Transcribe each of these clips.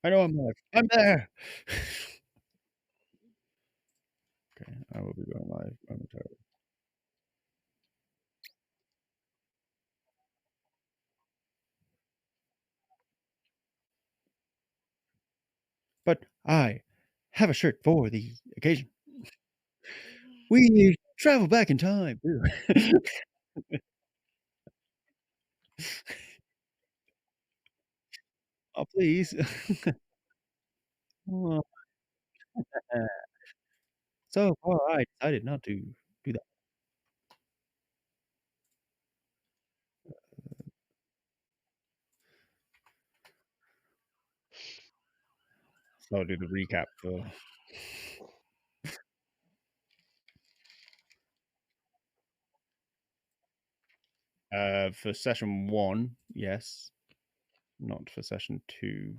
I know I'm live. I'm there. Okay, I will be going live momentarily. But I have a shirt for the occasion. We travel back in time. Oh, please. Oh, so far, I decided not to do that. So I'll do the recap for session 1, yes. Not for session 2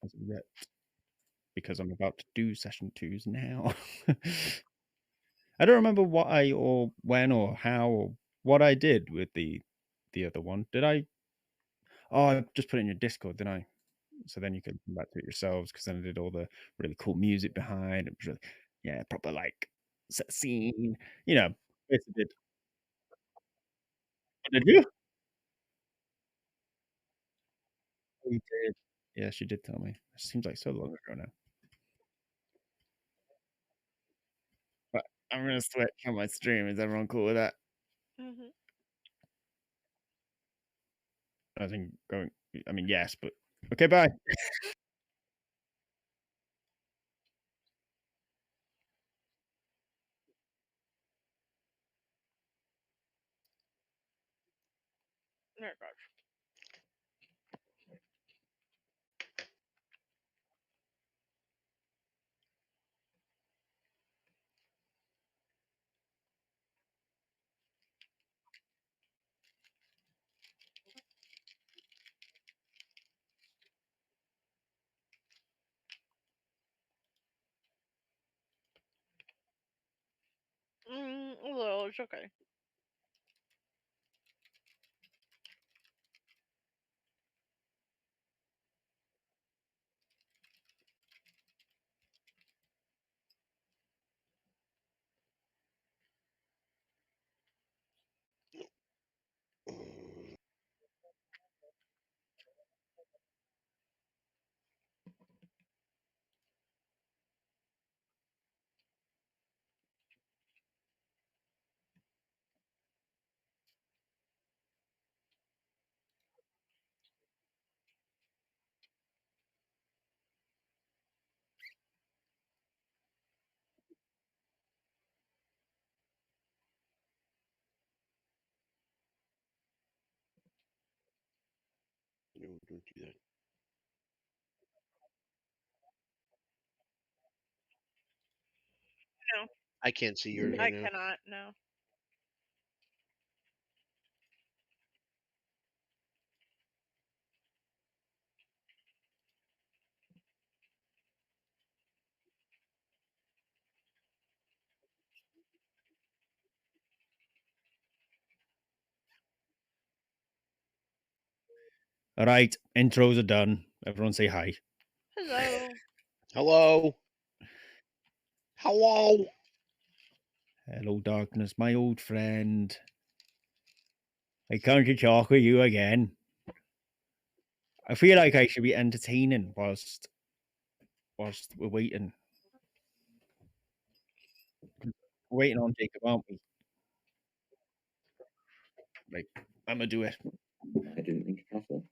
as of yet, because I'm about to do session 2s now. I don't remember what or when or how or what I did with the other one. Did I? Oh, I just put it in your Discord, didn't I? So then you can come back to it yourselves because then I did all the really cool music behind. It was really, yeah, proper like set scene. You know, basically did. What did you? Oh, you did. Yeah, she did tell me. It seems like so long ago now. But I'm gonna switch on my stream. Is everyone cool with that? Mhm. I think going. I mean, yes, but okay. Bye. Oh gosh. Well, it's okay. No, don't do that. No, I can't see yours I right now. cannot. No. All right, intros are done. Everyone say hi. Hello. Hello. Hello. Hello, darkness, my old friend. I come to talk with you again. I feel like I should be entertaining whilst we're waiting. We're waiting on Jacob, aren't we? Like, I'm gonna do it. I didn't think Castle.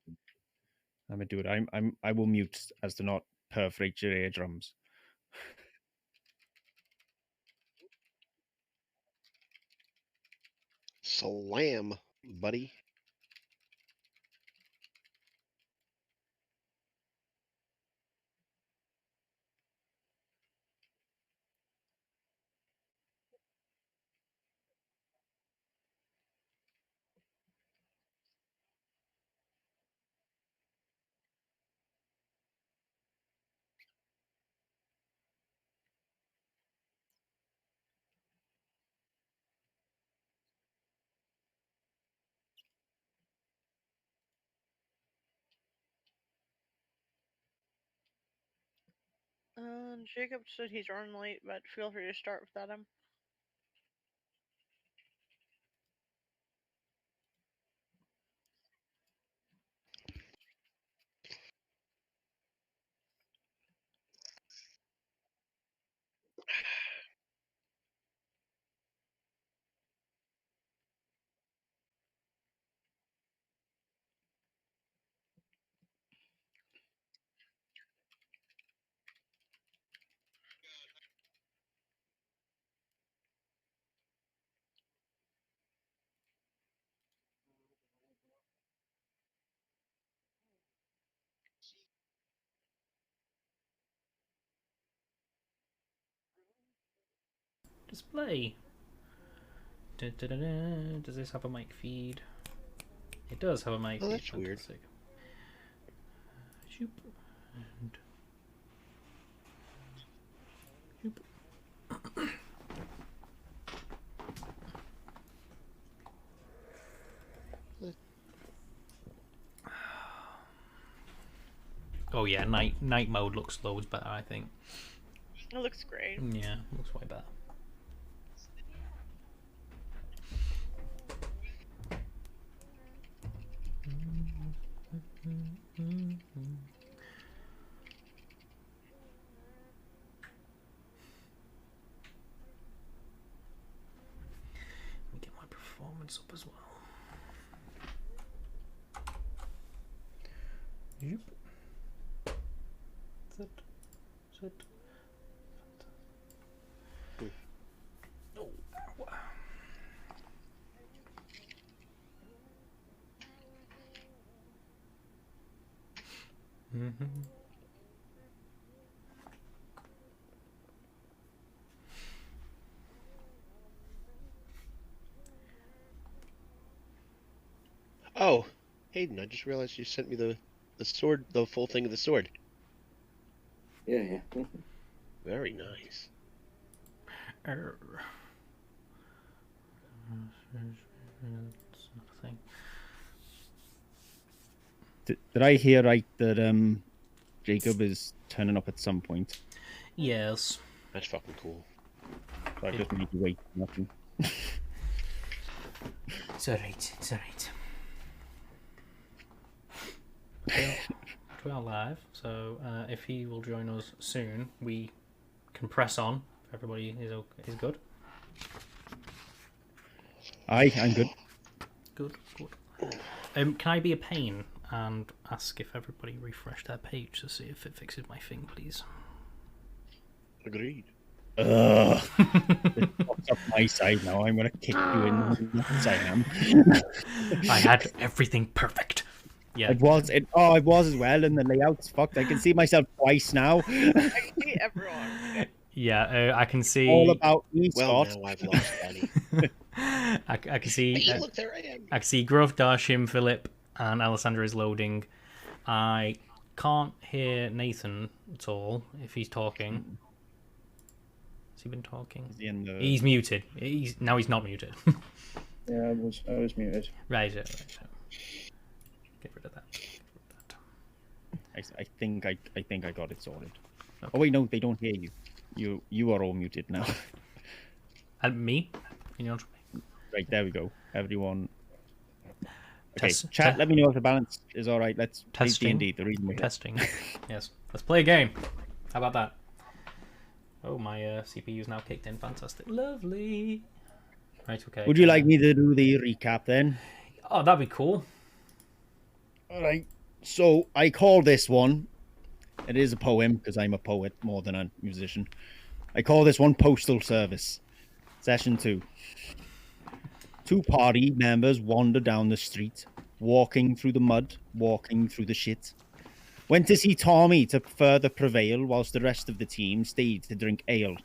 I'm gonna do it. I will mute as to not perforate your eardrums. Slam, buddy. Jacob said he's running late, but feel free to start without him. Display. Does this have a mic feed? It does have a mic Oh, feed. that's weird. Fantastic. Shoop. And shoop. Oh yeah, night mode looks loads better, I think. It looks great. Yeah, looks way better. Let me get my performance up as well. Yep. Sit. Oh. Mm-hmm. Oh, Hayden, I just realized you sent me the sword, the full thing of the sword. Yeah. Very nice. Thing. Did I hear right that Jacob is turning up at some point? Yes. That's fucking cool. So I just need to wait for nothing. It's alright. It's alright. We are live, so if he will join us soon, we can press on. If everybody is good. Aye, I'm good. Good. Can I be a pain and ask if everybody refresh their page to see if it fixes my thing, please? Agreed. Ugh. It's up my side now. I'm gonna kick you in the nuts. I am. I had everything perfect. Yeah. It was as well, and the layout's fucked. I can see myself twice now. I can see everyone. Yeah, I can see. All about me, Well, Scott. now I've lost Danny. I can see. Hey, look, there I am. I can see Gruff, Darshim, Philip, and Alessandra is loading. I can't hear Nathan at all if he's talking. Has he been talking? Is he in the... He's muted. Now he's not muted. Yeah, I was muted. Right. Get rid of that. I think I got it sorted. Okay. Oh wait, no, they don't hear you. You are all muted now. And me? Can you answer me? Right, there we go. Everyone. Okay, Test- chat. te- Let me know if the balance is all right. Let's play Testing. D&D. The reason we're here. Testing. Yes. Let's play a game. How about that? Oh, my CPU's now kicked in. Fantastic. Lovely. Right, okay. Would you like me to do the recap then? Oh, that'd be cool. All right. So I call this one. It is a poem because I'm a poet more than a musician. I call this one Postal Service. Session 2. Two party members wander down the street, walking through the mud, walking through the shit. Went to see Tommy to further prevail, whilst the rest of the team stayed to drink ale.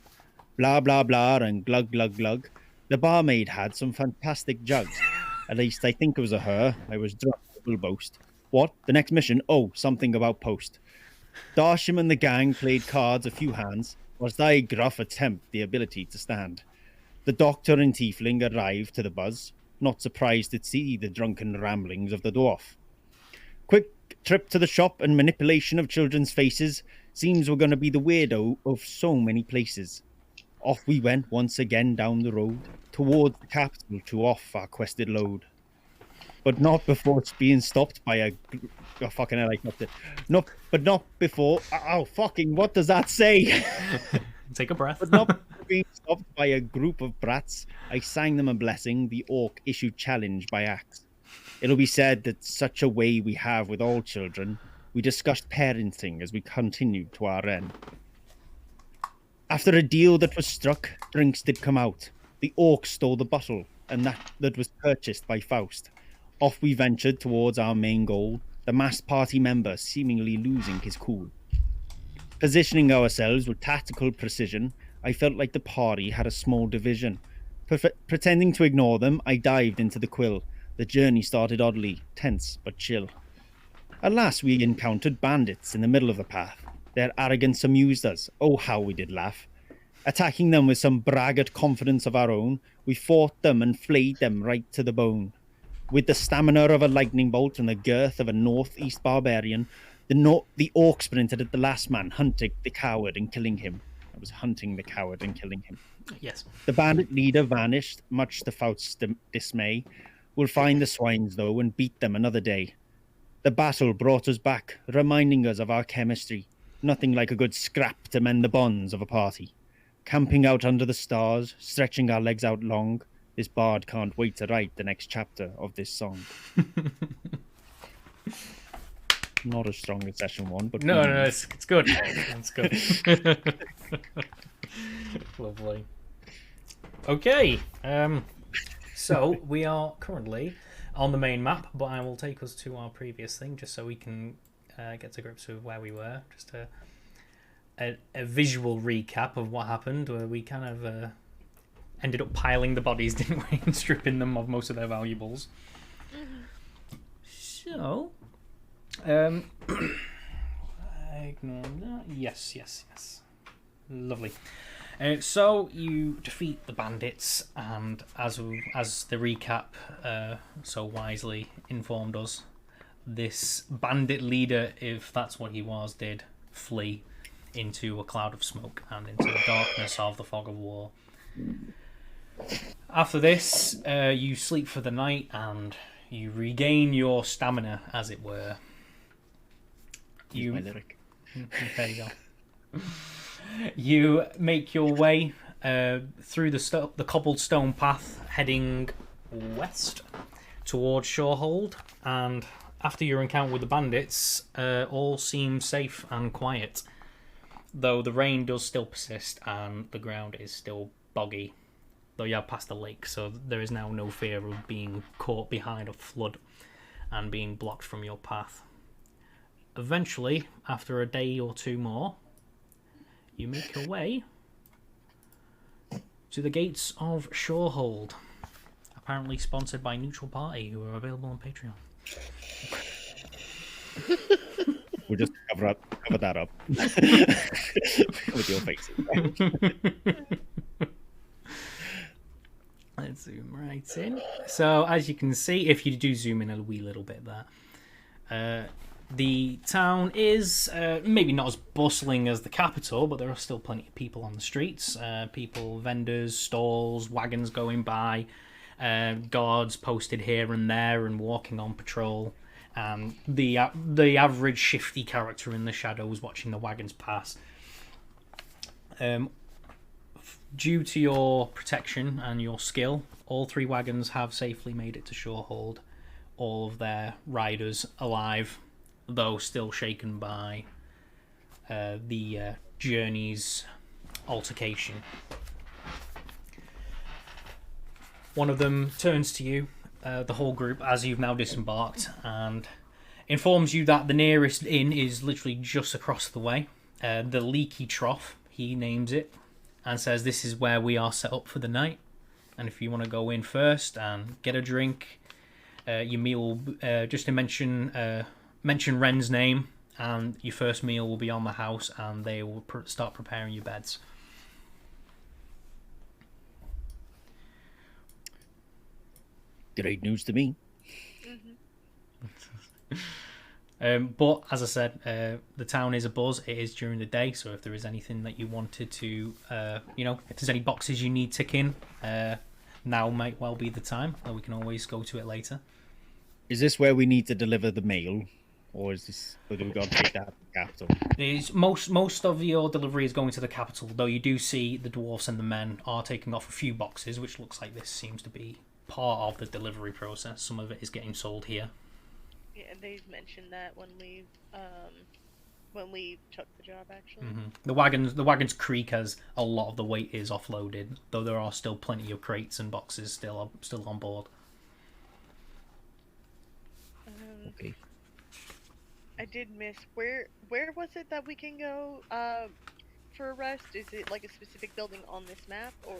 Blah, blah, blah, and glug, glug, glug. The barmaid had some fantastic jugs. At least I think it was a her. I was drunk, will boast. What? The next mission? Oh, something about post. Darsham and the gang played cards a few hands, whilst I, Gruff, attempt the ability to stand. The doctor and tiefling arrived to the buzz, not surprised to see the drunken ramblings of the dwarf. Quick trip to the shop and manipulation of children's faces Seems we're going to be the weirdo of so many places. Off we went once again down the road, towards the capital to off our quested load. But not before it's being stopped by a fucking helicopter. No, but not before. Oh, fucking! What does that say? Take a breath. But not before being stopped by a group of brats. I sang them a blessing. The orc issued challenge by axe. It'll be said that such a way we have with all children. We discussed parenting as we continued to our end. After a deal that was struck, drinks did come out. The orc stole the bottle, and that was purchased by Faust. Off we ventured towards our main goal, the masked party member seemingly losing his cool. Positioning ourselves with tactical precision, I felt like the party had a small division. Pretending to ignore them, I dived into the quill. The journey started oddly, tense but chill. At last we encountered bandits in the middle of the path. Their arrogance amused us. Oh, how we did laugh. Attacking them with some braggart confidence of our own, we fought them and flayed them right to the bone. With the stamina of a lightning bolt and the girth of a northeast barbarian, the orc sprinted at the last man, hunting the coward and killing him. I was hunting the coward and killing him. Yes. The bandit leader vanished, much to Faust's dismay. We'll find the swines, though, and beat them another day. The battle brought us back, reminding us of our chemistry. Nothing like a good scrap to mend the bonds of a party. Camping out under the stars, stretching our legs out long, this bard can't wait to write the next chapter of this song. Not as strong as session 1, but... No, it's good. It's good. Lovely. Okay, so we are currently on the main map, but I will take us to our previous thing just so we can get to grips with where we were. Just a visual recap of what happened, where we kind of ended up piling the bodies, didn't we, and stripping them of most of their valuables. So, ignore that. Yes. Lovely. So you defeat the bandits, and as the recap so wisely informed us, this bandit leader, if that's what he was, did flee into a cloud of smoke and into the darkness of the fog of war. After this, you sleep for the night and you regain your stamina, as it were. My lyric. There you go. You make your way through the cobbled stone path, heading west towards Shorehold, and after your encounter with the bandits, all seem safe and quiet, though the rain does still persist and the ground is still boggy, though you have passed the lake, so there is now no fear of being caught behind a flood and being blocked from your path. Eventually, after a day or two more, you make your way to the gates of Shorehold, apparently sponsored by Neutral Party, who are available on Patreon. We'll just cover that up with your faces. Let's zoom right in. So, as you can see, if you do zoom in a wee little bit there, the town is maybe not as bustling as the capital, but there are still plenty of people on the streets. People, vendors, stalls, wagons going by, guards posted here and there and walking on patrol. The average shifty character in the shadows watching the wagons pass. Due to your protection and your skill, all 3 wagons have safely made it to Shorehold. All of their riders alive, though still shaken by the journey's altercation. One of them turns to you, the whole group, as you've now disembarked, and informs you that the nearest inn is literally just across the way. The Leaky Trough, he names it, and says this is where we are set up for the night. And if you want to go in first and get a drink, your meal, just to mention Ren's name, and your first meal will be on the house, and they will start preparing your beds. Great news to me. But as I said, the town is abuzz. It is during the day, so if there is anything that you wanted to, if there's any boxes you need ticking, now might well be the time. Or we can always go to it later. Is this where we need to deliver the mail, or do we got to take that to the capital? Is most of your delivery is going to the capital, though you do see the dwarfs and the men are taking off a few boxes, which looks like this seems to be part of the delivery process. Some of it is getting sold here. Yeah, they mentioned that when we took the job, actually. Mm-hmm. The wagons creak as a lot of the weight is offloaded, though there are still plenty of crates and boxes still on board. Okay. I did miss where was it that we can go for a rest? Is it like a specific building on this map, or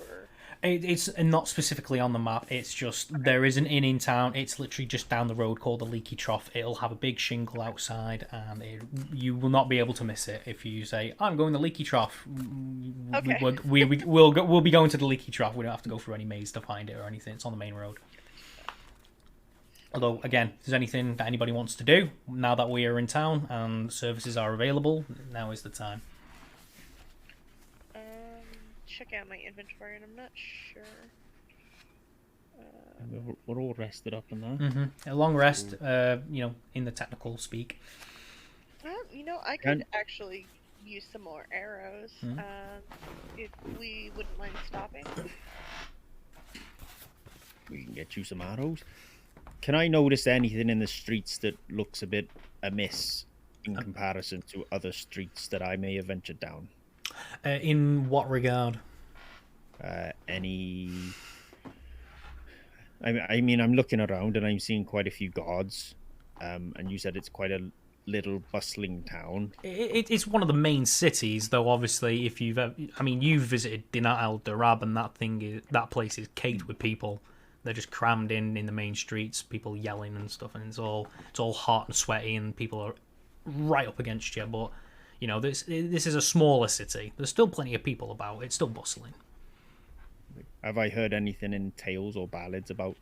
It's not specifically on the map. It's just there is an inn in town. It's literally just down the road called the Leaky Trough. It'll have a big shingle outside, and you will not be able to miss it if you say, "I'm going to the Leaky Trough." Okay. We'll be going to the Leaky Trough. We don't have to go through any maze to find it or anything. It's on the main road. Although, again, if there's anything that anybody wants to do, now that we are in town and services are available, now is the time. check out my inventory, and I'm not sure. We're all rested up and that. Mm-hmm. A long rest, in the technical speak. Well, I could actually use some more arrows, if we wouldn't mind stopping. We can get you some arrows. Can I notice anything in the streets that looks a bit amiss in comparison to other streets that I may have ventured down? In what regard? I mean, I'm looking around and I'm seeing quite a few guards. And you said it's quite a little bustling town. It's one of the main cities, though. Obviously, if you've visited Dinat Al Darab, and that place is caked with people. They're just crammed in the main streets, people yelling and stuff, and it's all hot and sweaty, and people are right up against you. But this is a smaller city. There's still plenty of people about. It's still bustling. Have I heard anything in tales or ballads about?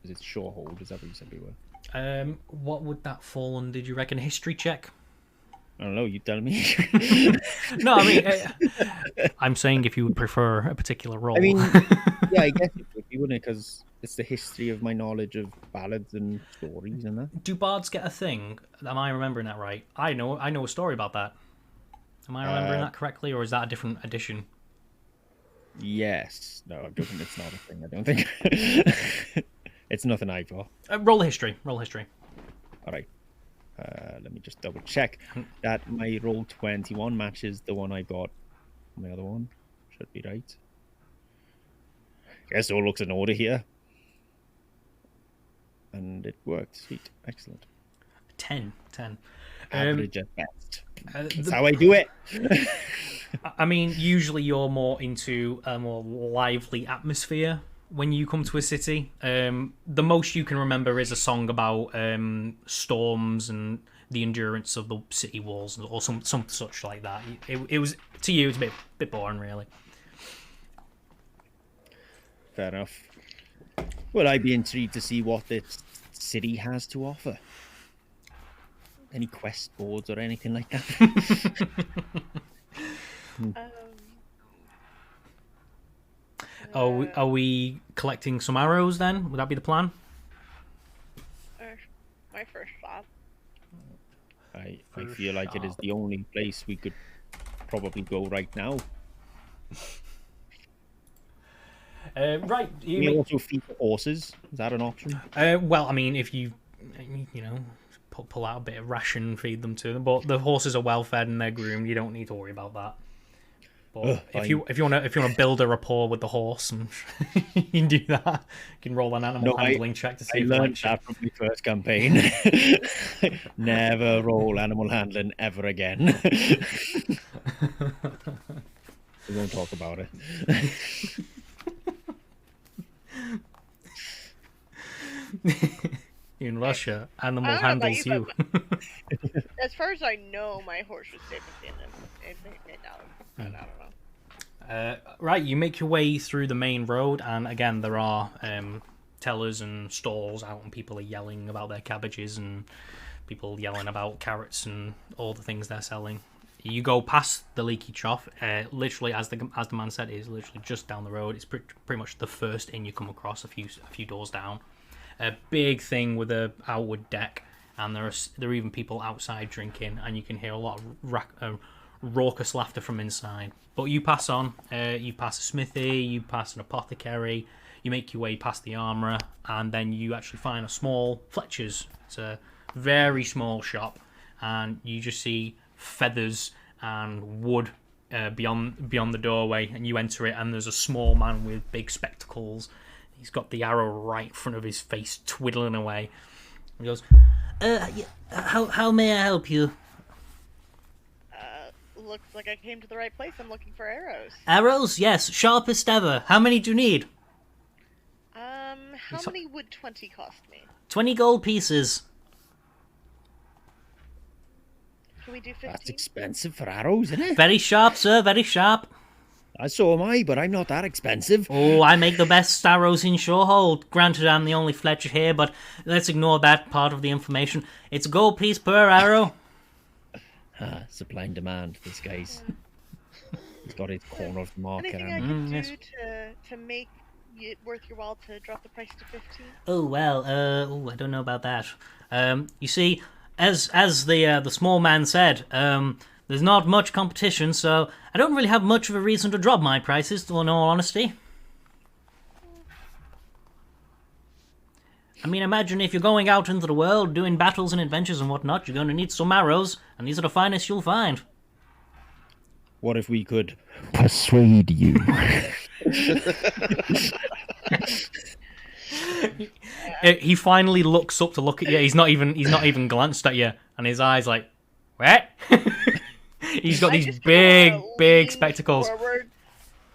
Is it Shorehold? Is that what you said we were? What would that fall under? Did you reckon a history check? I don't know. You tell me. No, I mean, I'm saying if you would prefer a particular role. I mean, yeah, I guess it would be, wouldn't it? Because it's the history of my knowledge of ballads and stories and that. Do bards get a thing? Am I remembering that right? I know a story about that. Am I remembering that correctly, or is that a different edition? Yes. No, it's not a thing. I don't think. It's nothing I've got. Roll history. All right. Let me just double check that my roll 21 matches the one I got. My other one should be right. Guess all looks in order here, and it worked. Sweet, excellent. 10. Average at best. That's how I do it. I mean, usually you're more into a more lively atmosphere when you come to a city. The most you can remember is a song about storms and the endurance of the city walls, or some such like that. It was, to you, it's a bit boring, really. Fair enough. Well, I'd be intrigued to see what this city has to offer. Any quest boards or anything like that? Are we collecting some arrows then? Would that be the plan? My first thought. I feel like it is the only place we could probably go right now. Right. You may also feed the horses. Is that an option? Well, I mean, if you pull out a bit of ration and feed them to them, but the horses are well fed and they're groomed. You don't need to worry about that. But if you want to build a rapport with the horse, and you can do that. You can roll an animal handling check to see. I if learned that from my first campaign. Never roll animal handling ever again. We won't talk about it. In Russia, animal handles you. As far as I know, my horse was safe within them. I don't know. Right, you make your way through the main road, and again, there are tellers and stalls out, and people are yelling about their cabbages and People yelling about carrots and all the things they're selling. You go past the Leaky Trough, literally, as the man said, it is literally just down the road. It's pretty much the first inn you come across, a few doors down. A big thing with a outward deck, and there are even people outside drinking, and you can hear a lot of raucous laughter from inside. But you pass on. You pass a smithy, you pass an apothecary, you make your way past the armourer, and then you actually find a small Fletcher's. It's a very small shop, and you just see feathers and wood beyond the doorway, and you enter it, and there's a small man with big spectacles. He's got the arrow right in front of his face, twiddling away. He goes, how may I help you? Looks like I came to the right place. I'm looking for arrows. Arrows? Yes, sharpest ever. How many do you need? How many would 20 cost me? 20 gold pieces. Can we do 15? That's expensive for arrows, isn't it? Very sharp, sir, very sharp. So am I, but I'm not that expensive. Oh, I make the best arrows in Shorehold. Granted, I'm the only Fletcher here, but let's ignore that part of the information. It's a gold piece per arrow. Supply and demand, this guy's. He's got his corner of the market. Anything I can do yes. to make it worth your while to drop the price to 15? Oh, well, I don't know about that. You see, as the small man said, there's not much competition, so I don't really have much of a reason to drop my prices, in all honesty. I mean, imagine if you're going out into the world, doing battles and adventures and whatnot, you're going to need some arrows, and these are the finest you'll find. What if we could persuade you? He finally looks up to look at you. He's not even glanced at you, and his eyes like, what? He's got these big spectacles. Forward.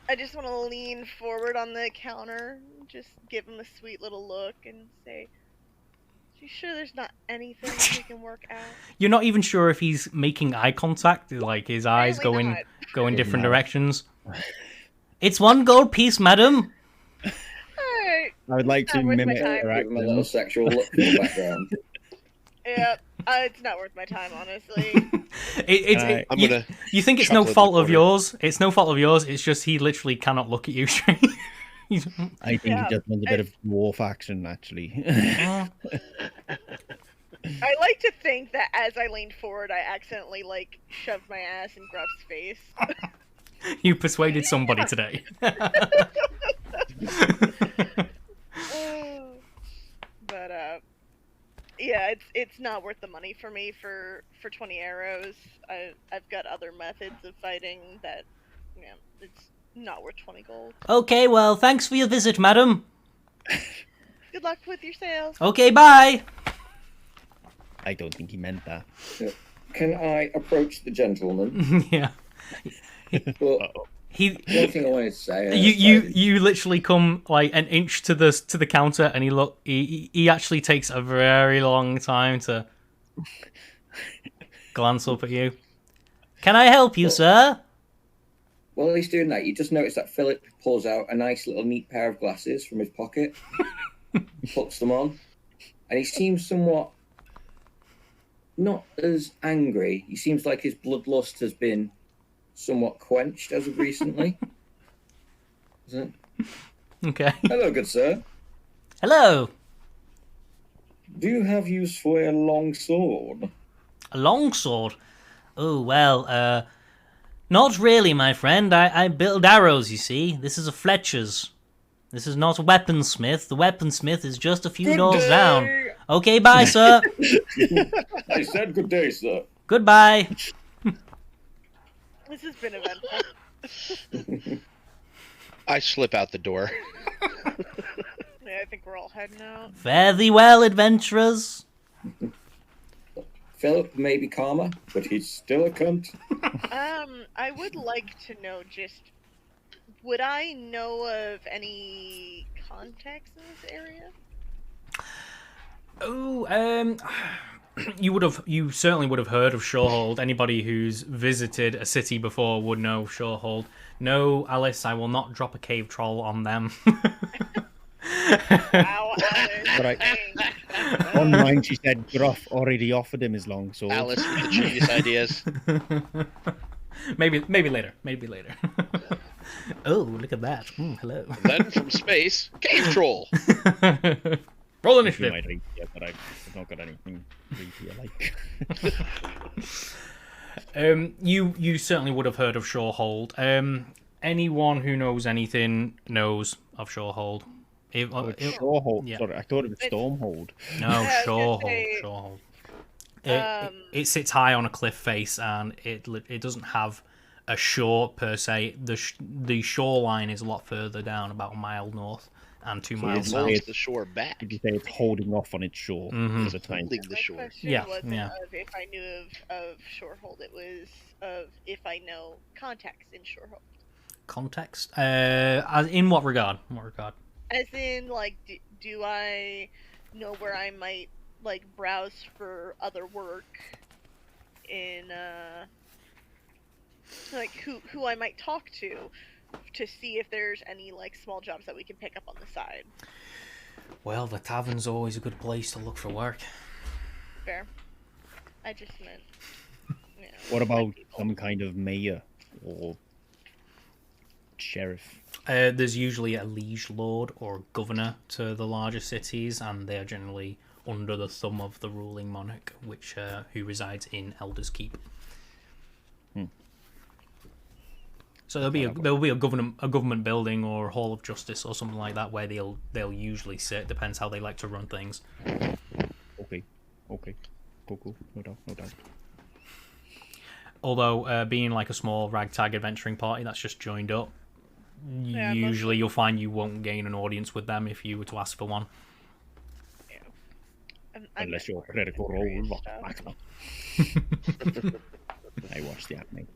I just want to lean forward on the counter, just give him a sweet little look, and say, "You sure there's not anything we can work out?" You're not even sure if he's making eye contact, like his eyes Apparently go in different directions. It's 1 gold piece, madam. Alright. I would like to Not worth my mimic time. their Give him a little accent. sexual look in the background. Yeah, it's not worth my time, honestly. I'm gonna. You think it's chuckle no in the fault of corner. yours. It's no fault of yours. It's just he literally cannot look at you straight. I think Yeah, he just wants a bit of dwarf action, actually. I like to think that as I leaned forward, I accidentally, shoved my ass in Gruff's face. You persuaded somebody today. But, yeah, it's not worth the money for me for 20 arrows. I've got other methods of fighting that, it's not worth 20 gold. Okay, well, thanks for your visit, madam. Good luck with your sales. Okay, bye. I don't think he meant that. Can I approach the gentleman? Yeah. Well, He. one thing I wanted to say. You literally come like an inch to the counter, and he actually takes a very long time to glance up at you. Can I help you, sir? While he's doing that, you just notice that Philip pulls out a nice little neat pair of glasses from his pocket. He puts them on, and he seems somewhat not as angry. He seems like his bloodlust has been somewhat quenched as of recently. Isn't it? Okay. Hello, good sir. Hello. Do you have use for a long sword? A longsword? Oh, well, not really, my friend. I build arrows, you see. This is a Fletcher's. This is not a weaponsmith. The weaponsmith is just a few Good doors day. down. Okay, bye, sir. I said good day, sir. Goodbye. This has been eventful. I slip out the door. Yeah, I think we're all heading out. Fare thee well, adventurers. Philip may be calmer, but he's still a cunt. I would like to know would I know of any contacts in this area? Oh, you certainly would have heard of Shorehold. Anybody who's visited a city before would know Shorehold. No, Alice, I will not drop a cave troll on them. Wow, Alice, But I- dang. On mine, she said Gruff already offered him his long sword. Alice with the genius ideas. Maybe later. Maybe later. Oh, look at that. Hello. Then from space, cave troll. Roll You initiative. might read it, but I've not got anything really like. You certainly would have heard of Shorehold. Anyone who knows anything knows of Shorehold. Shorehold. yeah. Sorry, I thought it was Stormhold. No, I was gonna Shorehold. say, Shorehold. It sits high on a cliff face, and it doesn't have a shore per se. The shoreline is a lot further down, about a mile north and 2 miles It south. holds the shore back. Did you say it's holding off on its shore Mhm. for the time? Holding the my shore. question Yeah, wasn't yeah. of if I knew of Shorehold. It was of if I know contacts in Shorehold. Context? In what regard? What regard? As in, like, do I know where I might, like, browse for other work in, like, who I might talk to see if there's any, like, small jobs that we can pick up on the side. Well, the tavern's always a good place to look for work. Fair. I just meant, you know, What my about people. some kind of mayor or sheriff? There's usually a liege lord or governor to the larger cities, and they're generally under the thumb of the ruling monarch, who resides in Elder's Keep. So there'll be a government building or hall of justice or something like that where they'll usually sit. Depends how they like to run things. Okay. Cool. No doubt. Although being like a small ragtag adventuring party that's just joined up, Yeah, usually you'll find you won't gain an audience with them if you were to ask for one. I'm Unless not you're more critical curious role. stuff. I watched the anime.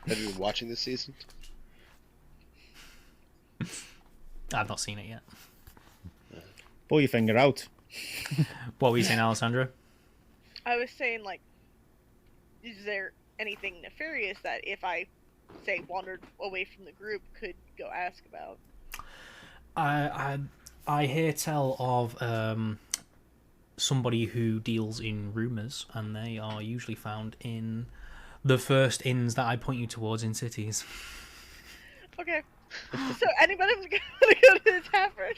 Have you been watching this season? I've not seen it yet. Pull your finger out. What were you saying, Alessandra? I was saying, like, is there anything nefarious that if I, say, wandered away from the group, could go ask about? I hear tell of somebody who deals in rumours, and they are usually found in the first inns that I point you towards in cities. Okay. So anybody's gonna go to the tavern?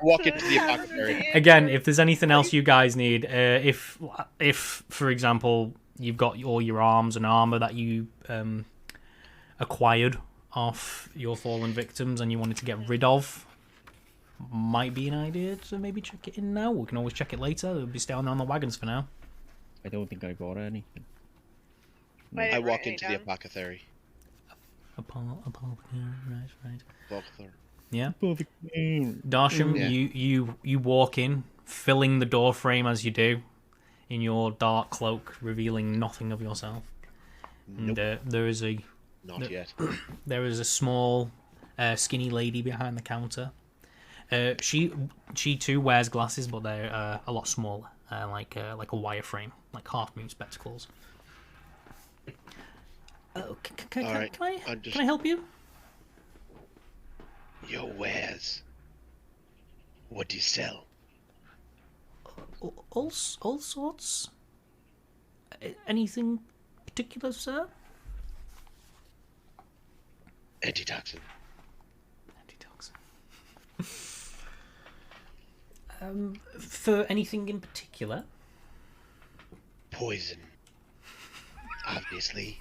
Walk So into the tavern apothecary. is Again, if there's anything else you guys need, if for example you've got all your arms and armor that you acquired off your fallen victims and you wanted to get rid of, might be an idea to maybe check it in now. We can always check it later. It'll be staying on the wagons for now. I don't think I got anything. I I didn't walk write into any the down. apothecary. Right. Apothecary. Yeah. Perfect. Darsham, Yeah. you walk in, filling the door frame as you do, in your dark cloak, revealing nothing of yourself. Nope, And there is a not yet. there is a small, skinny lady behind the counter. She too wears glasses, but they're a lot smaller, like a wireframe, like half moon spectacles. Oh, can All right, I just- can I help you? Your wares. What do you sell? All sorts. Anything particular, sir? Antitoxin. Antitoxin. For anything in particular? Poison. Obviously.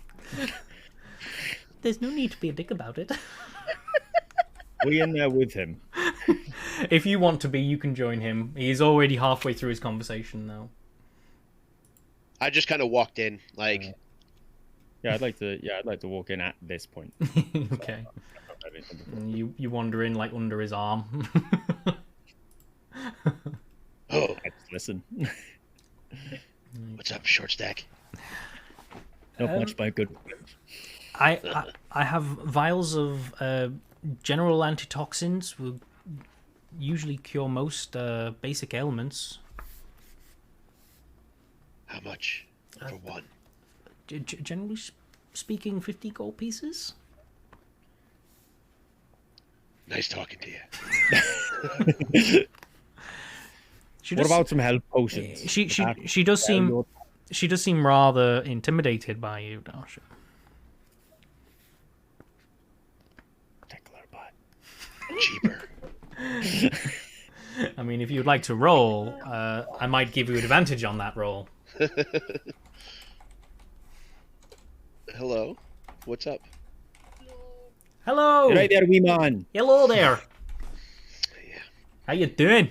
There's no need to be a dick about it. We in there with him. If you want to be, you can join him. He's already halfway through his conversation now. I just kind of walked in, like, Yeah, I'd like to walk in at this point. Okay. And you wander in like under his arm. oh, I just listen. what's up, short stack? Not much by good. I have vials of general antitoxins. Will usually cure most basic ailments. How much for one? Generally speaking, 50 gold pieces. Nice talking to you. What about some health potions? She does seem rather intimidated by you, Dasha. Tickle her butt. Cheaper. I mean, if you'd like to roll, I might give you advantage on that roll. Hello. What's up? Hello. You're right there, wee man. Hello there. Yeah. How you doing?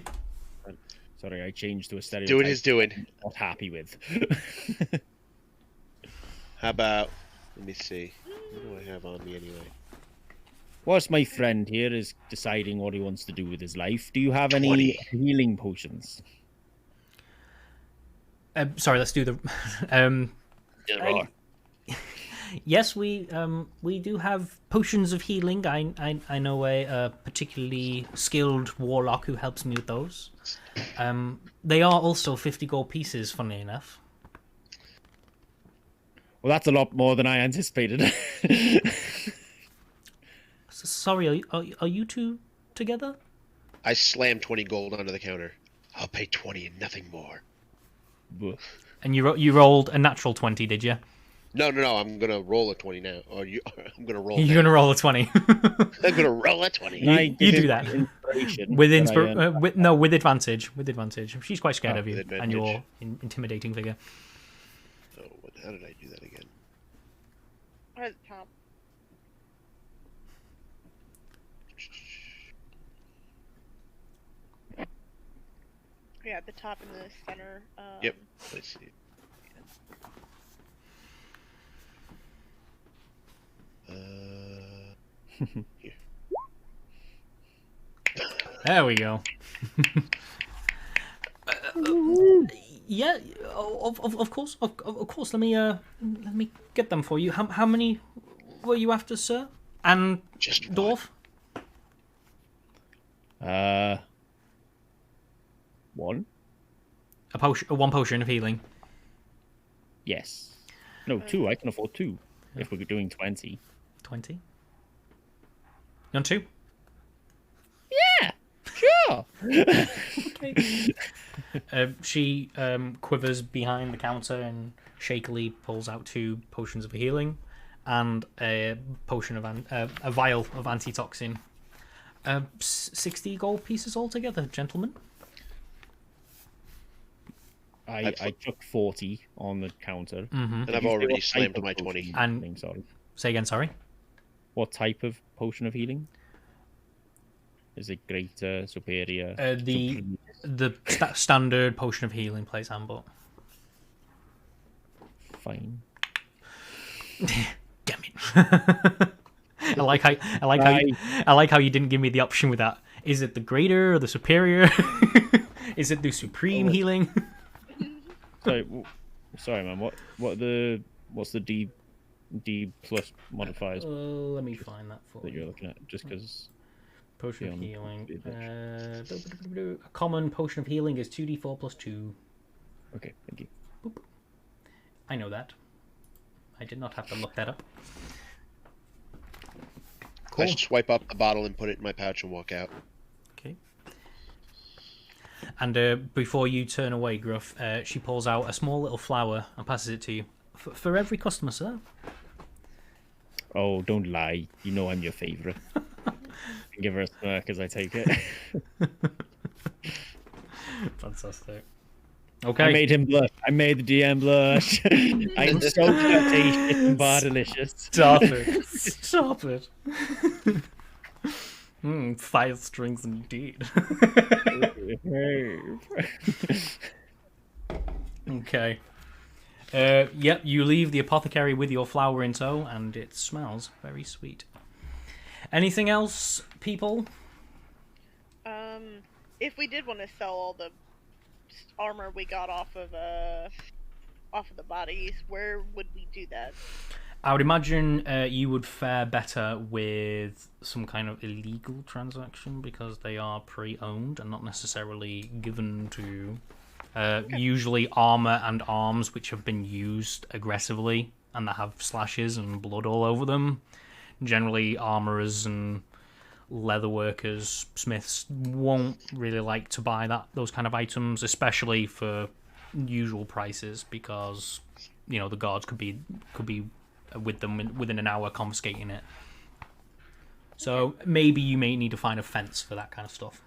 Sorry, I changed to a stereotype. Doing his doing. I'm not happy with. How about? Let me see. What do I have on me anyway? Whilst my friend here is deciding what he wants to do with his life, do you have any 20. healing potions? Sorry, let's do the. Yes, we do have potions of healing. I know a particularly skilled warlock who helps me with those. They are also 50 gold pieces, funnily enough. Well, that's a lot more than I anticipated. Sorry, are you two together? I slammed 20 gold onto the counter. I'll pay 20 and nothing more. And you rolled a natural 20, did you? No. I'm gonna roll a 20 now. I'm gonna roll. You're gonna roll a 20. I'm gonna roll a 20. You do that with with advantage. With advantage. She's quite scared of you and your intimidating figure. Oh, how did I do that again? Right at the top. Yeah, at the top in the center. Yep. Let's see. Here. There we go. Yeah, of course. Let me get them for you. How many were you after, sir? And Just dwarf? One? One potion of healing. Yes. No, two. I can afford two. If we're doing 20. 20. You want two? Yeah, sure. She quivers behind the counter and shakily pulls out 2 potions of healing and a potion of a vial of antitoxin. 60 gold pieces altogether, gentlemen. I took 40 on the counter. Mm-hmm. And I've already slammed my 20. And sorry. Say again, sorry. What type of potion of healing? Is it greater, superior? The standard potion of healing plays handbook. Fine. Damn it! I like how you didn't give me the option with that. Is it the greater or the superior? Is it the supreme healing? Sorry, man. What's the D plus modifiers Let me find that for that you. you're looking at? Just because Potion of healing. A common potion of healing is 2d4 plus 2. Okay, thank you. Boop. I know that. I did not have to look that up. Cool. I swipe up the bottle and put it in my pouch and walk out. Okay. And before you turn away, Gruff, she pulls out a small little flower and passes it to you. For every customer, sir. Oh, don't lie. You know I'm your favourite. Give her a smirk as I take it. Fantastic. Okay. I made him blush. I made the DM blush. I am so flirtatious and bar delicious. Stop it. Stop it. 5 strings indeed. Okay. Yep, you leave the apothecary with your flower in tow, and it smells very sweet. Anything else, people? If we did want to sell all the armor we got off of the bodies, where would we do that? I would imagine you would fare better with some kind of illegal transaction because they are pre-owned and not necessarily given to usually armor and arms which have been used aggressively and that have slashes and blood all over them. Generally armorers and leather workers, smiths won't really like to buy those kind of items, especially for usual prices, because the guards could be with them within an hour confiscating it. So maybe you may need to find a fence for that kind of stuff.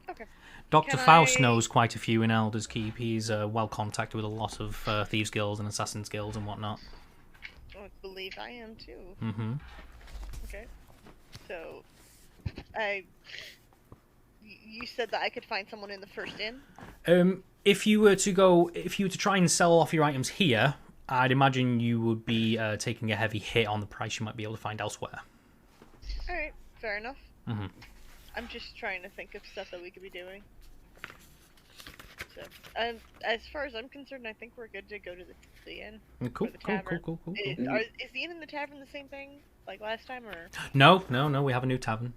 Okay. Dr. Can Faust I- knows quite a few in Elder's Keep. He's well contacted with a lot of thieves' guilds and assassins' guilds and whatnot. I believe I am too. Mm-hmm. Okay. So, you said that I could find someone in the first inn? If you were to try and sell off your items here, I'd imagine you would be taking a heavy hit on the price you might be able to find elsewhere. Alright, fair enough. Mm-hmm. I'm just trying to think of stuff that we could be doing. So, as far as I'm concerned, I think we're good to go to the inn. Cool, Or the cool, tavern. cool. Is the inn and the tavern the same thing, like last time, or? No, we have a new tavern.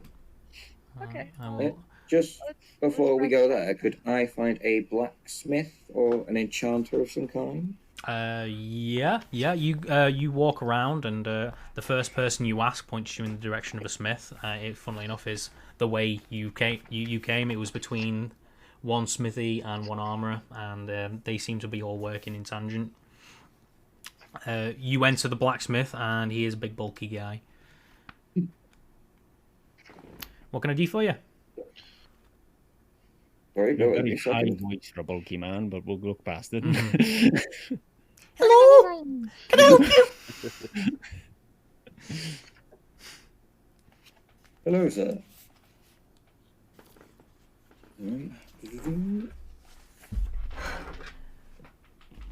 Okay. I will- Just Let's before we press- go there, could I find a blacksmith or an enchanter of some kind? Yeah. You walk around, and the first person you ask points you in the direction of a smith. It, funnily enough, is the way you came. You came. It was between one smithy and one armorer, and they seem to be all working in tangent. You enter the blacksmith, and he is a big, bulky guy. What can I do for you? Sorry, You're no, very a high second. voice for a bulky man, but we'll look past it. Hello. Can I help you? Hello, sir.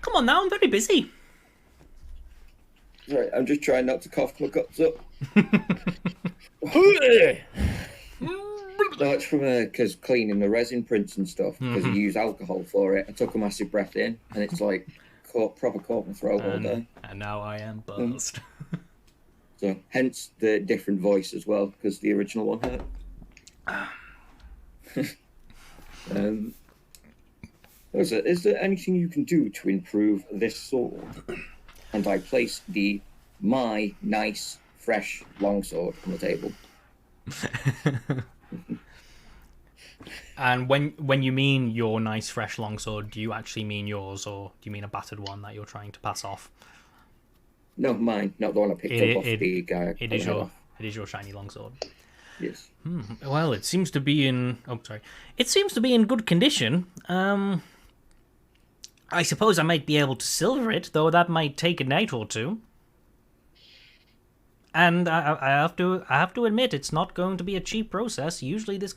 Come on now, I'm very busy. Sorry, I'm just trying not to cough my guts up. No, it's from because cleaning the resin prints and stuff, because you use alcohol for it. I took a massive breath in, and it's like proper caught my throat all day. And now I am buzzed. So, hence the different voice as well, because the original one hurt. Is there anything you can do to improve this sword? And I place my nice, fresh longsword on the table. And when you mean your nice fresh longsword, do you actually mean yours, or do you mean a battered one that you're trying to pass off? No, mine, not the one I picked up off the guy. It is your shiny longsword. Yes. Well, it seems to be in. Oh, sorry. It seems to be in good condition. I suppose I might be able to silver it, though that might take a night or two. And I have to admit, it's not going to be a cheap process. Usually, this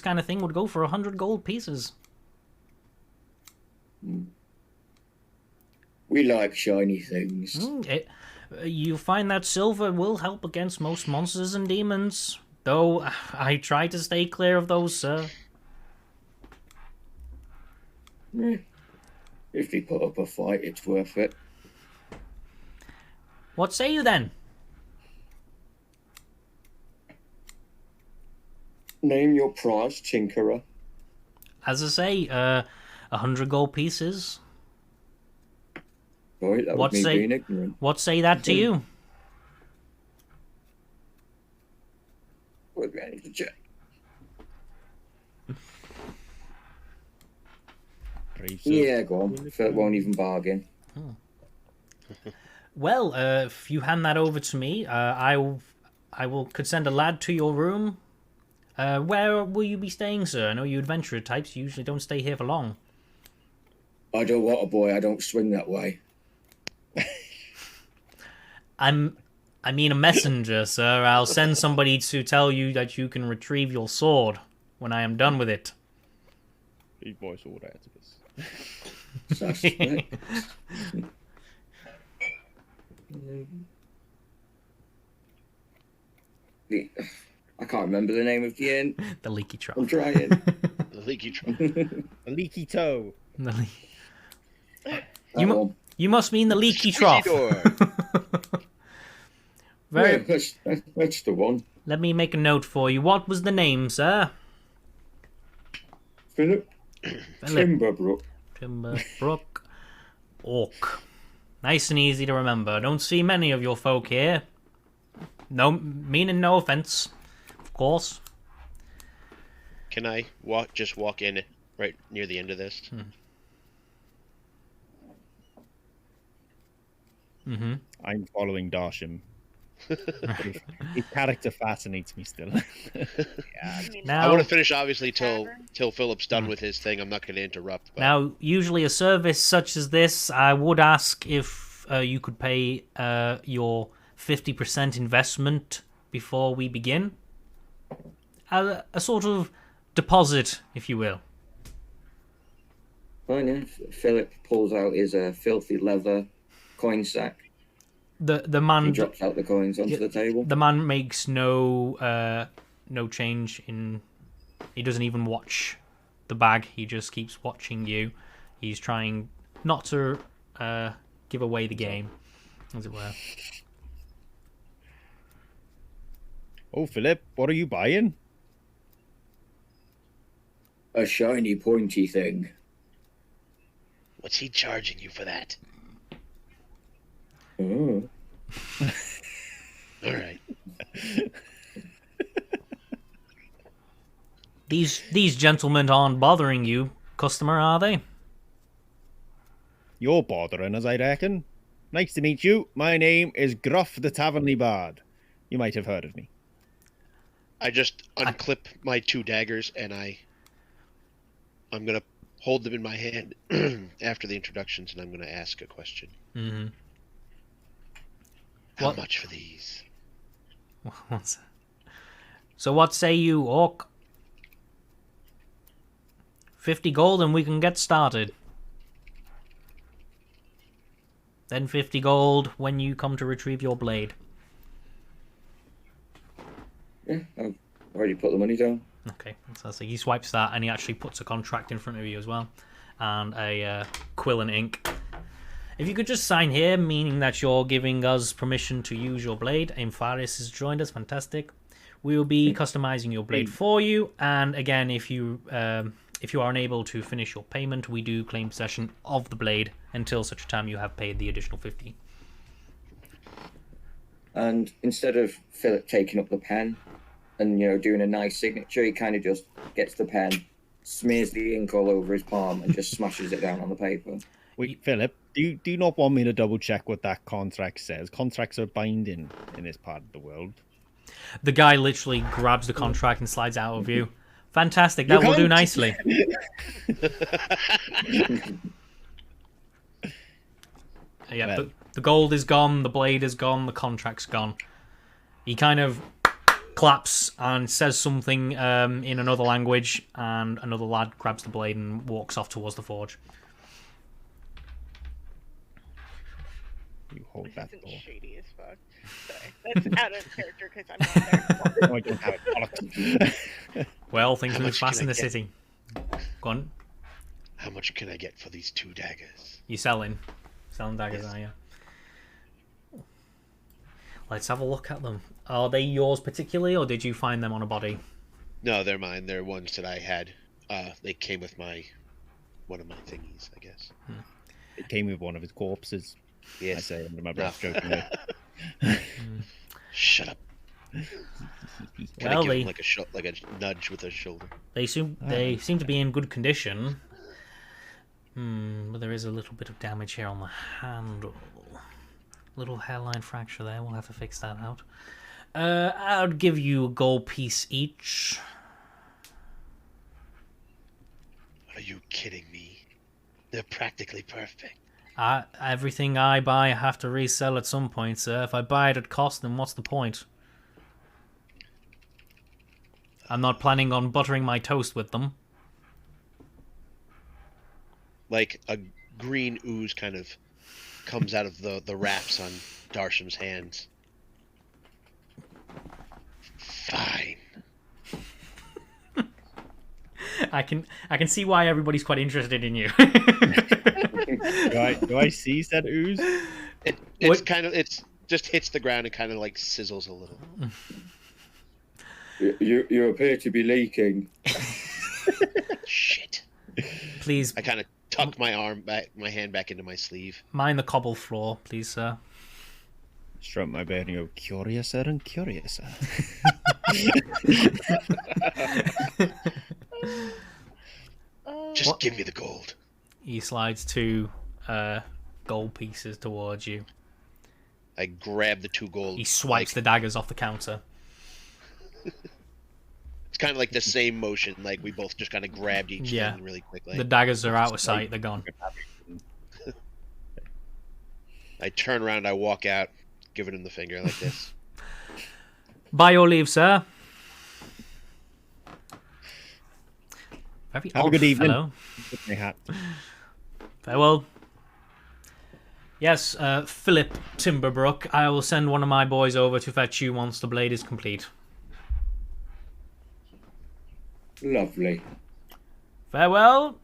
kind of thing would go for 100 gold pieces. We like shiny things. You find that silver will help against most monsters and demons, though I try to stay clear of those, sir. If they put up a fight, it's worth it. What say you then? Name your price, tinkerer. As I say, 100 gold pieces. Sorry, that was What me say- being ignorant. What say that to you? Wait, I need to check. Brave Yeah, go on. Philip won't even bargain. Well, if you hand that over to me, could send a lad to your room. Where will you be staying, sir? I know you adventurer types usually don't stay here for long. I don't want a boy, I don't swing that way. I mean a messenger, sir. I'll send somebody to tell you that you can retrieve your sword when I am done with it. Big voice all out of us. Suspect. I can't remember the name of the inn. The leaky trough. I'm trying. The leaky trunk. A leaky toe. The That one. You must mean the leaky trough. Very. Yeah, that's the one. Let me make a note for you. What was the name, sir? Philip Timberbrook. Timberbrook Orc. Nice and easy to remember. Don't see many of your folk here. No, meaning no offence, of course. Can I just walk in right near the end of this? Mm-hmm. I'm following Darsham. His character fascinates me still. Yeah, I mean, Now- I want to finish obviously till Tavern. Philip's done with his thing. I'm not going to interrupt. But Now, usually a service such as this, I would ask if you could pay your 50% investment before we begin. A sort of deposit, if you will. Fine, yeah. Philip pulls out his filthy leather coin sack. The He man drops out the coins onto the table. the man makes no change in. He doesn't even watch the bag. He just keeps watching you. He's trying not to give away the game, as it were. Oh, Philip, what are you buying? A shiny, pointy thing. what's he charging you for that? Oh. All right. These gentlemen aren't bothering you, customer, are they? You're bothering us, I reckon. Nice to meet you. My name is Gruff the Tavern Bard. You might have heard of me. I just unclip my 2 daggers and I'm gonna hold them in my hand after the introductions, and I'm gonna ask a question. Mm-hmm. How What? much for these? So what say you, Orc? 50 gold and we can get started. Then 50 gold when you come to retrieve your blade. Yeah, I've already put the money down. Okay, so he swipes that and he actually puts a contract in front of you as well. And a quill and ink. If you could just sign here, meaning that you're giving us permission to use your blade. Aimfaris has joined us, fantastic. We will be customizing your blade for you. And again, if you are unable to finish your payment, we do claim possession of the blade until such time you have paid the additional 50. And instead of Philip taking up the pen and, doing a nice signature, he kind of just gets the pen, smears the ink all over his palm, and just smashes it down on the paper. Wait, Philip, do you not want me to double check what that contract says? Contracts are binding in this part of the world. The guy literally grabs the contract and slides out of view. Fantastic, that will do nicely. Yeah, Well. the gold is gone, the blade is gone, the contract's gone. He kind of claps and says something in another language, and another lad grabs the blade and walks off towards the forge. You hold This that isn't door. shady as fuck. Sorry. That's out of character because I'm not there. No, I don't have it. Bollocks. Well, things How move much fast can in I the get? city. Go on, How much can I get for these 2 daggers? you selling daggers, Yes. are you? Let's have a look at them. Are they yours particularly, or did you find them on a body? No, they're mine. They're ones that I had. They came with one of my thingies, I guess. It came with one of his corpses. I Yes. say under my No. breath, jokingly. Shut up. Can Well, I give they- him like a nudge with a shoulder? They seem to be in good condition. But there is a little bit of damage here on the handle. Little hairline fracture there. We'll have to fix that out. I'd give you a gold piece each. Are you kidding me? They're practically perfect. Everything I buy, I have to resell at some point, sir. If I buy it at cost, then what's the point? I'm not planning on buttering my toast with them. Like a green ooze kind of comes out of the wraps on Darsham's hands. Fine. I can see why everybody's quite interested in you. Do I see said ooze? It's kind of just hits the ground and kind of like sizzles a little. You appear to be leaking. Shit. Please I kind of tuck my hand back into my sleeve. mind the cobble floor, please, sir. Stroke my beard and go, curiouser and curiouser. Just give me the gold. He slides 2 gold pieces towards you. I grab the 2 gold. He swipes the daggers off the counter. It's kind of like the same motion, like we both just kind of grabbed each thing really quickly. The daggers are out of sight. They're gone. I turn around, I walk out, giving him the finger like this. By your leave, sir. Very Have a odd good evening. fellow. With my hat. Farewell. Yes, Philip Timberbrook, I will send one of my boys over to fetch you once the blade is complete. Lovely. Farewell.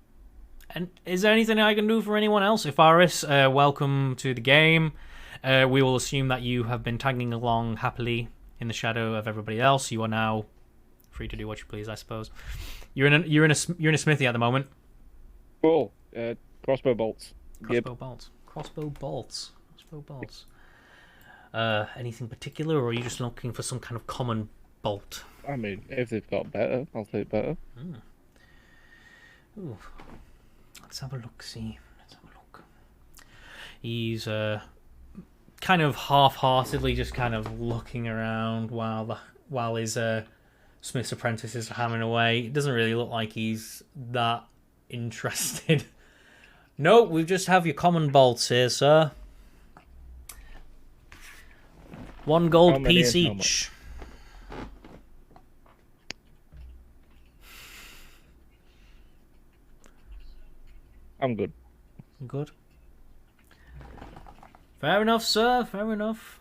And is there anything I can do for anyone else? Ifaris, welcome to the game. We will assume that you have been tagging along happily in the shadow of everybody else. You are now free to do what you please, I suppose. You're in a smithy at the moment. Cool. Crossbow bolts. Crossbow bolts. Anything particular, or are you just looking for some kind of common bolt? I mean, if they've got better, I'll take better. Ooh. Let's have a look. He's kind of half-heartedly just kind of looking around while his Smith's apprentice is hammering away. It doesn't really look like he's that interested. No, we just have your common bolts here, sir. 1 gold piece each. I'm good. Good. Fair enough, sir. Fair enough.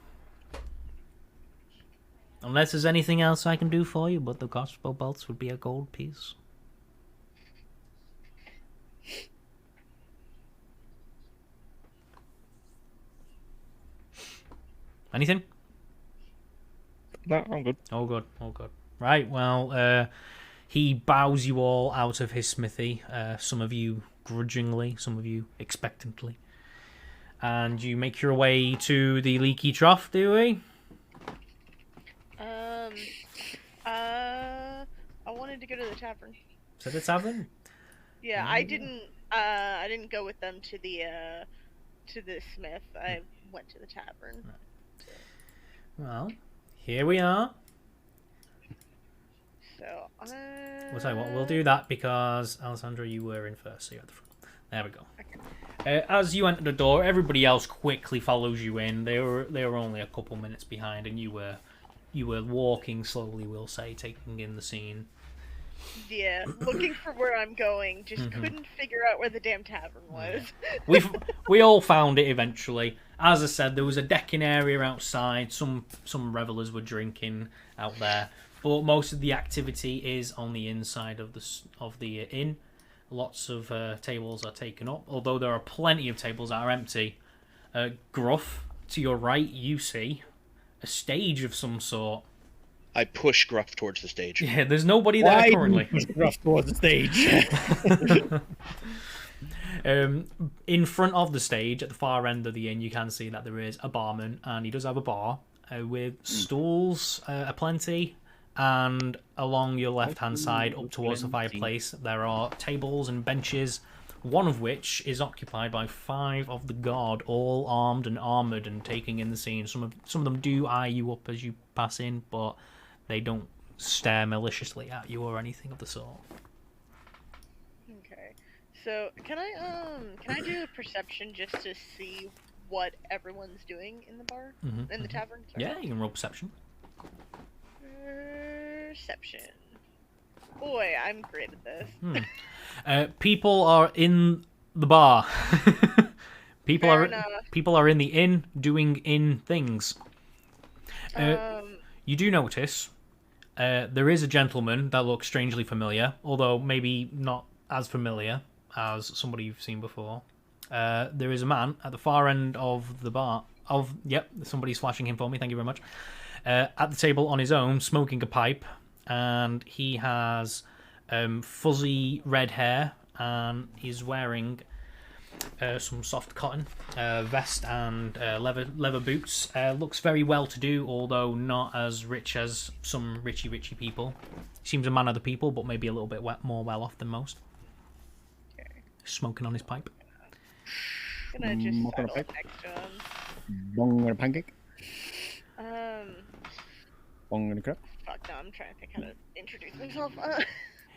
Unless there's anything else I can do for you, but the crossbow bolts would be a gold piece. Anything? No, I'm good. All good. Right, well, he bows you all out of his smithy. Some of you grudgingly, some of you expectantly. And you make your way to the Leaky Trough, do we? I wanted to go to the tavern. To the tavern? Yeah, I didn't go with them to the smith. I went to the tavern. Well, here we are. So, We'll tell you what, we'll do that because, Alessandra, you were in first, so you're at the front. There we go. Okay. As you enter the door, everybody else quickly follows you in. They were only a couple minutes behind, and you were walking slowly, we'll say, taking in the scene. Yeah, looking for where I'm going, just couldn't figure out where the damn tavern was. We all found it eventually. As I said, there was a decking area outside. Some revelers were drinking out there, but most of the activity is on the inside of the inn. Lots of tables are taken up, although there are plenty of tables that are empty. Gruff, to your right, you see a stage of some sort. I push Gruff towards the stage. Yeah, there's nobody there currently. Gruff towards the stage. In front of the stage, at the far end of the inn, you can see that there is a barman, and he does have a bar with stools aplenty. And along your left-hand side, up towards the fireplace, there are tables and benches, one of which is occupied by 5 of the guard, all armed and armoured and taking in the scene. Some of them do eye you up as you pass in, but they don't stare maliciously at you or anything of the sort. Okay, so can I do a perception just to see what everyone's doing in the bar, in the tavern? Sorry. Yeah, you can roll perception. Perception. Boy, I'm great at this. People are in the bar. people are in the inn doing inn things. You do notice there is a gentleman that looks strangely familiar, although maybe not as familiar as somebody you've seen before. There is a man at the far end of the bar. Somebody's flashing him for me. Thank you very much. At the table on his own, smoking a pipe, and he has fuzzy red hair, and he's wearing some soft cotton vest and leather boots. Looks very well-to-do, although not as rich as some richy people. Seems a man of the people, but maybe a little bit more well-off than most. smoking on his pipe. Gonna just Smoke on a sidle up pipe. next to him. Bong and a pancake. Bong and a crap. Fuck no, I'm trying to think how to introduce myself.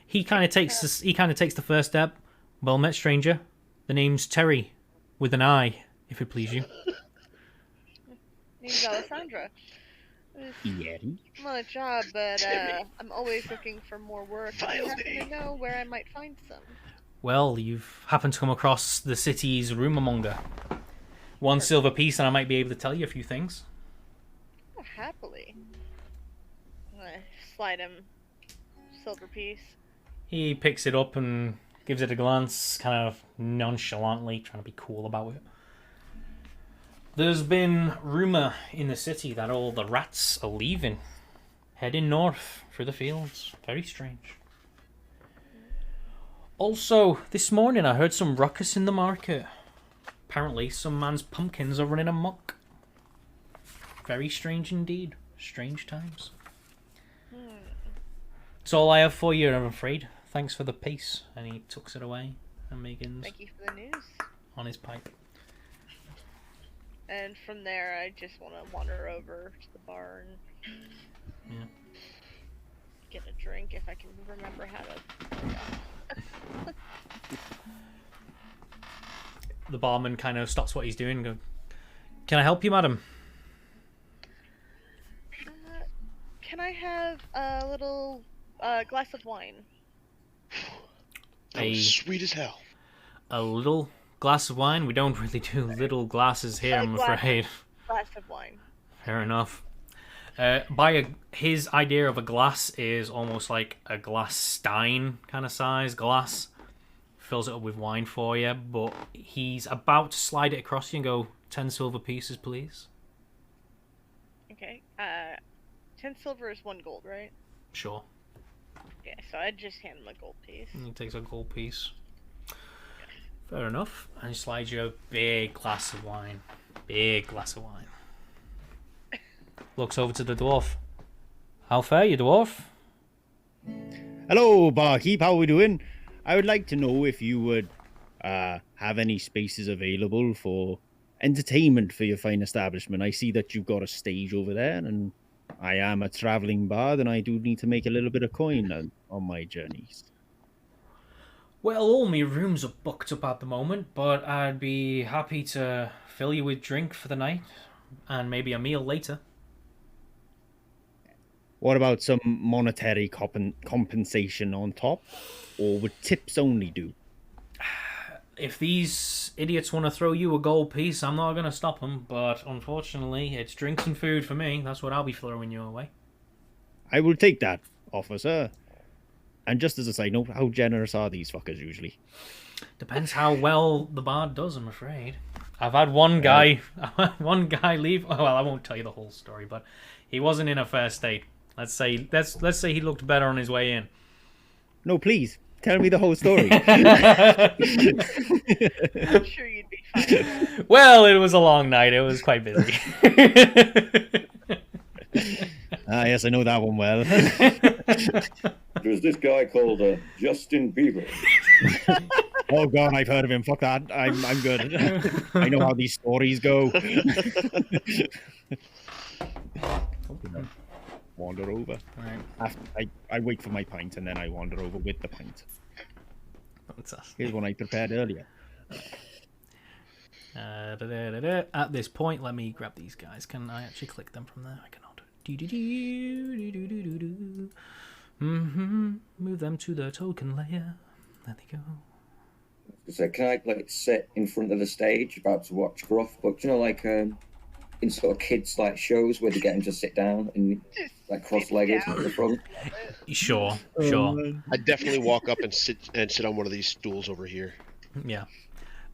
He kind of takes this. He kind of takes the first step. Well met, stranger. The name's Terry, with an I, if it please you. Name's Alessandra. Yeah. I'm on a job, but I'm always looking for more work. Do you happen to know where I might find some? Well, you've happened to come across the city's rumourmonger. 1 silver piece, and I might be able to tell you a few things. Oh, happily. I'm gonna slide him silver piece. He picks it up and gives it a glance, kind of nonchalantly, trying to be cool about it. There's been rumour in the city that all the rats are leaving, heading north through the fields. Very strange. Also, this morning I heard some ruckus in the market. Apparently, some man's pumpkins are running amok. Very strange indeed. Strange times. That's all I have for you, I'm afraid. Thanks for the piece. And he tucks it away and begins Thank you for the news. on his pipe. And from there, I just want to wander over to the bar and get a drink if I can remember how to. The barman kind of stops what he's doing and goes, "Can I help you, madam?" Can I have a little glass of wine? That was sweet as hell. A little glass of wine? We don't really do little glasses here, I'm afraid. Glass of wine. Fair enough. His idea of a glass is almost like a glass stein kind of size glass. Fills it up with wine for you, but he's about to slide it across you and go, 10 silver pieces, please. Okay. 10 silver is 1 gold, right? Sure. Yeah, so I'd just hand him a gold piece. And he takes a gold piece. Fair enough. And he slides you a big glass of wine. Big glass of wine. Looks over to the dwarf. How fare you, dwarf? Hello, barkeep. How are we doing? I would like to know if you would have any spaces available for entertainment for your fine establishment. I see that you've got a stage over there, and I am a traveling bard, and I do need to make a little bit of coin on my journeys. Well, all my rooms are booked up at the moment, but I'd be happy to fill you with drink for the night, and maybe a meal later. What about some monetary compensation on top, or would tips only do? If these idiots want to throw you a gold piece, I'm not going to stop them, but unfortunately, it's drinks and food for me. That's what I'll be throwing you away. I will take that offer, sir. And just as a side note, how generous are these fuckers usually? Depends how well the bard does, I'm afraid. I've had one guy leave. Oh, well, I won't tell you the whole story, but he wasn't in a fair state. Let's say he looked better on his way in. No, please tell me the whole story. I'm sure you'd be fine. Well, it was a long night. It was quite busy. Yes, I know that one well. There's this guy called Justin Bieber. Oh god, I've heard of him. Fuck that. I'm good. I know how these stories go. Wander over. Right. I wait for my pint and then I wander over with the pint. Fantastic. Here's one I prepared earlier. At this point, let me grab these guys. Can I actually click them from there? I cannot. Move them to the token layer. There they go. So can I sit in front of the stage about to watch Gruff? But in sort of kids shows where they get him to sit down and cross-legged at the front. Sure. I'd definitely walk up and sit on one of these stools over here. Yeah.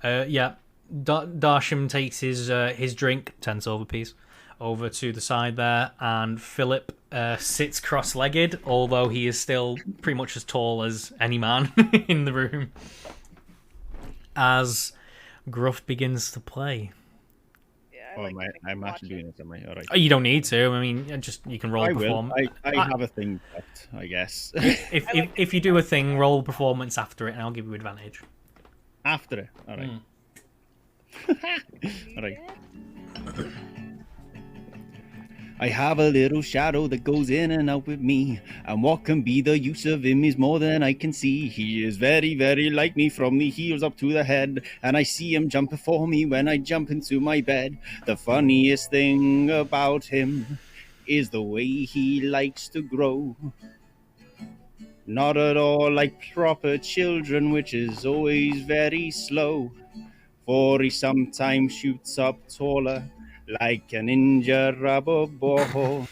Darsham takes his drink, 10 silver piece, over to the side there, and Philip sits cross-legged, although he is still pretty much as tall as any man in the room, as Gruff begins to play. Oh, I'm actually doing this, am I? All right. You don't need to. I mean, you can roll performance. I have a thing, I guess. If you do a thing, roll performance after it, and I'll give you advantage. After it. All right. All right. I have a little shadow that goes in and out with me, and what can be the use of him is more than I can see. He is very, very like me from the heels up to the head, and I see him jump before me when I jump into my bed. The funniest thing about him is the way he likes to grow. Not at all like proper children, which is always very slow, for he sometimes shoots up taller like a ninja rubber ball.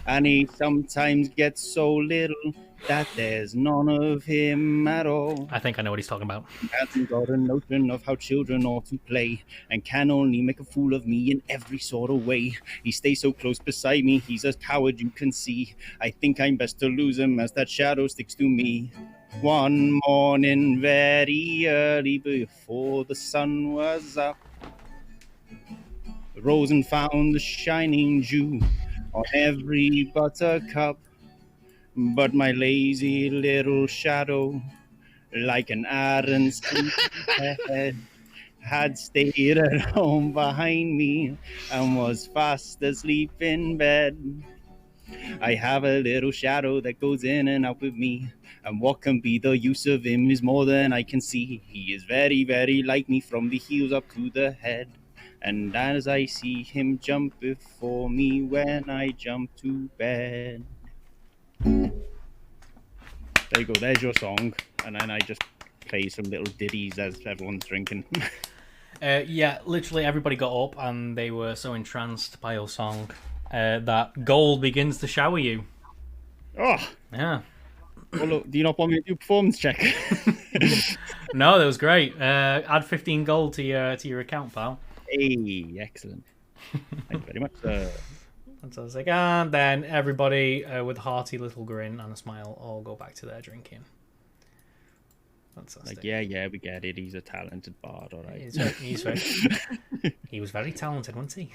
And he sometimes gets so little that there's none of him at all. I think I know what he's talking about. He hasn't got a notion of how children ought to play, and can only make a fool of me in every sort of way. He stays so close beside me, he's a coward you can see. I think I'm best to lose him as that shadow sticks to me. One morning very early before the sun was up, rose and found the shining dew on every buttercup. But my lazy little shadow, like an ardent head, had stayed at home behind me and was fast asleep in bed. I have a little shadow that goes in and out with me, and what can be the use of him is more than I can see. He is very, very like me from the heels up to the head, and as I see him jump before me when I jump to bed. There you go, there's your song. And then I just play some little ditties as everyone's drinking. Yeah, literally everybody got up and they were so entranced by your song that gold begins to shower you. Oh! Yeah. Well, look, do you not want me to do a performance check? No, that was great. Add 15 gold to your account, pal. Hey, excellent. Thank you very much. Fantastic. And then everybody with a hearty little grin and a smile all go back to their drinking. Fantastic. Like, yeah, we get it. He's a talented bard, all right. He was very talented, wasn't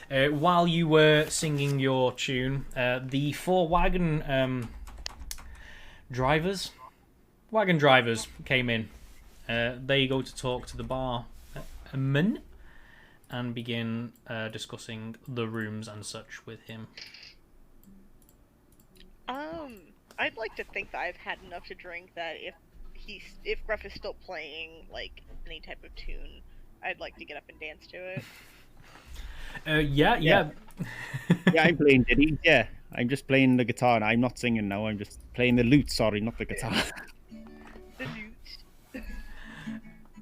he? While you were singing your tune, the four wagon drivers came in. They go to talk to the barman and begin discussing the rooms and such with him. I'd like to think that I've had enough to drink that if Gruff is still playing like any type of tune, I'd like to get up and dance to it. Yeah. Yeah, I'm playing ditties, yeah. I'm just playing the guitar, and I'm not singing now. I'm just playing the lute, sorry, not the guitar. The lute.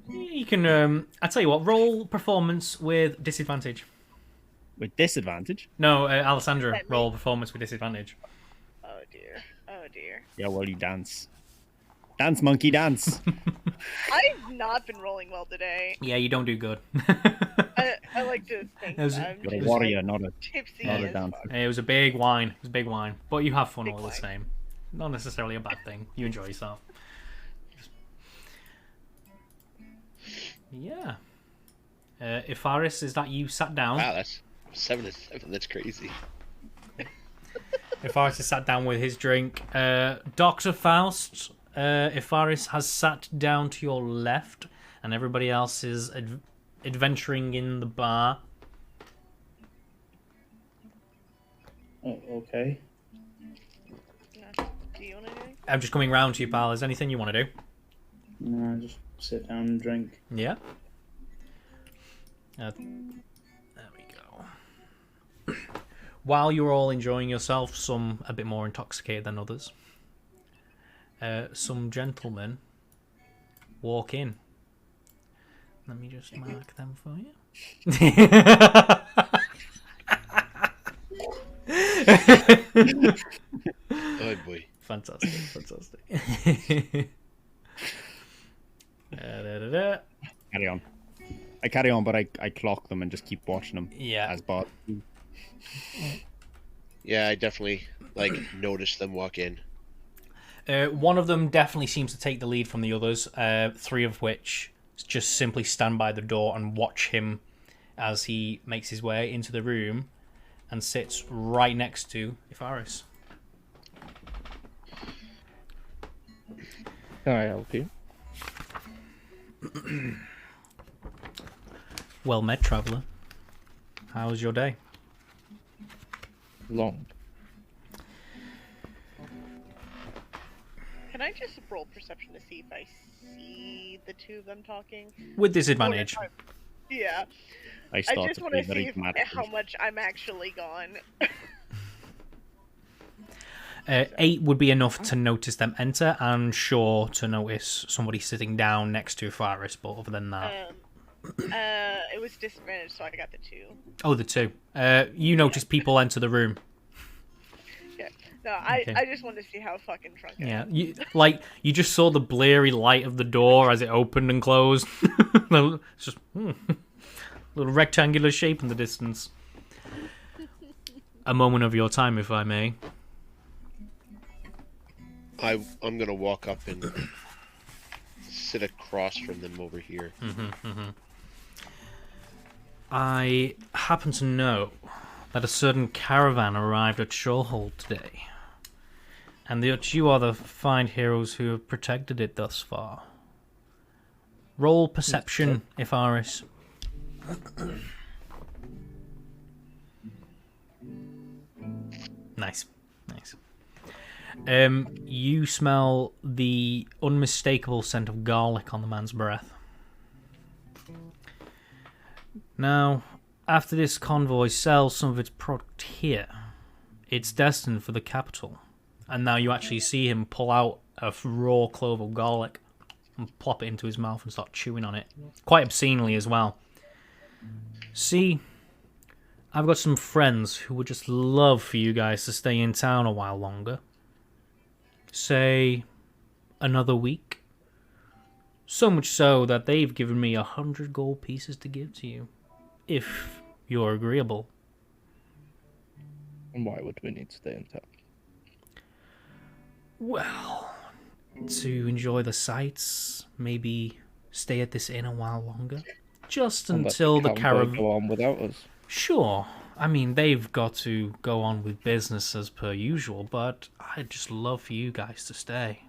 You can, I tell you what, roll performance with disadvantage. With disadvantage? No, Alessandra, roll performance with disadvantage. Oh dear. Oh dear. Yeah, well, you dance. Dance, monkey, dance. I've not been rolling well today. Yeah, you don't do good. I like to think It was- I'm You're a just, warrior, like, not a tipsy not a as dancer. fuck. It was a big wine. But you have fun Big all the wine. same. Not necessarily a bad thing. You enjoy yourself. Yeah. Ifaris, is that you sat down? Wow, that's 7-7. That's crazy. Ifaris has sat down with his drink. Dr. Faust, Ifaris has sat down to your left, and everybody else is adventuring in the bar. Oh, okay. Do you want to do anything? I'm just coming round to you, pal. Is there anything you want to do? No, just sit down and drink. Yeah. There we go. While you're all enjoying yourself, some a bit more intoxicated than others, some gentlemen walk in. Let me just mark them for you. Oh boy. Fantastic. Da-da-da-da. Carry on. I carry on, but I clock them and just keep watching them Yeah. as bards. Yeah, I definitely noticed them walk in. One of them definitely seems to take the lead from the others, three of which just simply stand by the door and watch him as he makes his way into the room and sits right next to Ifaris. Can I help you? Well met, traveller. How was your day? Long. Can I just roll perception to see if I see the two of them talking? With disadvantage. Yeah. I I start just to want feel to very see dramatic. how much I'm actually gone. 8 would be enough to notice them enter, and sure to notice somebody sitting down next to Faris, but other than that... It was disadvantage, so I got the 2. Oh, the 2. You notice people enter the room. Yeah. No, I Okay. just wanted to see how fucking drunk I Yeah, am. you just saw the bleary light of the door as it opened and closed. It's just little rectangular shape in the distance. A moment of your time, if I may. I'm gonna walk up and sit across from them over here. I happen to know that a certain caravan arrived at Shorehold today, and that you are the fine heroes who have protected it thus far. Roll perception, if Aris. Nice. You smell the unmistakable scent of garlic on the man's breath. Now, after this convoy sells some of its product here, it's destined for the capital. And now you actually see him pull out a raw clove of garlic and plop it into his mouth and start chewing on it. Quite obscenely as well. See, I've got some friends who would just love for you guys to stay in town a while longer. Say, another week. So much so that they've given me 100 gold pieces to give to you, if you're agreeable. And why would we need to stay in town? Well, to enjoy the sights, maybe stay at this inn a while longer. Just And let until the convoy caravan... go on without us. Sure. I mean, they've got to go on with business as per usual, but I'd just love for you guys to stay.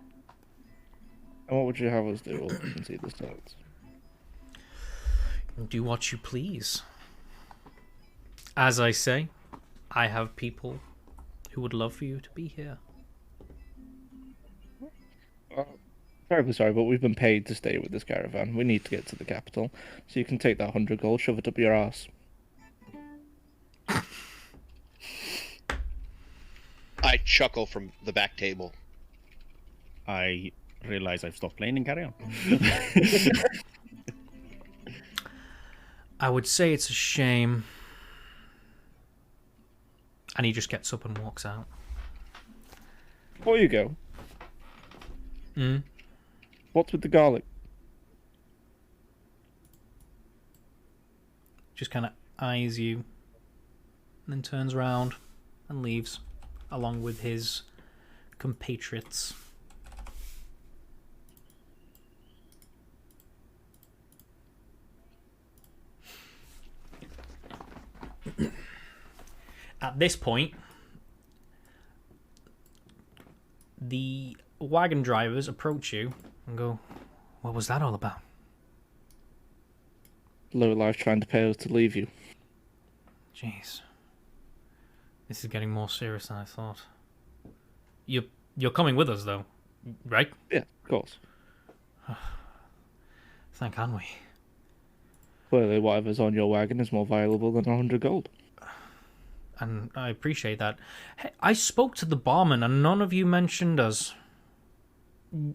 And what would you have us do other than see the sights? Do what you please. As I say, I have people who would love for you to be here. Terribly sorry, but we've been paid to stay with this caravan. We need to get to the capital, so you can take that 100 gold, shove it up your ass. I chuckle from the back table. I realise I've stopped playing and carry on. I would say it's a shame. And he just gets up and walks out. Before you go, what's with the garlic? Just kind of eyes you. And then turns around and leaves. Along with his compatriots. At this point, the wagon drivers approach you and go, "What was that all about?" Low life trying to pay us to leave you. Jeez. This is getting more serious than I thought. You're coming with us, though, right? Yeah, of course. Thank God we. Clearly, whatever's on your wagon is more valuable than 100 gold. And I appreciate that. Hey, I spoke to the barman, and none of you mentioned us.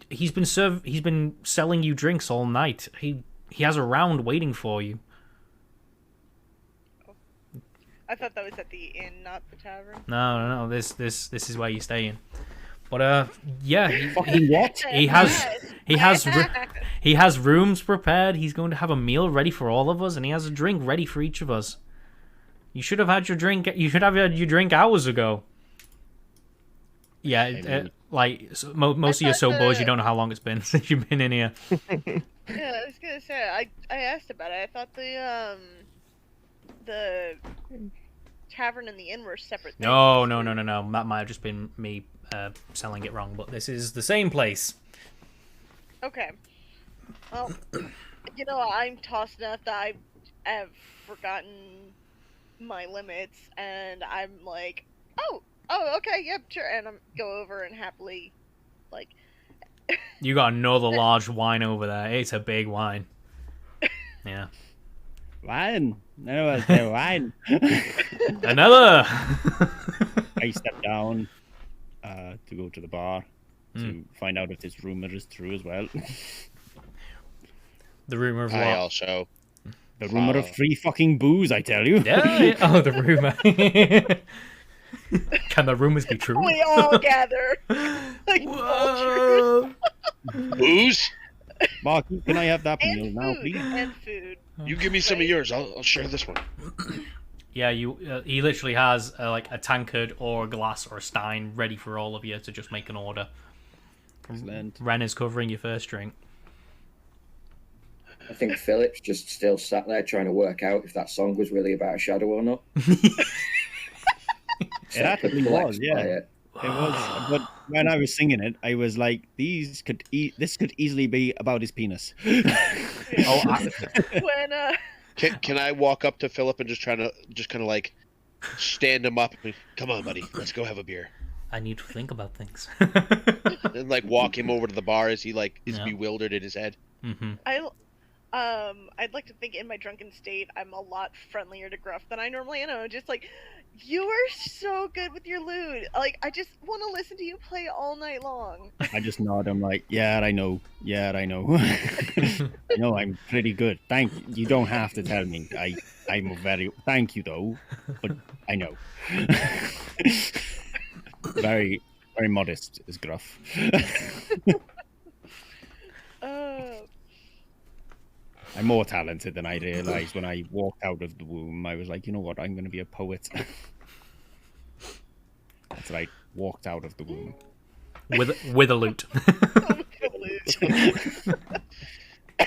He's been selling you drinks all night. He has a round waiting for you. I thought that was at the inn, not the tavern. No. This is where you're staying. But yeah, What? he has rooms prepared. He's going to have a meal ready for all of us, and he has a drink ready for each of us. You should have had your drink. You should have had your drink hours ago. Yeah, most of you are so bored you don't know how long it's been since you've been in here. Yeah, I was gonna say I asked about it. I thought the tavern and the inn were separate things. No. That might have just been me selling it wrong, but this is the same place. Okay. Well, I'm tossed enough that I have forgotten my limits, and I'm like, oh, okay, yep, sure, and I'm go over and happily, like, You got another large wine over there. It's a big wine. Yeah. Wine. No, I said wine. Another. I step down to go to the bar to find out if this rumor is true as well. The rumor of what? I also. The rumor of free fucking booze, I tell you. Yeah. Oh, the rumor. Can the rumors be true? we all gather like vultures. Whoa. Booze? Marky, can I have that meal And now, food, please? and food. You give me some of yours. I'll share this one. Yeah, he literally has like a tankard or a glass or a stein ready for all of you to just make an order. Excellent. Ren is covering your first drink. I think Philip's just still sat there trying to work out if that song was really about a shadow or not. It actually was, yeah. It. It was, but when I was singing it, I was like, this could easily be about his penis. When Can I walk up to Philip and just kind of like stand him up? And, come on, buddy, let's go have a beer. I need to think about things. And like walk him over to the bar as he like is Yeah. bewildered in his head. Mm-hmm. I'd like to think in my drunken state I'm a lot friendlier to Gruff than I normally am. Just like, you are so good with your lute. Like, I just want to listen to you play all night long. I just nod. I'm like, yeah, I know. I know I'm pretty good. Thank you. You don't have to tell me. I'm thank you though, but I know. Very, very modest is Gruff. I'm more talented than I realized when I walked out of the womb. I was like, you know what? I'm going to be a poet. That's right. Walked out of the womb. With a lute. I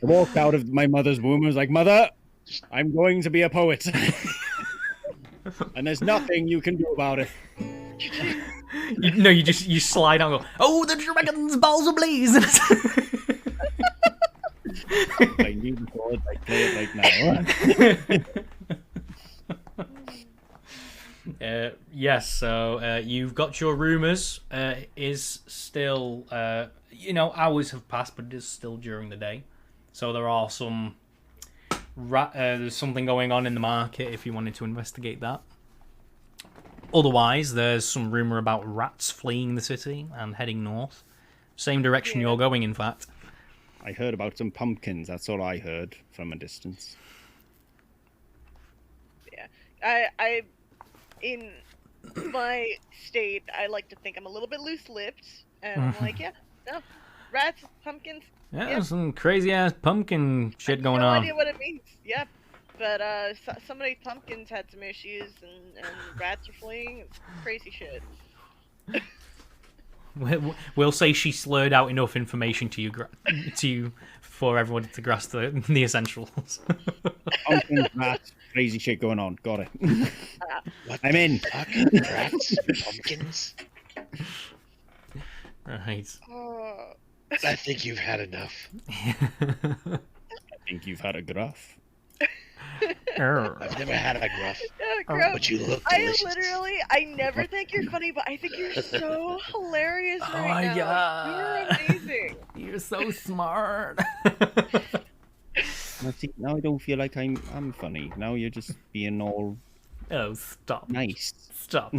walked out of my mother's womb. I was like, Mother, I'm going to be a poet. And there's nothing you can do about it. You slide out and go, oh, the dragon's balls ablaze. I knew before, I play it right now. Yes, so you've got your rumours. Is still, hours have passed, but it is still during the day. So there are some, there's something going on in the market if you wanted to investigate that. Otherwise, there's some rumour about rats fleeing the city and heading north. Same direction you're going, in fact. I heard about some pumpkins. That's all I heard from a distance. Yeah, I in my state, I like to think I'm a little bit loose-lipped, and I'm like, rats, pumpkins. Yeah, some crazy ass pumpkin shit going no on. idea what it means. Yep, but some of these pumpkins had some issues, and rats are fleeing. It's crazy shit. We'll say she slurred out enough information to you for everyone to grasp the essentials. Pumpkins, rats, crazy shit going on. Got it. What I'm in. Fuck? Rats, pumpkins. Right. I think you've had enough. I think you've had a gruff. I've never had a gruff, Gruff, but you look delicious. I never think you're funny, but I think you're so hilarious right my now. God. You're amazing. You're so smart. Now I don't feel like I'm funny. Now you're just being all Oh, stop. nice. Stop.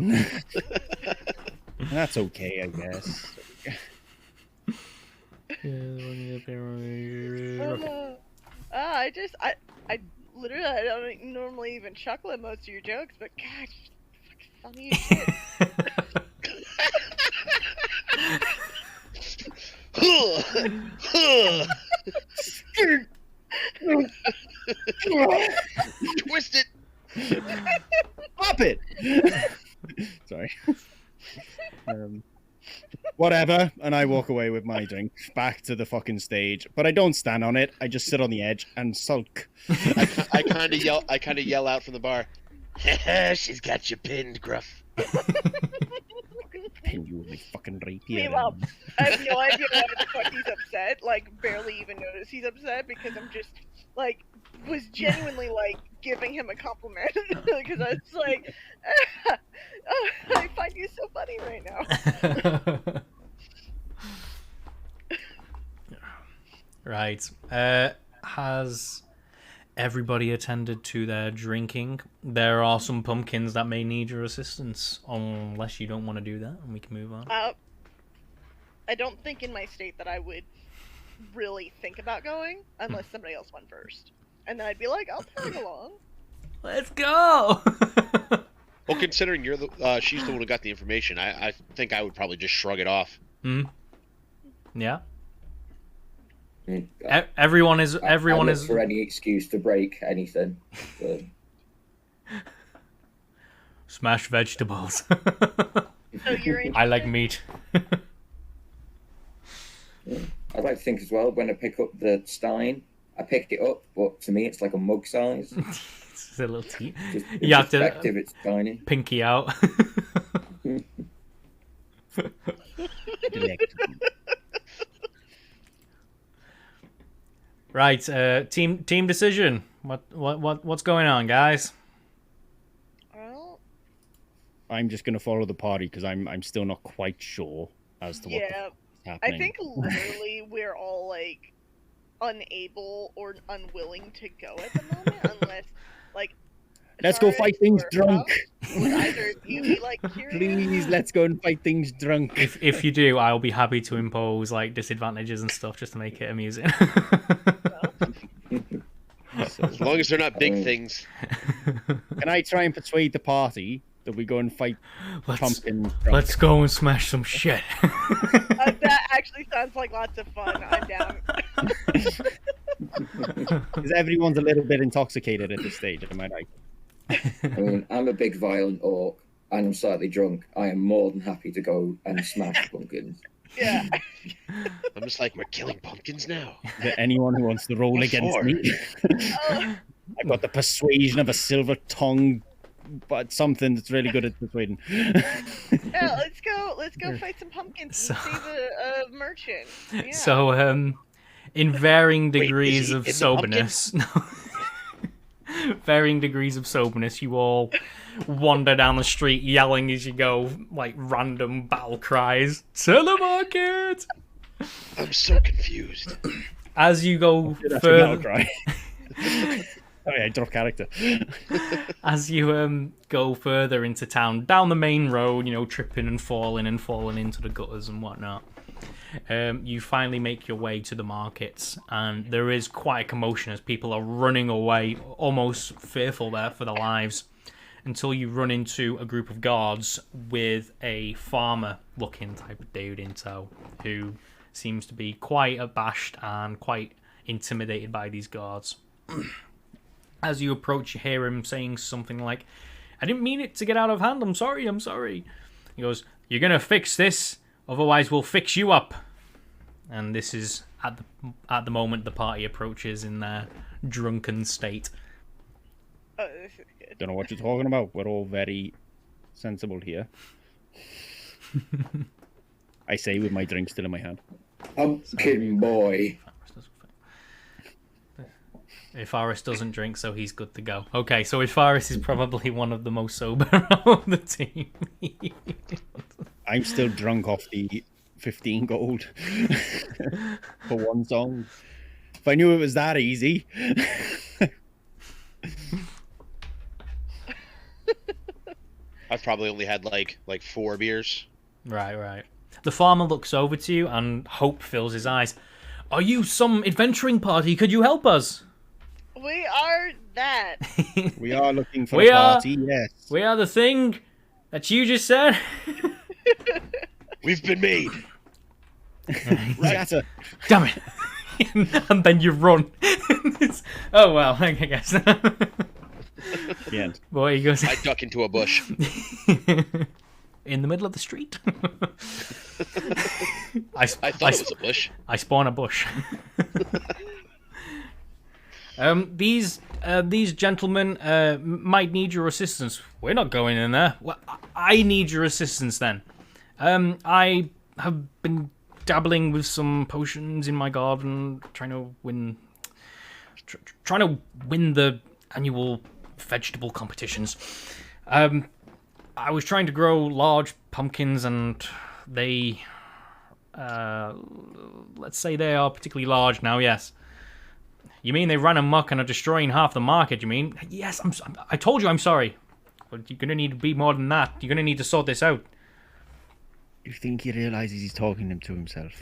That's okay, I guess. I literally, I don't normally even chuckle at most of your jokes, but God, you're fucking funny as shit. Twist it. Pop it! Sorry. Whatever, and I walk away with my drink back to the fucking stage. But I don't stand on it. I just sit on the edge and sulk. I kind of yell out from the bar. She's got you pinned, Gruff. hitting you with my fucking rapier. Meanwhile, I have no idea why the fuck he's upset. Like, barely even notice he's upset because I'm just, like, was genuinely, like, giving him a compliment. Because I was like, oh, I find you so funny right now. Right. Has everybody attended to their drinking? There are some pumpkins that may need your assistance, unless you don't want to do that, and we can move on. I don't think in my state that I would really think about going unless somebody else went first. And then I'd be like, I'll tag along. Let's go! Well, considering you're she's the one who got the information, I think I would probably just shrug it off. Yeah. I Everyone is look for any excuse to break anything. So. Smash vegetables. So you're I like meat. Yeah. I'd like to think as well, when I pick up the stein, I picked it up, but to me it's like a mug size. It's a little tea. Just in You have to perspective, it's tiny. pinky out. Right, team decision. What's going on, guys? Well, I'm just gonna follow the party because I'm still not quite sure as to what the yeah. f- is happening. I think literally we're all like unable or unwilling to go at the moment unless like Let's go Zara fight things or drunk. Gruff would either of you be like curious? Please, let's go and fight things drunk. If you do, I'll be happy to impose like disadvantages and stuff just to make it amusing. As long as they're not big things. Can I try and persuade the party that we go and fight pumpkin drunk? Let's go and smash some shit. That actually sounds like lots of fun. I'm down. Because everyone's a little bit intoxicated at this stage, am I right? I mean, I'm a big violent orc, and I'm slightly drunk. I am more than happy to go and smash pumpkins. Yeah. I'm just like, we're killing pumpkins now. Is there anyone who wants to roll What against for? me? I've got the persuasion of a silver tongue, but something that's really good at persuading. Yeah, let's go fight some pumpkins So- and save a merchant. Yeah. So, in varying Wait, is degrees he of in the pumpkin? soberness, varying degrees of soberness, you all wander down the street yelling as you go, like random battle cries. Telemarket! I'm so confused. As you go That's a battle further, cry. Oh yeah, drop character. as you go further into town, down the main road, tripping and falling into the gutters and whatnot. You finally make your way to the markets, and there is quite a commotion as people are running away, almost fearful there for their lives, until you run into a group of guards with a farmer-looking type of dude in tow, who seems to be quite abashed and quite intimidated by these guards. As you approach, you hear him saying something like, "I didn't mean it to get out of hand, I'm sorry. He goes, "You're gonna fix this, otherwise we'll fix you up." And this is at the moment the party approaches in their drunken state. Oh, this is good. Don't know what you're talking about. We're all very sensible here. I say with my drink still in my hand. Pumpkin boy. Ifaris doesn't drink, so he's good to go. Okay, so Ifaris is probably one of the most sober of the team. I'm still drunk off the 15 gold for one song. If I knew it was that easy. I've probably only had like 4 beers. Right. The farmer looks over to you, and hope fills his eyes. "Are you some adventuring party? Could you help us?" We are that. We are looking for We a are- party, yes. "We are the thing that you just said." We've been made. Shatter. Damn it! And then you run. Oh well, I guess. The end. Boy, he goes I duck into a bush. in the middle of the street. I thought it was a bush. I spawn a bush. These gentlemen might need your assistance. We're not going in there. Well, I need your assistance then. I have been dabbling with some potions in my garden, trying to win the annual vegetable competitions. I was trying to grow large pumpkins, and they, let's say they are particularly large now. Yes. You mean they ran amok and are destroying half the market? You mean? Yes. I told you I'm sorry. But you're gonna need to be more than that. You're gonna need to sort this out. You think he realizes he's talking to himself?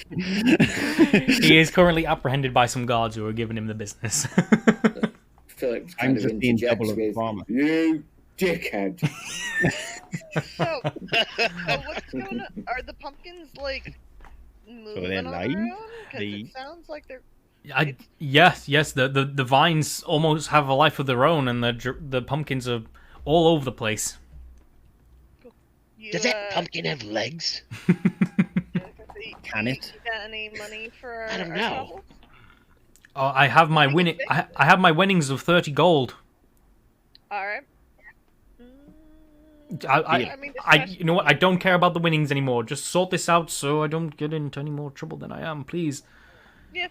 He is currently apprehended by some guards who are giving him the business. Philip I'm kind of just being double interjects of the with, farmer. "You dickhead." So, what's going on? Are the pumpkins like moving they're on their alive? own? Because They- it sounds like they're. Yes. The vines almost have a life of their own, and the pumpkins are all over the place. You, Does that pumpkin have legs? Can it? You got any money for our, I don't our know. troubles? Oh, I have my I think winning. it's I have my winnings of 30 gold. All right. I mean, you know what? I don't care about the winnings anymore. Just sort this out so I don't get into any more trouble than I am, please. Yeah,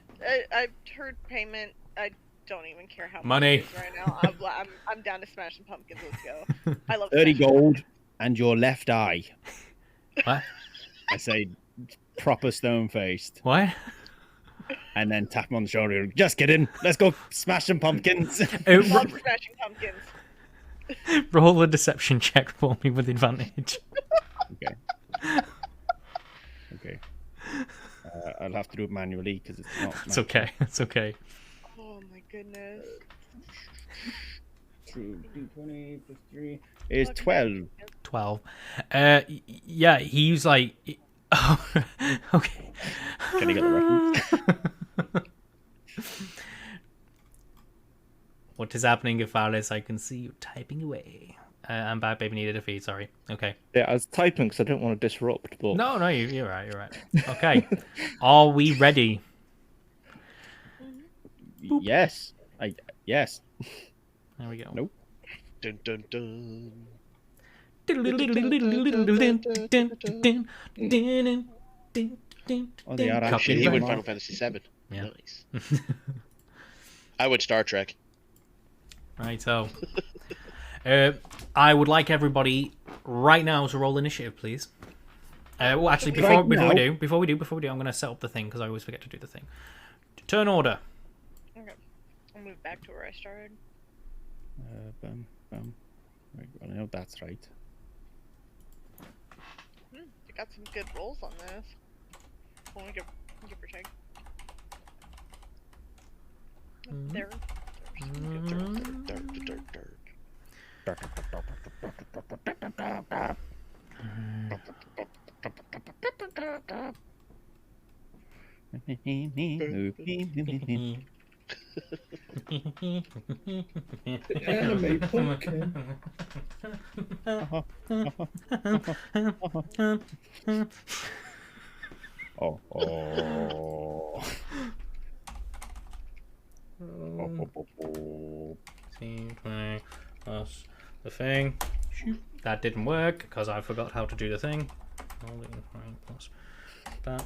I've heard payment. I don't even care how much Money. it is right now. I'm down to smash some pumpkins. Let's go. I love 30 smashing gold and your left eye. What? I say proper stone faced. What? And then tap him on the shoulder. Just kidding. Let's go smash some pumpkins. pumpkins. Love smashing pumpkins. Roll a deception check for me with advantage. Okay. Okay. I'll have to do it manually because it's not. It's okay. It's okay. Oh my goodness. True. D20 plus 3 is 12. 12. Yeah, he's like. Oh, okay. Can you get the reference? What is happening, Gafales? I can see you typing away. I'm back, baby. Needed a feed. Sorry. Okay. Yeah, I was typing because I didn't want to disrupt. But No, you're right. You're right. Okay. Are we ready? Yes. Yes. There we go. Nope. Dun dun dun. Oh, they are Copy Shit, he went right. Final Fantasy VII. Yeah. Nice. I went Star Trek. Right, so I would like everybody right now to roll initiative, please. Well, actually, before we do, I'm going to set up the thing because I always forget to do the thing. Turn order. Okay. I'll move back to where I started. Bum. Right, well, I know that's right. You got some good rolls on this. Only give or take. There. Anime pumpkin. Oh. 20 plus the thing. Shoot. That didn't work because I forgot how to do the thing. Holding plus that.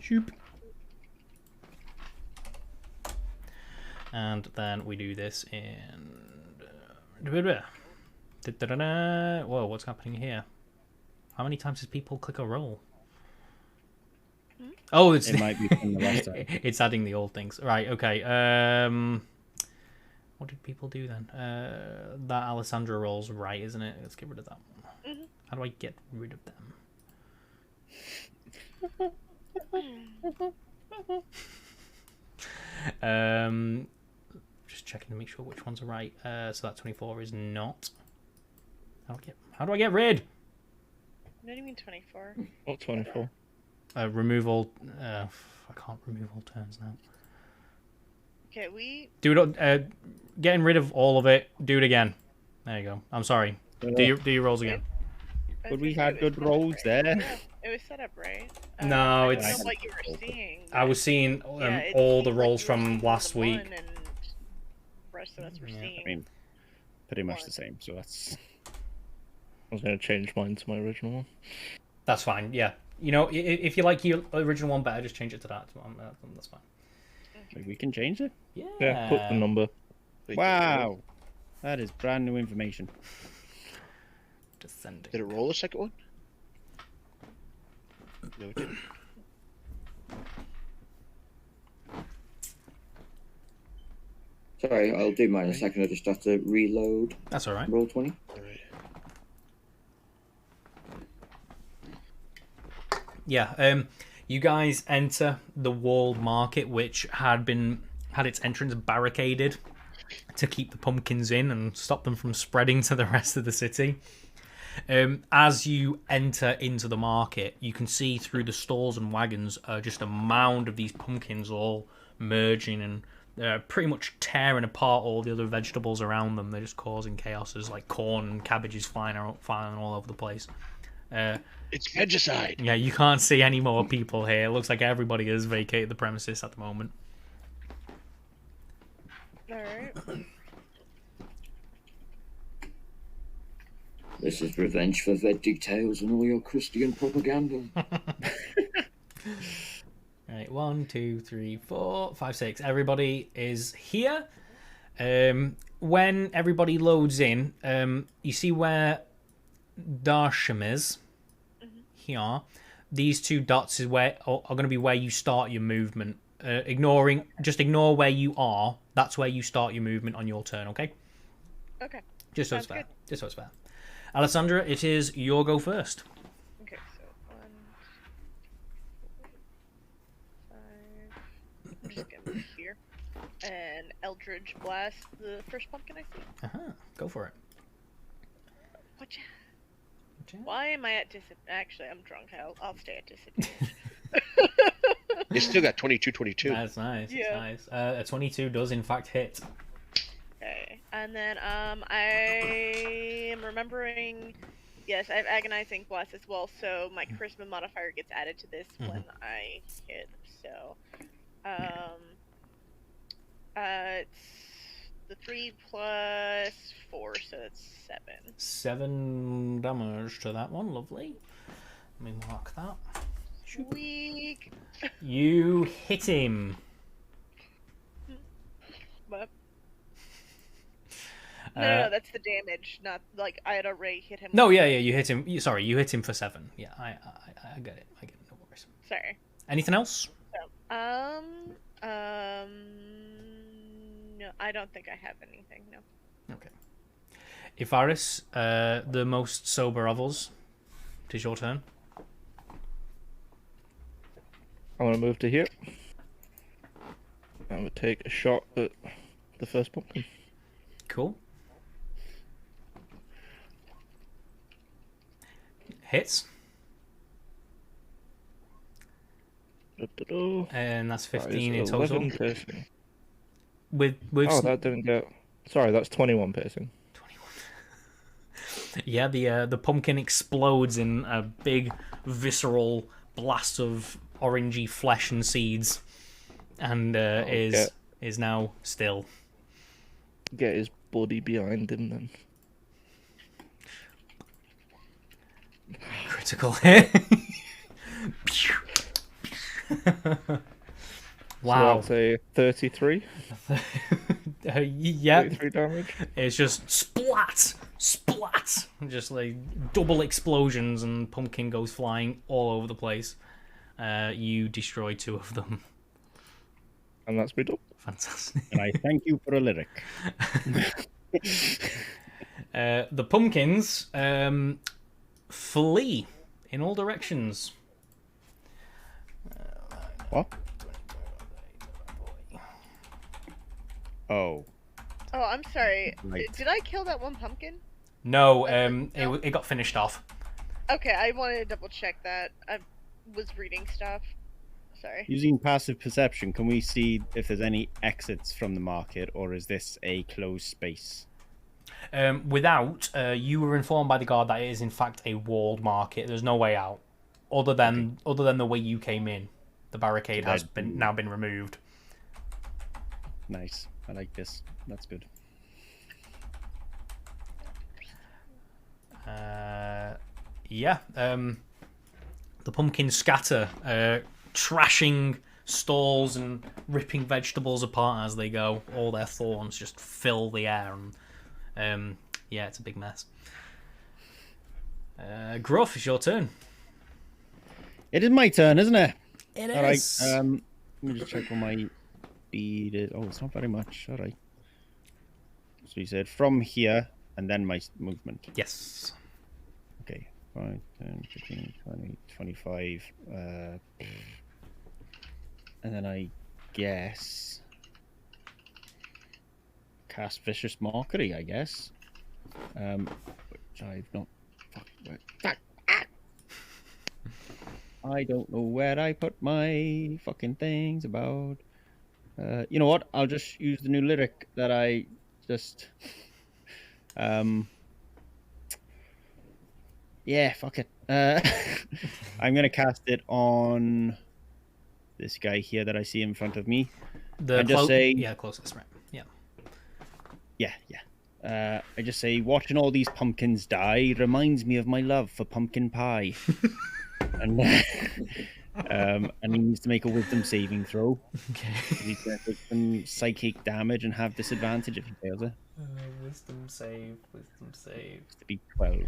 Shoop. And then we do this in. Whoa, what's happening here? How many times does people click a roll? Oh, it's It might be from the last time. it's adding the old things. Right, okay. What did people do then? That Alessandra roll's right, isn't it? Let's get rid of that one. How do I get rid of them? Just checking to make sure which ones are right. So that 24 is not. How do I get rid? What do you mean 24? not 24. Remove all. I can't remove all turns now. Okay, we. Do it. Getting rid of all of it. Do it again. There you go. I'm sorry. Do your rolls again. I But we think had it was good set up rolls right. there. Yeah, it was set up right. No, I it's- don't know what you were seeing. I was seeing Yeah, it all the seemed like rolls you were from seeing last the week. one and the rest of us were Yeah, seeing. I mean, pretty much the same. So that's I was going to change mine to my original one. That's fine. Yeah. You know, if you like your original one better, just change it to that. That's fine. Wait, we can change it? Yeah, put the number. Wow. That is brand new information. Descending. Did it roll a second one? No, it didn't. Sorry, I'll do mine in a second. I just have to reload. That's all right. Roll 20. All right. Yeah. You guys enter the walled market, which had its entrance barricaded to keep the pumpkins in and stop them from spreading to the rest of the city. As you enter into the market, you can see through the stalls and wagons just a mound of these pumpkins all merging and pretty much tearing apart all the other vegetables around them. They're just causing chaos as like corn and cabbages flying all over the place. It's regicide. Yeah, you can't see any more people here. It looks like everybody has vacated the premises at the moment. Alright. This is revenge for Veggie Tales and all your Christian propaganda. Right, 1, 2, 3, 4, 5, 6. Everybody is here. When everybody loads in, you see where Darsham is. Here, these two dots are going to be where you start your movement. Ignore where you are. That's where you start your movement on your turn. Okay. Okay. Just so Sounds it's fair. good. Just so it's fair. Alessandra, it is your go first. Okay, so 1, 5. I'm just gonna move here. And Eldridge Blast the first pumpkin I see. Go for it. Watch out. Why am I at disadvantage? Actually, I'm drunk. I'll stay at disadvantage. You still got 22. That's nice. Yeah. That's nice. A 22 does in fact hit. Okay, and then I am remembering. Yes, I have Agonizing Blast as well, so my Charisma modifier gets added to this when I hit. So, it's the 3 plus 4, so it's 7. 7 damage to that one. Lovely. Let me mark that. Weak. You hit him. But... No, that's the damage, not like I had already hit him. No, yeah, you hit him. Sorry, you hit him for 7. Yeah, I get it. I get it. No worries. Sorry. Anything else? No, I don't think I have anything. No. Okay. Ifaris, the most sober of us, it is your turn. I'm going to move to here. I'm going to take a shot at the first pumpkin. Cool. Hits. And that's 15 in total. 11 piercing. With that didn't get... Sorry, that's 21 piercing. 21. Yeah, the pumpkin explodes in a big visceral blast of orangey flesh and seeds, and is now still. Get his body behind him then. Critical hit. Wow. So that's a 33. Yeah. 33 damage. It's just splat, just like double explosions, and pumpkin goes flying all over the place. You destroy 2 of them. And that's me done. Fantastic. And I thank you for a lyric. The pumpkins flee in all directions. What? Oh. Oh, I'm sorry. Right. Did I kill that one pumpkin? No, it got finished off. Okay, I wanted to double check that. I was reading stuff. Sorry. Using passive perception, can we see if there's any exits from the market, or is this a closed space? Without, you were informed by the guard that it is in fact a walled market. There's no way out, other than the way you came in. The barricade has now been removed. Nice. I like this. That's good. Yeah. The pumpkins scatter, trashing stalls and ripping vegetables apart as they go. All their thorns just fill the air, and yeah, it's a big mess. Gruff, it's your turn. It is my turn, isn't it? It All right. is. Let me just check what my speed is. Oh, it's not very much. All right. So you said from here and then my movement. Yes. Okay. 5, 10, 15, 20, 25. And then I guess cast Vicious Mockery, I guess. Which I've not. Fuck. I don't know where I put my fucking things about. You know what? I'll just use the new lyric that I just. Yeah, fuck it. I'm gonna cast it on this guy here that I see in front of me. The just say, yeah, closest, right? Yeah. Yeah. I just say, watching all these pumpkins die reminds me of my love for pumpkin pie. and he needs to make a wisdom saving throw. Okay. He's going to take some psychic damage and have disadvantage if he fails it. Wisdom save. It's to be 12.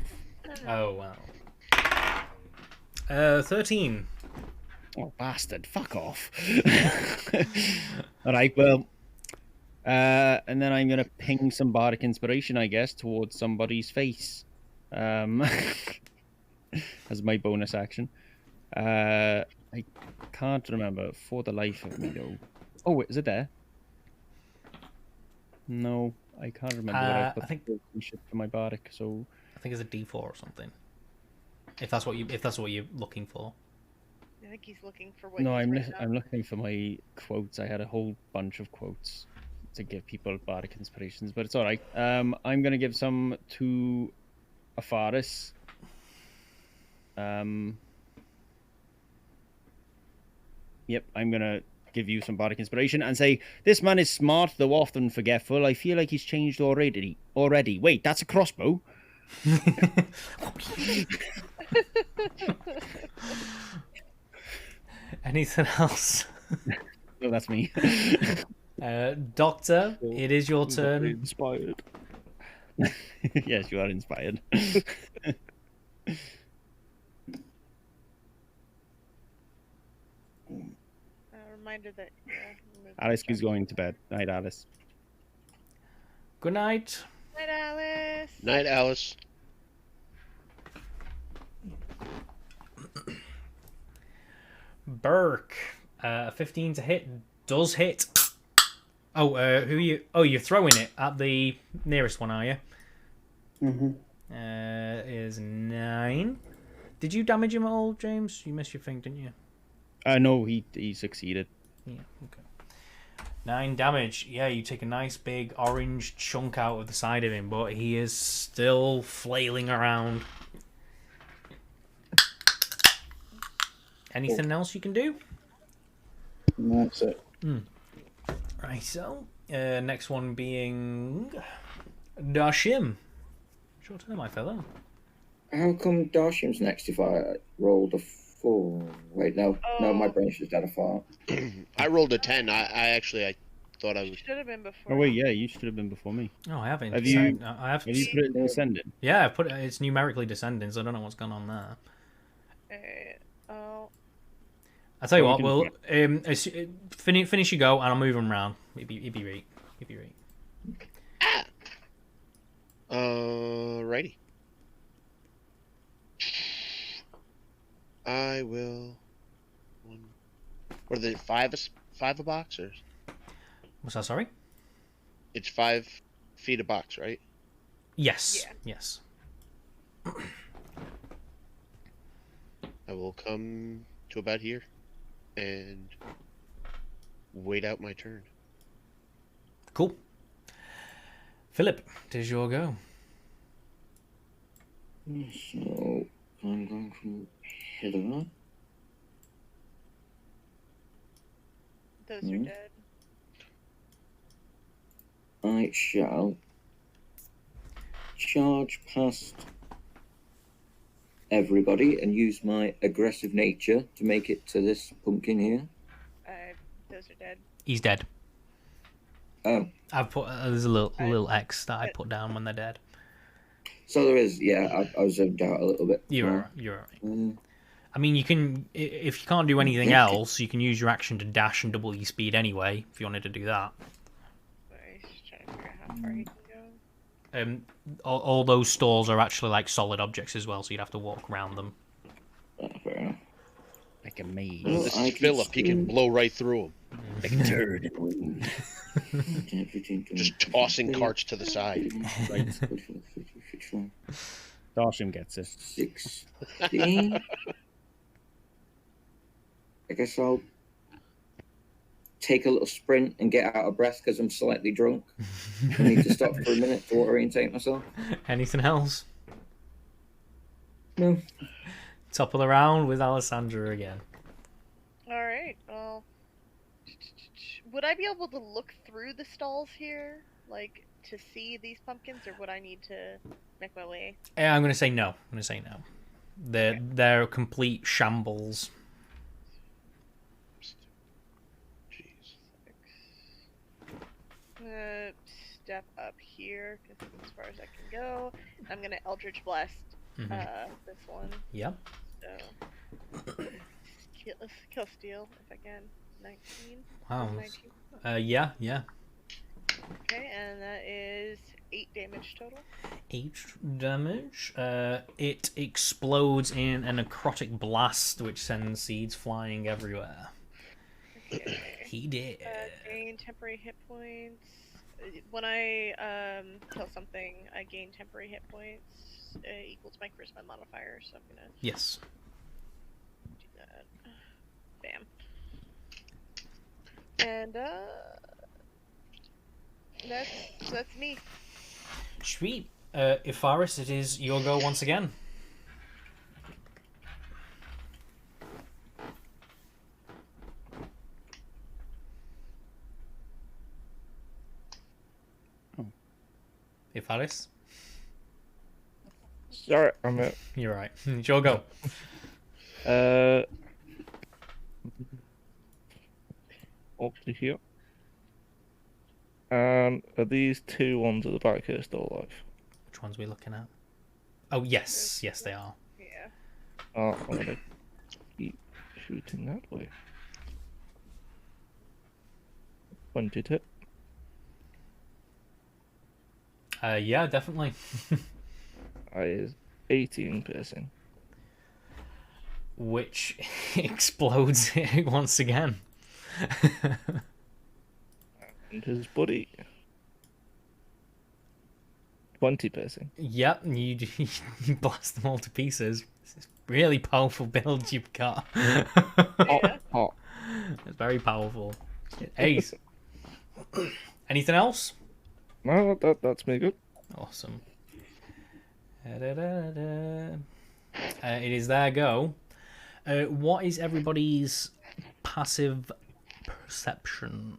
Oh wow. 13. Oh, bastard! Fuck off. All right, well, and then I'm gonna ping some bardic inspiration, I guess, towards somebody's face, as my bonus action. I can't remember for the life of me though. Oh, wait, is it there? No, I can't remember what I put. I think shit for my bardic. So I think it's a D4 or something. If that's what you're looking for. I think he's looking for what. no, he's I'm written I'm down. looking for my quotes. I had a whole bunch of quotes to give people bardic inspirations, but it's all right. I'm gonna give some to Afaris. Yep, I'm gonna give you some bardic inspiration and say, this man is smart, though often forgetful. I feel like he's changed already. Wait, that's a crossbow. Anything else? No, that's me. Doctor, it is your turn. Inspired. Yes, you are inspired. Reminder that. Alice is going to bed. Night, Alice. Good night. Night, Alice. Night, Alice. Burke, 15 to hit does hit. Oh, who are you? Oh, you're throwing it at the nearest one, are you? Is 9. Did you damage him at all, James? You missed your thing, didn't you? No, he succeeded. Yeah, okay. 9 damage. Yeah, you take a nice big orange chunk out of the side of him, but he is still flailing around. Anything else you can do? That's it. Right, so next one being Dashim. Short turn, my fellow. How come Darshim's next if I rolled a 4? Wait, no, my brain's just had a fart. I rolled a 10. I thought I was. Should have been before. Oh wait, yeah, you should have been before me. Oh, I haven't. Have you? I have. Have you put it in descending? Yeah, I put it. It's numerically descending, so I don't know what's going on there. Oh. I'll tell you Well, what. we We'll finish your go, and I'll move them around. It'd be right. Righty. I will. What are they? 5 a box, or What's that? Sorry. it's 5 feet a box, right? Yes. Yeah. Yes. I will come to about here and wait out my turn. Cool. Philip, it is your go. So I'm going from hither. Those are dead. I shall charge past everybody and use my aggressive nature to make it to this pumpkin here. Those are dead. He's dead. Oh, I've put there's a little X that I put down when they're dead. so there is. Yeah, I was zoned out a little bit. You're more. alright. You're alright. I mean, you can if you can't do anything Yeah. else, you can use your action to dash and double your speed anyway. If you wanted to do that. Sorry, just trying to figure out how far he can go. All those stalls are actually like solid objects as well, so you'd have to walk around them. Oh, fair enough. Like a maze. Well, This I is can Philip. He can still- blow right through him. Like a turd. Just tossing carts to the side. Darsham gets it. 16. I guess I'll take a little sprint and get out of breath because I'm slightly drunk. I need to stop for a minute to orientate myself. Anything else? No. Top of the round with Alessandra again. Alright, well. Would I be able to look through the stalls here? Like, to see these pumpkins, or would I need to make my way? I'm gonna say no. They're a complete shambles. Jeez. I'm gonna step up here, because that's as far as I can go. I'm gonna Eldritch Blast this one. Yep. So, kill steal if I can. 19. Wow. 19. Yeah. Okay, and that is 8 damage total. 8 damage. It explodes in a necrotic blast, which sends seeds flying everywhere. Okay. He did. Gain temporary hit points. When I kill something, I gain temporary hit points equal to my charisma modifier. So I'm gonna Yes. do that. Bam. And that's me. Sweet. Ifaris, it is your go once again. Oh. Ifaris, Sorry, I'm out. you're right. It's your go. Up to here. And are these two ones at the back here still alive? Which ones are we looking at? Oh, yes. Yes, they are. Yeah. Oh, I'm gonna keep shooting that way. 20 hit. Yeah, definitely. That is 18 piercing. Which explodes once again. And his buddy. 20 piercing. Yep, you blast them all to pieces. It's a really powerful build you've got. Yeah. Oh, It's very powerful. Ace. Anything else? no, that's me good. Awesome. It is their go. What is everybody's passive perception?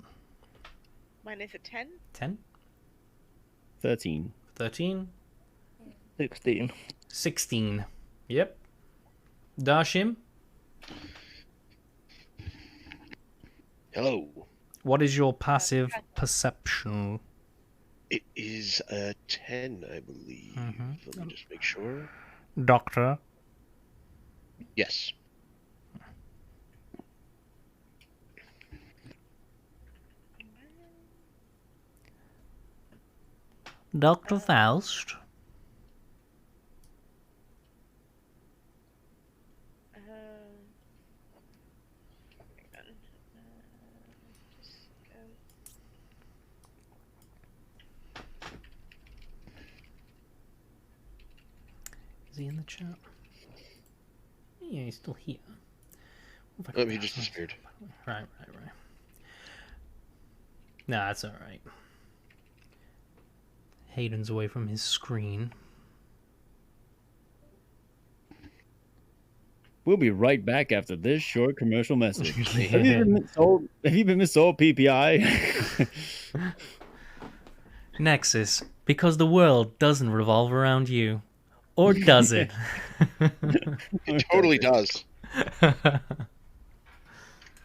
Mine is a 10. 10? 13. 13? 16. 16. Yep. Darshim, Hello. what is your passive perception? It is a 10, I believe. Mhm. Let me just make sure. Doctor. Yes. Dr. Faust. Hang on. Just, Is he in the chat? Yeah, he's still here. Oh, he just disappeared. Right. Nah, that's alright. Hayden's away from his screen. We'll be right back after this short commercial message. Have you been missold PPI? Nexus, because the world doesn't revolve around you. Or does it? It totally does.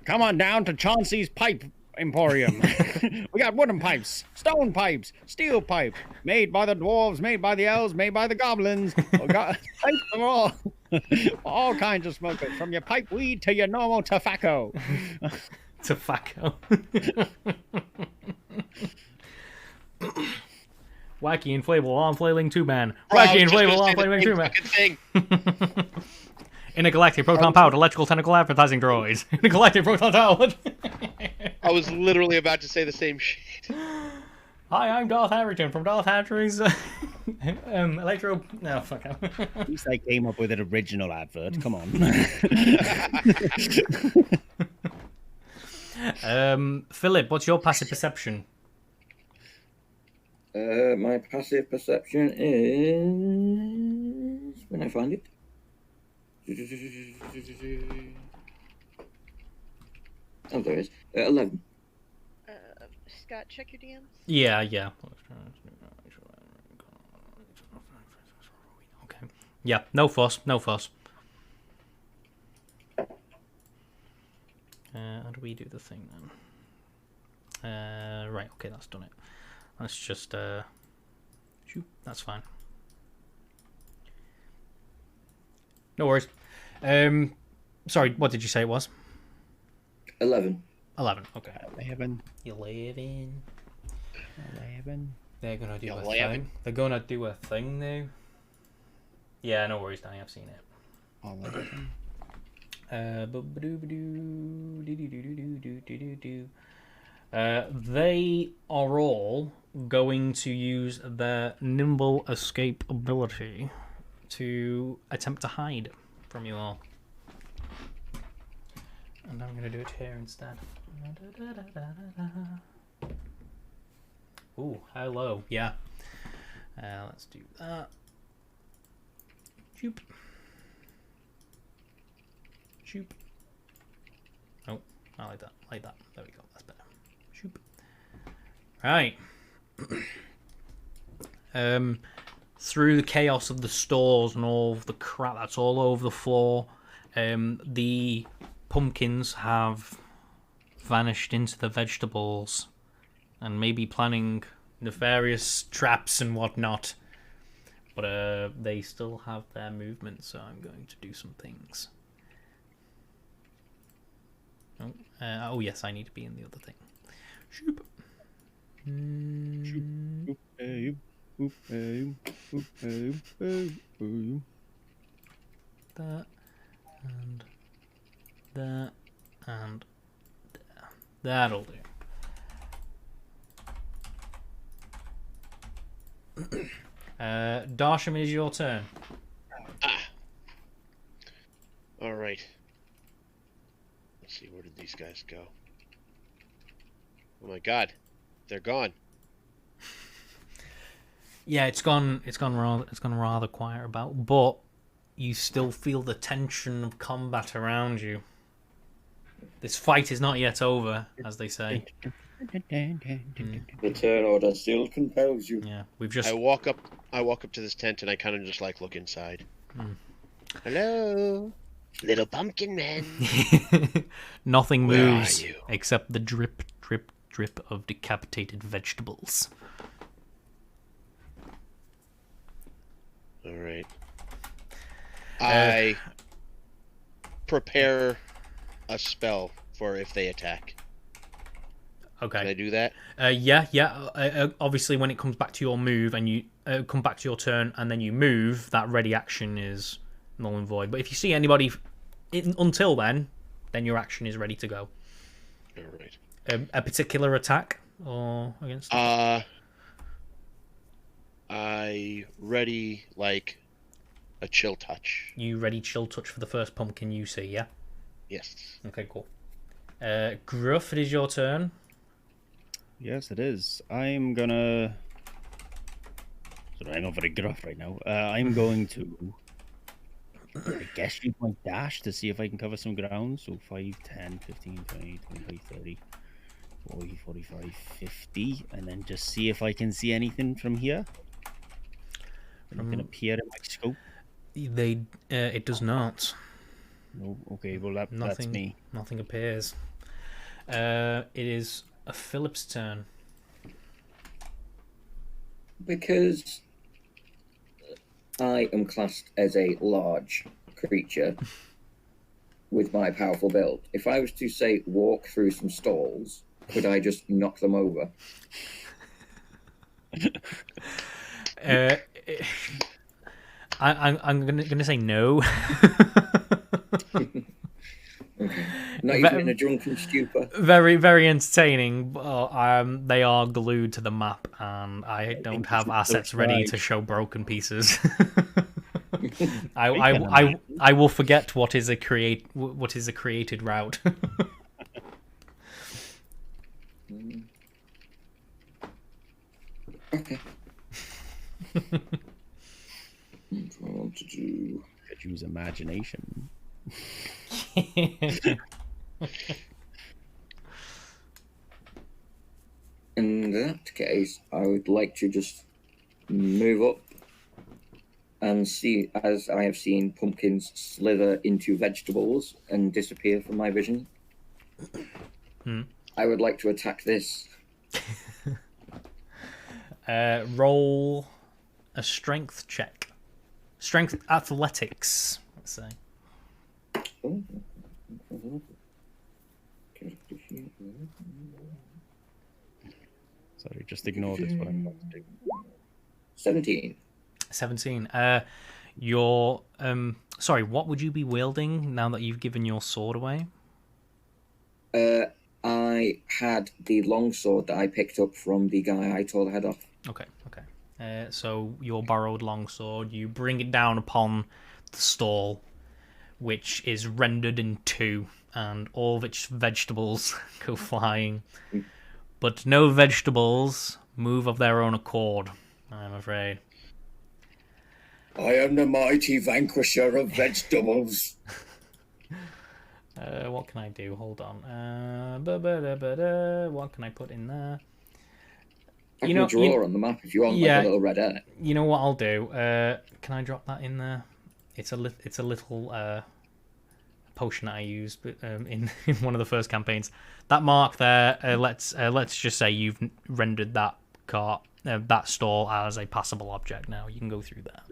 Come on down to Chauncey's Pipe Emporium. We got wooden pipes, stone pipes, steel pipe, made by the dwarves, made by the elves, made by the goblins. We got pipes from all kinds of smokers, from your pipe weed to your normal tobacco. Tobacco. Wacky inflatable arm flailing two man. Wacky inflatable arm flailing two man. Intergalactic proton powered electrical tentacle advertising droids. Intergalactic proton powered. I was literally about to say the same shit. Hi, I'm Darth Harrington from Darth Harrington's Electro. No, fuck up. At least I came up with an original advert. Come on. Philip, what's your passive perception? My passive perception is when I find it. Oh, there it is. 11. Scott, check your DMs. Yeah. Okay. Yeah, no fuss. How do we do the thing then? Right, okay, that's done it. Let's just, shoot, that's fine. No worries. Sorry, what did you say it was? 11. 11, okay. 11. 11. They're gonna do a 11. thing. They're gonna do a thing now. Yeah, no worries, Danny, I've seen it. 11. They are all going to use their nimble escape ability to attempt to hide from you all. And I'm going to do it here instead. Ooh, hello. Yeah. Let's do that. Shoop. Shoop. Oh, I like that. Like that. There we go. That's better. Shoop. Right. Through the chaos of the stores and all of the crap that's all over the floor, the pumpkins have vanished into the vegetables and maybe planning nefarious traps and whatnot. But they still have their movement, so I'm going to do some things. Oh yes, I need to be in the other thing. Shoop. That and that and there. That'll do. Darsham, it is your turn. All right. Let's see, where did these guys go? Oh my god, they're gone. Yeah, it's gone rather quiet about, but you still feel the tension of combat around you. This fight is not yet over, as they say. The turn order still compels you. Yeah, we've just. I walk up to this tent and I kind of just like look inside. Hello, little pumpkin man. Nothing Where moves are you? except the drip, drip, drip of decapitated vegetables. All right. I prepare a spell for if they attack. Okay. Can I do that? Yeah. Obviously, when it comes back to your move and you come back to your turn and then you move, that ready action is null and void. But if you see anybody until then your action is ready to go. All right. A particular attack or against? I ready like a chill touch. You ready chill touch for the first pumpkin you see, yeah? Yes. Okay, cool. Gruff, it is your turn. Yes, it is. I'm gonna. Sorry, I'm not very gruff right now. I'm going to. I guess use my dash to see if I can cover some ground. So 5, 10, 15, 20, 25, 30, 40, 45, 50. And then just see if I can see anything from here. Anything appear in my scope? It does not. No. Okay. Well, that's Nothing. me. Nothing appears. It is a Philip's turn. Because I am classed as a large creature with my powerful build, if I was to say walk through some stalls, could I just knock them over? I'm gonna say no. Okay. Not even in a drunken stupor. Very, very entertaining, but they are glued to the map, and I don't have assets ready to show broken pieces. I will forget what is a created route. Okay. What do I want to do? Could use imagination. In that case, I would like to just move up and see, as I have seen pumpkins slither into vegetables and disappear from my vision. I would like to attack this. Roll a strength check. Strength athletics, let's say. Oh. Sorry, just ignore this. What I'm about to do. 17. 17. Sorry, what would you be wielding now that you've given your sword away? I had the longsword that I picked up from the guy I tore the head off. Okay. So your borrowed longsword, you bring it down upon the stall, which is rendered in two, and all of its vegetables go flying. But no vegetables move of their own accord, I'm afraid. I am the mighty vanquisher of vegetables. What can I do? Hold on. What can I put in there? I can draw on the map if you want, like a little red eye. You know what I'll do? Can I drop that in there? It's a little potion that I used in one of the first campaigns. That mark there. Let's just say you've rendered that cart, that stall as a passable object. Now you can go through there.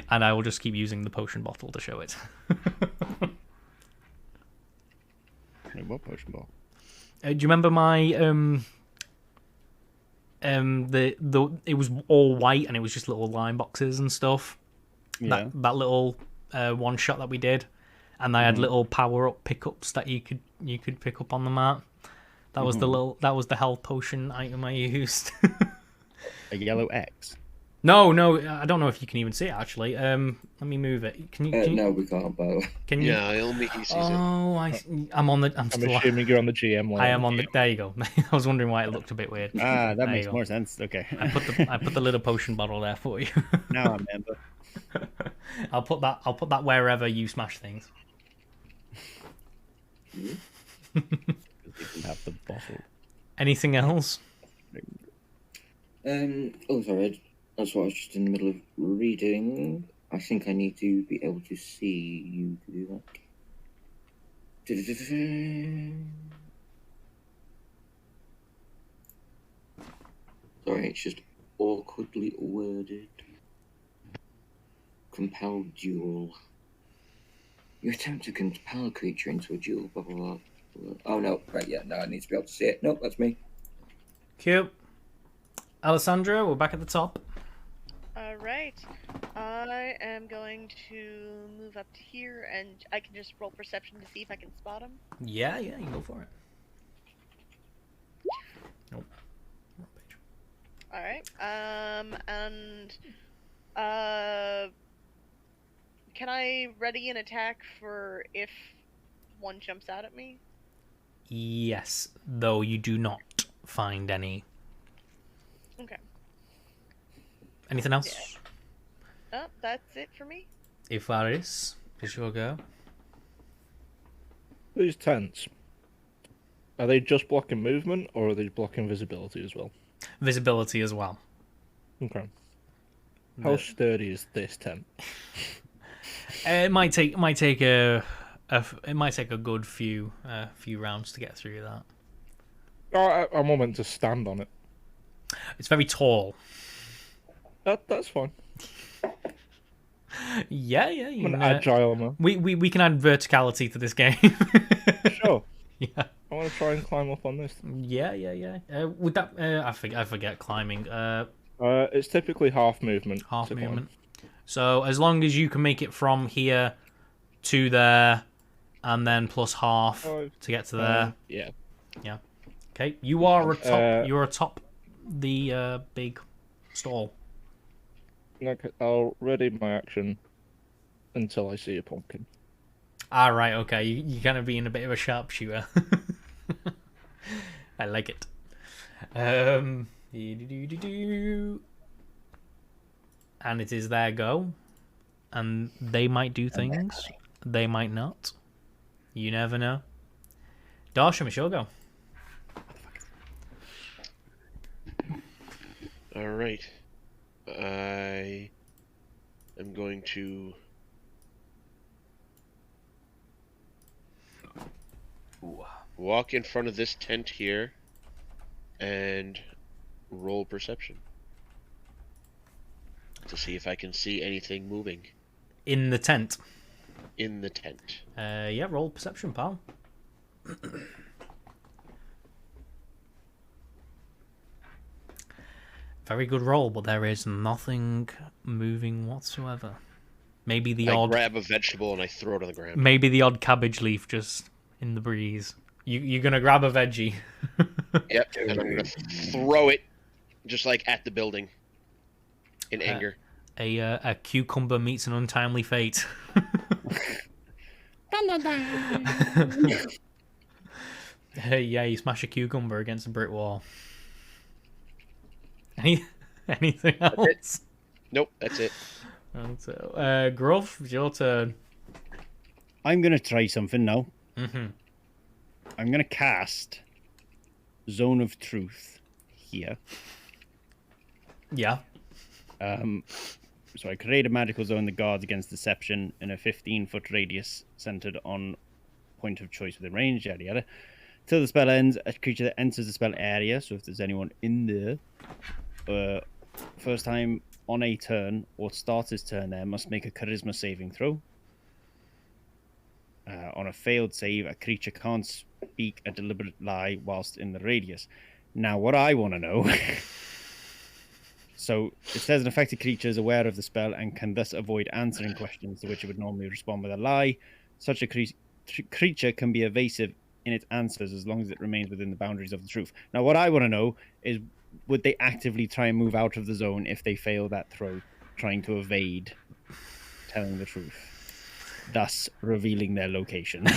And I will just keep using the potion bottle to show it. What potion bottle? Do you remember my it was all white and it was just little lime boxes and stuff. Yeah. That little one shot that we did, and they had little power up pickups that you could pick up on the map. That was that was the health potion item I used. A yellow X. No, I don't know if you can even see it actually. Let me move it. Can you? No, we can't. But Can you? Yeah, only he sees it. Oh, I'm on the. I'm assuming you're on the GM line. I am on the. There you go. I was wondering why it looked a bit weird. That There makes you go. more sense. Okay. I put the little potion bottle there for you. Now I remember. I'll put that wherever you smash things. You can have the bottle. Anything else? Oh, sorry. That's what I was just in the middle of reading. I think I need to be able to see you to do that. Sorry, it's just awkwardly worded. Compel duel. You attempt to compel a creature into a duel, blah, blah, blah. Oh, no. Right, yeah, no, I need to be able to see it. Nope, that's me. Cute. Alessandra, we're back at the top. Alright. I am going to move up to here, and I can just roll perception to see if I can spot him. Yeah, you can go for it. Nope. Wrong page. Alright. Can I ready an attack for if one jumps out at me? Yes, though you do not find any. Okay. Anything else? Oh, that's it for me. If that is your go. These tents, are they just blocking movement, or are they blocking visibility as well? Visibility as well. Okay. How sturdy is this tent? It might take it might take a good few rounds to get through that. I'm more meant to stand on it. It's very tall. That's fine. Yeah. I'm an agile man. We can add verticality to this game. Sure. Yeah. I want to try and climb up on this. Yeah. Would that? I forget climbing. It's typically half movement. Half to climb. movement. So as long as you can make it from here to there, and then plus half to get to there. Yeah. Okay, you are atop. You're atop the big stall. Okay, I'll ready my action until I see a pumpkin. Right. Okay, you're kind of being a bit of a sharpshooter. I like it. And it is their go, and they might do things. They might not. You never know. Darsham, it's your go. All right. I am going to walk in front of this tent here and roll perception to see if I can see anything moving In the tent. in the tent. Yeah, roll perception, pal. Very good roll, but there is nothing moving whatsoever. Maybe the I odd, grab a vegetable and I throw it on the ground. maybe the odd cabbage leaf just in the breeze. You're gonna grab a veggie. Yep, and I'm gonna throw it just like at the building in anger. A cucumber meets an untimely fate. Yeah, you smash a cucumber against a brick wall. Anything else? Nope, that's it. So, Gruff, it's your turn. I'm gonna try something now. Mm-hmm. I'm gonna cast Zone of Truth here. Yeah. So I create a magical zone that guards against deception in a 15-foot radius centered on point of choice within range, yada yada. Till the spell ends, a creature that enters the spell area, so if there's anyone in there, first time on a turn or starts his turn there, must make a charisma saving throw. On a failed save, a creature can't speak a deliberate lie whilst in the radius. Now, what I want to know... So, it says an affected creature is aware of the spell and can thus avoid answering questions to which it would normally respond with a lie. Such a creature can be evasive in its answers as long as it remains within the boundaries of the truth. Now, what I want to know is, would they actively try and move out of the zone if they fail that throw, trying to evade telling the truth, thus revealing their location?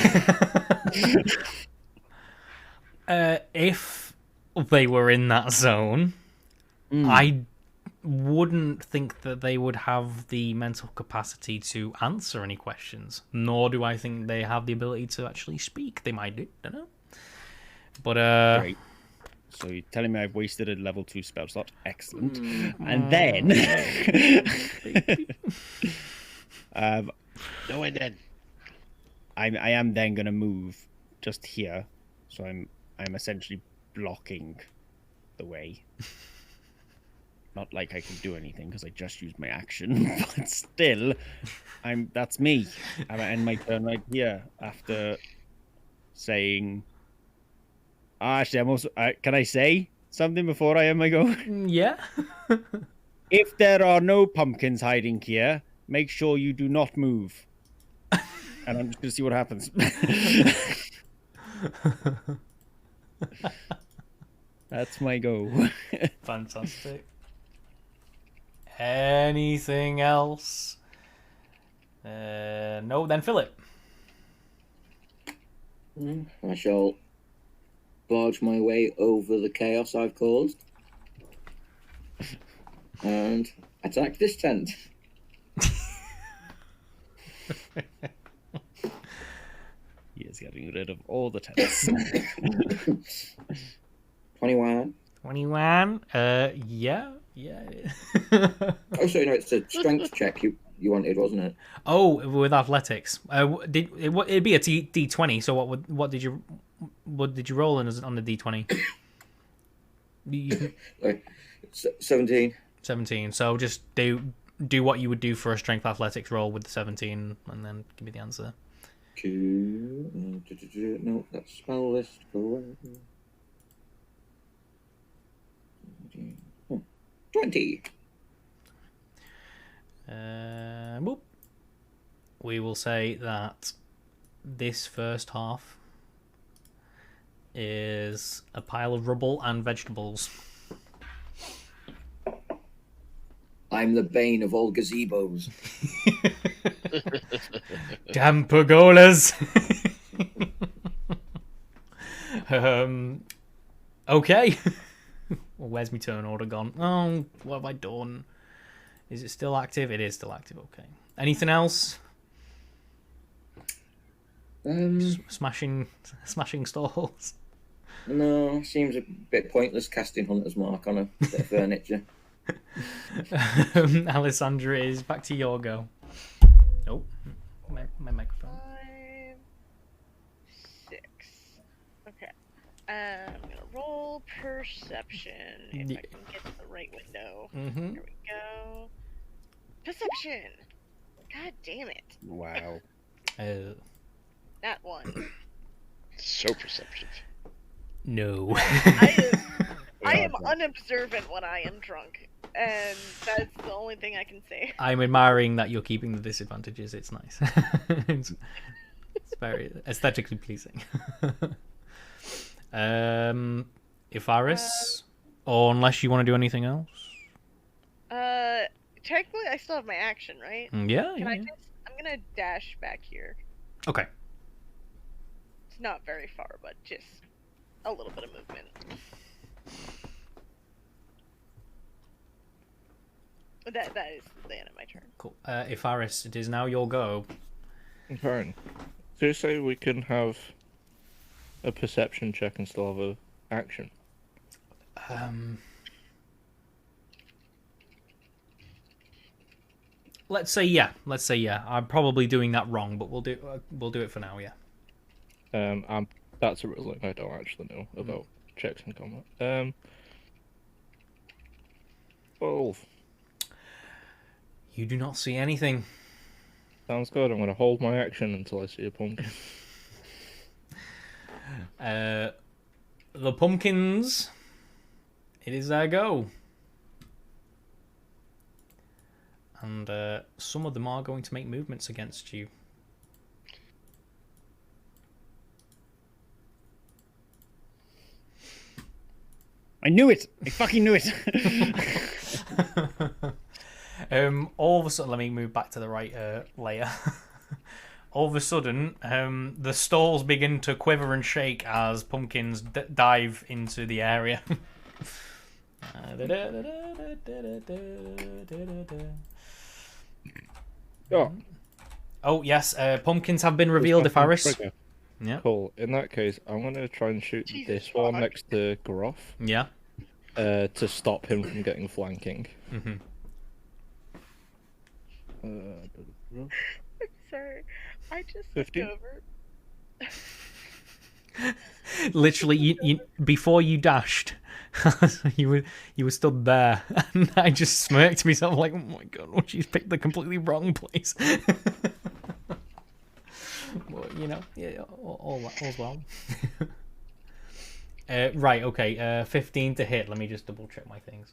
If they were in that zone, I wouldn't think that they would have the mental capacity to answer any questions, nor do I think they have the ability to actually speak. They might do, don't know. But Great. So you're telling me I've wasted a level 2 spell slot? Excellent. And then No, and then I am then going to move just here, so I'm essentially blocking the way. Not like I can do anything because I just used my action, but still, that's me. And I end my turn right here after saying. Actually, I'm also. Can I say something before I end my go? yeah. If there are no pumpkins hiding here, make sure you do not move. And I'm just gonna see what happens. That's my go. Fantastic. Anything else? No, then Philip. I shall barge my way over the chaos I've caused and attack this tent. He is getting rid of all the tents. 21. 21. Yeah. Yeah. Oh, so no, it's a strength check you wanted, wasn't it? Oh, with athletics. It'd be a D20. So what did you roll on the D20? Like, 17. 17. So just do what you would do for a strength athletics roll with the 17, and then give me the answer. No, that's spell list. Go away. 20. Boop. We will say that this first half is a pile of rubble and vegetables. I'm the bane of all gazebos. Damn pergolas. Okay. Well, where's my turn order gone? Oh, what have I done? Is it still active? It is still active. Okay. Anything else? Smashing stalls. No, seems a bit pointless casting Hunter's Mark on a bit of furniture. Alessandra, is back to your go. Oh, my microphone. 5, 6. Okay. I'm gonna roll perception if I can get to the right window. Mm-hmm. Here we go. Perception. God damn it. Wow. That one. So perceptive. No. I am unobservant when I am drunk, and that's the only thing I can say. I'm admiring that you're keeping the disadvantages. It's nice. it's very aesthetically pleasing. Ifaris, or unless you want to do anything else. Technically, I still have my action, right? Yeah. Can I just? I'm gonna dash back here. Okay. It's not very far, but just a little bit of movement. That is the end of my turn. Cool. Ifaris, it is now your go. Fine. So you say we can have a perception check and still have a action? Let's say yeah. I'm probably doing that wrong, but we'll do it for now. Yeah. That's a ruling I don't actually know about checks in combat. 12. You do not see anything. Sounds good. I'm going to hold my action until I see a pumpkin. The pumpkins. It is their go. And some of them are going to make movements against you. I knew it! I fucking knew it! All of a sudden, let me move back to the right layer. All of a sudden, the stalls begin to quiver and shake as pumpkins dive into the area. Oh yes, pumpkins have been revealed. Ifaris. Yeah. Cool. In that case, I'm going to try and shoot Jesus this one fuck. next to Gruff Yeah. to stop him from getting flanking. Mm-hmm. I'm sorry. I just 15? looked over. Literally, you before you dashed, you were stood there, and I just smirked to myself like, "Oh my god, well, she's picked the completely wrong place." Well, yeah, all's well. Right, okay, 15 to hit. Let me just double check my things.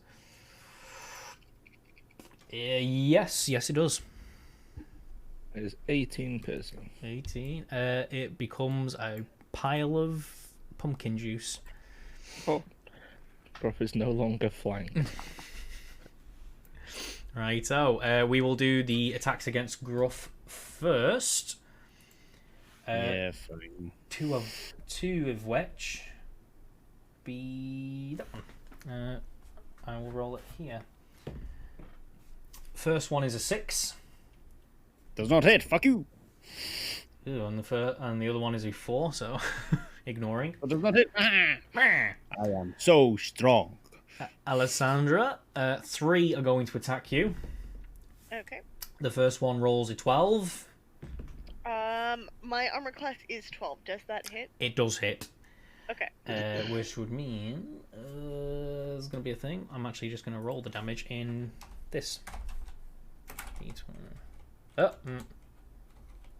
Yes, it does. It is 18 piercing. 18. It becomes a pile of pumpkin juice. Oh. Gruff is no longer flanked. Right, so we will do the attacks against Gruff first. Yeah, fine. Two of which be that one. I will roll it here. First one is a 6. Does not hit, fuck you! Ew, and the other one is a 4, so ignoring. But does not hit. I am so strong. Alessandra, 3 are going to attack you. Okay. The first one rolls a 12. My armor class is 12. Does that hit? It does hit. Okay. Which would mean there's going to be a thing. I'm actually just going to roll the damage in this. Oh,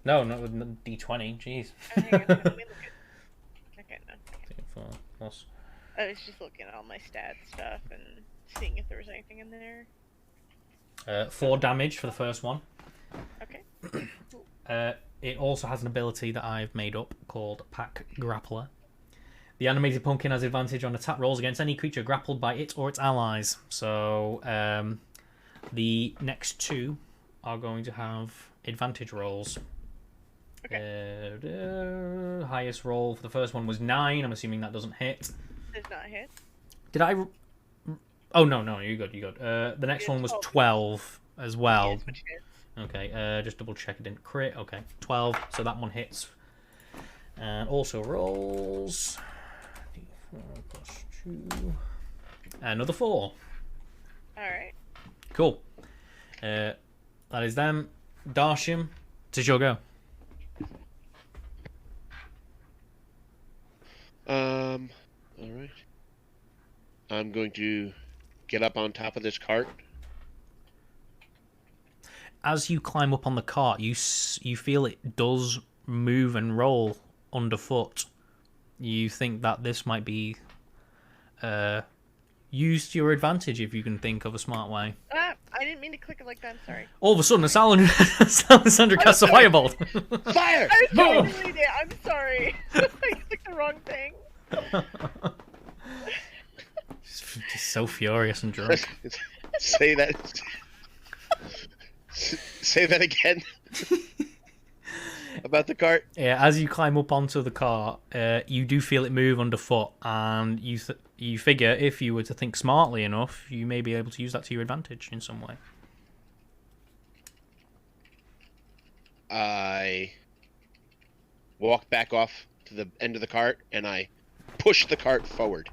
no, not with D20. Jeez. Hang on, let me look at... Okay, no. Plus. I was just looking at all my stat stuff and seeing if there was anything in there. 4 damage for the first one. Okay. It also has an ability that I've made up called Pack Grappler. The animated pumpkin has advantage on attack rolls against any creature grappled by it or its allies. So the next 2 are going to have advantage rolls. Okay. Highest roll for the first one was 9. I'm assuming that doesn't hit. Does not hit. Did I? Oh no, you're good. The next one was 12 as well. Yes, which hits. Okay, just double check it didn't crit. Okay, 12. So that one hits. And also rolls d4 plus 2. Another 4. Alright. Cool. That is them. Darsham, it's your go. All right. I'm going to get up on top of this cart. As you climb up on the cart, you feel it does move and roll underfoot. You think that this might be used to your advantage if you can think of a smart way. I didn't mean to click it like that. I'm sorry. All of a sudden, Alessandra casts a firebolt. Fire! I was trying to read it. I'm sorry. I clicked the wrong thing. Just so furious and drunk. Say that. Say that again. About the cart. Yeah, as you climb up onto the cart, you do feel it move underfoot, and you figure if you were to think smartly enough, you may be able to use that to your advantage in some way. I walk back off to the end of the cart, and I push the cart forward.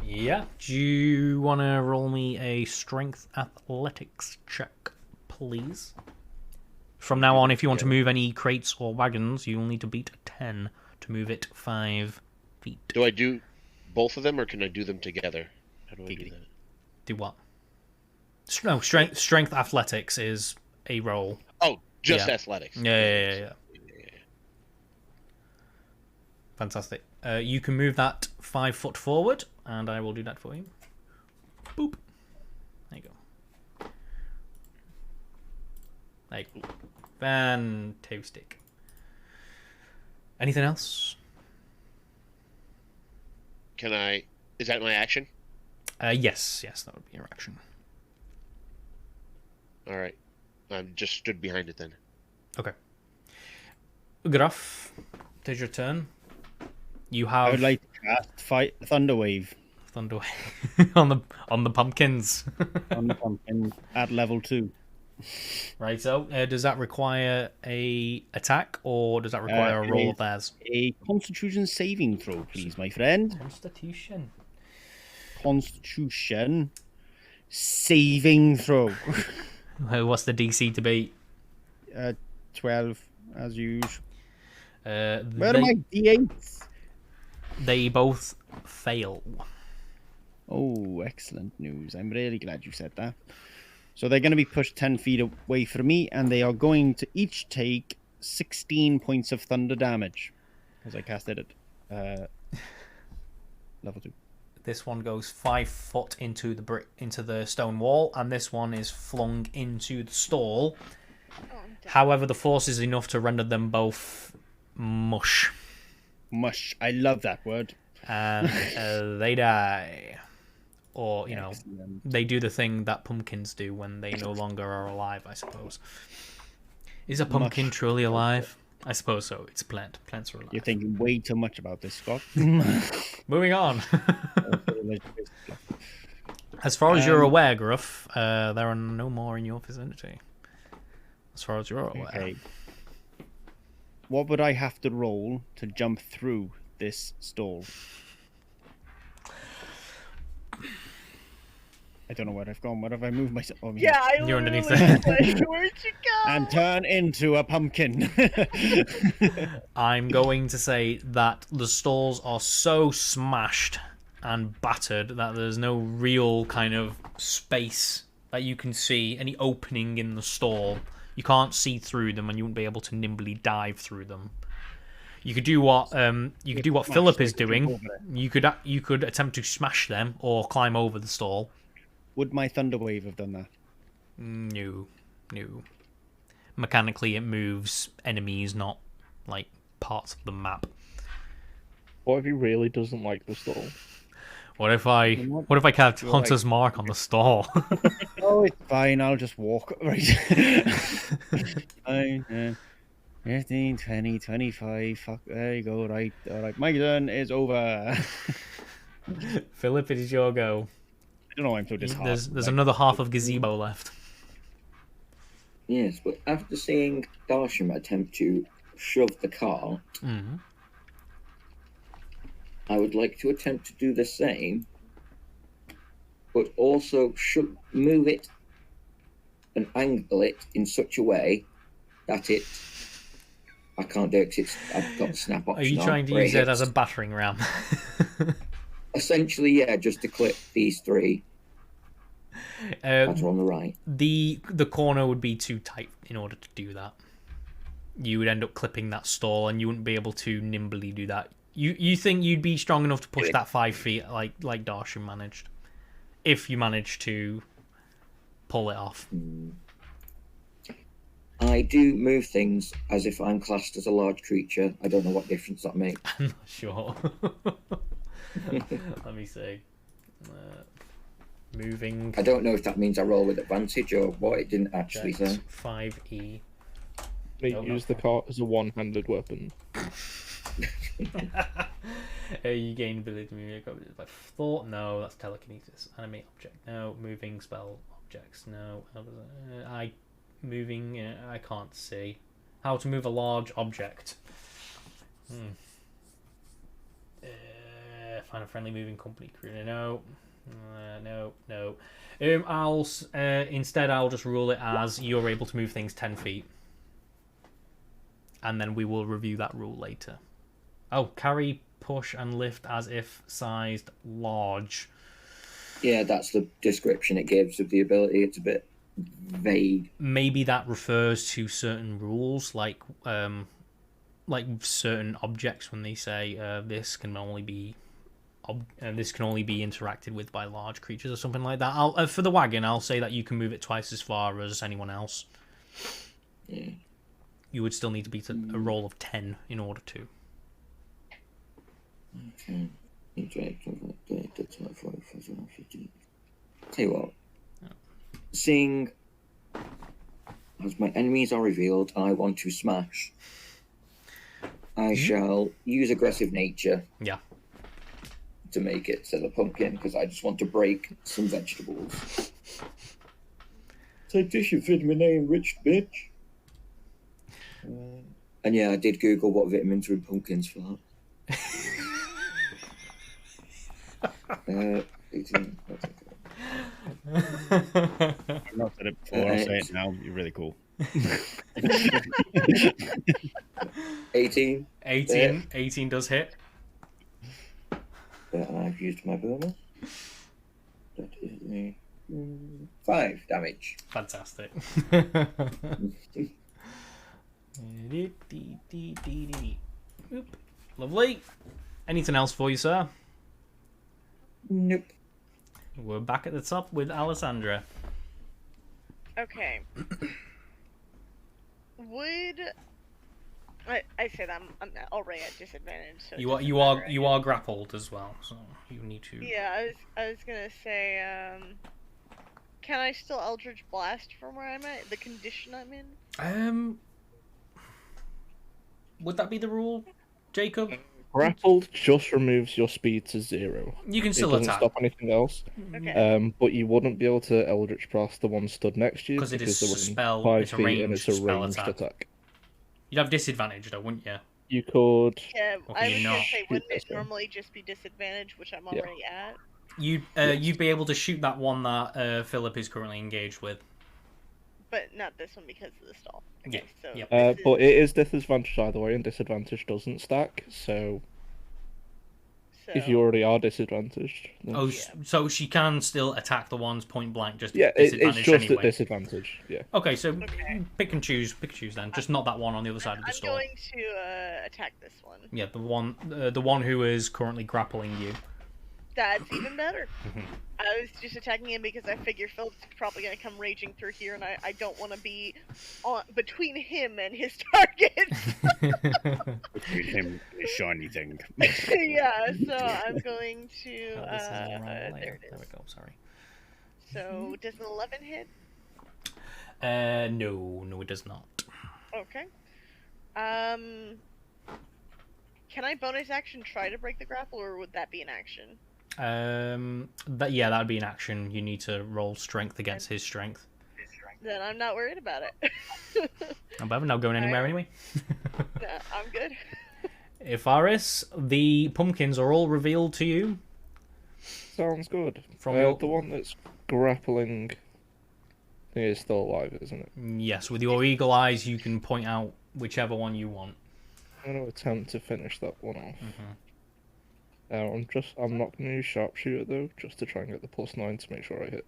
Yeah. Do you want to roll me a strength athletics check, please? From now on, if you want to move any crates or wagons, you'll need to beat a 10 to move it 5 feet. Do I do both of them, or can I do them together? How do I do that? Do what? No, strength athletics is a roll. Oh, just Yeah. athletics. Yeah. Fantastic. You can move that 5 foot forward, and I will do that for you. Boop. There you go. There you go. Fantastic. Anything else? Can I? Is that my action? Yes, that would be your action. All right. I'm just stood behind it then. Okay. Gruff, it is your turn. You have I would like to cast Fight Thunderwave Thunder on the pumpkins. on the pumpkin at level 2. Right. So, does that require a attack, or does that require a roll of theirs? A Constitution saving throw, please, my friend. Constitution. Constitution saving throw. What's the DC to beat? 12, as usual. Where They, are my D8s? they both fail. Oh, excellent news. I'm really glad you said that. So they're going to be pushed 10 feet away from me, and they are going to each take 16 points of thunder damage. As I casted it. Level 2. This one goes 5 foot into the stone wall, and this one is flung into the stall. Oh, I'm dead. However, the force is enough to render them both mush, Mush. I love that word. and they die. Or, Excellent. they do the thing that pumpkins do when they no longer are alive, I suppose. Is a pumpkin Mush. truly alive? I suppose so. It's a plant. Plants are alive. You're thinking way too much about this, Scott. Moving on. As far as you're aware, Gruff, there are no more in your vicinity. As far as you're aware. Okay. What would I have to roll to jump through this stall? I don't know where I've gone. Where have I moved myself? Oh, Yeah, I You're underneath literally there. was like, where'd you go? And turn into a pumpkin. I'm going to say that the stalls are so smashed and battered that there's no real kind of space that you can see, any opening in the stall. You can't see through them, and you wouldn't be able to nimbly dive through them. You could do what Philip is doing. You could attempt to smash them or climb over the stall. Would my thunder wave have done that? No. Mechanically, it moves enemies, not like parts of the map. What if he really doesn't like the stall? What if I cast Hunter's Mark on the stall? Oh, it's fine. I'll just walk. Right. Fine. 15, 20, 25. Fuck. There you go. Right. All right. My turn is over. Philip, it is your go. I don't know why I'm so disheartened. There's another half of gazebo left. Yes, but after seeing Darsham attempt to shove the car, Mm-hmm. I would like to attempt to do the same, but also move it and angle it in such a way that I can't do it because I've got the snap option. Are you trying to use it as a battering ram? Essentially, yeah, just to clip these three that are on the right. The corner would be too tight in order to do that. You would end up clipping that stall, and you wouldn't be able to nimbly do that. You think you'd be strong enough to push that 5 feet like Darsham managed, if you managed to pull it off. I do move things as if I'm classed as a large creature. I don't know what difference that makes. I'm not sure. Let me see. Moving. I don't know if that means I roll with advantage or what. It didn't actually say. 5e. Use the cart as a one-handed weapon. You gain ability to move by thought. No, that's telekinesis. Animate object. No. Moving spell objects. No. Moving. I can't see how to move a large object. Find a friendly moving company crew. No. No. Instead I'll just rule it as you're able to move things 10 feet. And then we will review that rule later. Oh, carry, push, and lift as if sized large. Yeah, that's the description it gives of the ability. It's a bit vague. Maybe that refers to certain rules, like certain objects when they say this can only be interacted with by large creatures or something like that. For the wagon, I'll say that you can move it twice as far as anyone else. Yeah. You would still need to beat a roll of 10 in order to. Okay. Tell you what. Seeing as my enemies are revealed, I want to smash. I shall use aggressive nature. Yeah. To make it to the pumpkin because I just want to break some vegetables. Take this, you vitamin-A-enriched bitch. And yeah, I did Google what vitamins are in pumpkins for that. 18. I've not said it before. I'll say it now. You're really cool. 18. 18 does hit. I've used my bonus. That is a 5 damage. Fantastic. Oop. Lovely. Anything else for you, sir? Nope. We're back at the top with Alessandra. Okay. Would I said I'm already at disadvantage? So You are grappled as well, so you need to. Yeah, I was gonna say, can I still Eldritch Blast from where I'm at? The condition I'm in? Would that be the rule, Jacob? Grappled just removes your speed to 0. You can still it doesn't attack. stop anything else. Okay. But you wouldn't be able to Eldritch Blast the one stood next to you Because it is they're a within spell, 5 it's a feet and ranged it's a spell ranged attack. attack. You'd have disadvantage though, wouldn't you? You could. Yeah, Okay, I was you're gonna not. say, wouldn't it Shoot this normally just be disadvantage, which I'm Yeah. already at? You'd be able to shoot that one that Philip is currently engaged with. But not this one because of the stall. Yeah, Okay, so yep. this But it is disadvantage either way, and disadvantage doesn't stack. So if you already are disadvantaged, then... Oh, so she can still attack the ones point blank, just yeah, it's disadvantage just anyway. at disadvantage. Yeah. Okay, so pick and choose then. Just not that one on the other side of the I'm store. going to attack this one. Yeah, the one who is currently grappling you. That's even better. I was just attacking him because I figure Philip's probably going to come raging through here, and I don't want to be between him and his target. Between him and his shiny thing. Yeah, so I'm going to... This is a roll later. there it is. There we go, sorry. So, does an 11 hit? No, it does not. Okay. Can I bonus action try to break the grapple, or would that be an action? That'd be an action. You need to roll strength against his strength. Then I'm not worried about it. I'm not going anywhere anyway. No, I'm good. Ifaris, the pumpkins are all revealed to you. Sounds good. From your... The one that's grappling is still alive, isn't it? Yes, with your eagle eyes, you can point out whichever one you want. I'm going to attempt to finish that one off. I'm not going to use sharpshooter though, just to try and get the +9 to make sure I hit.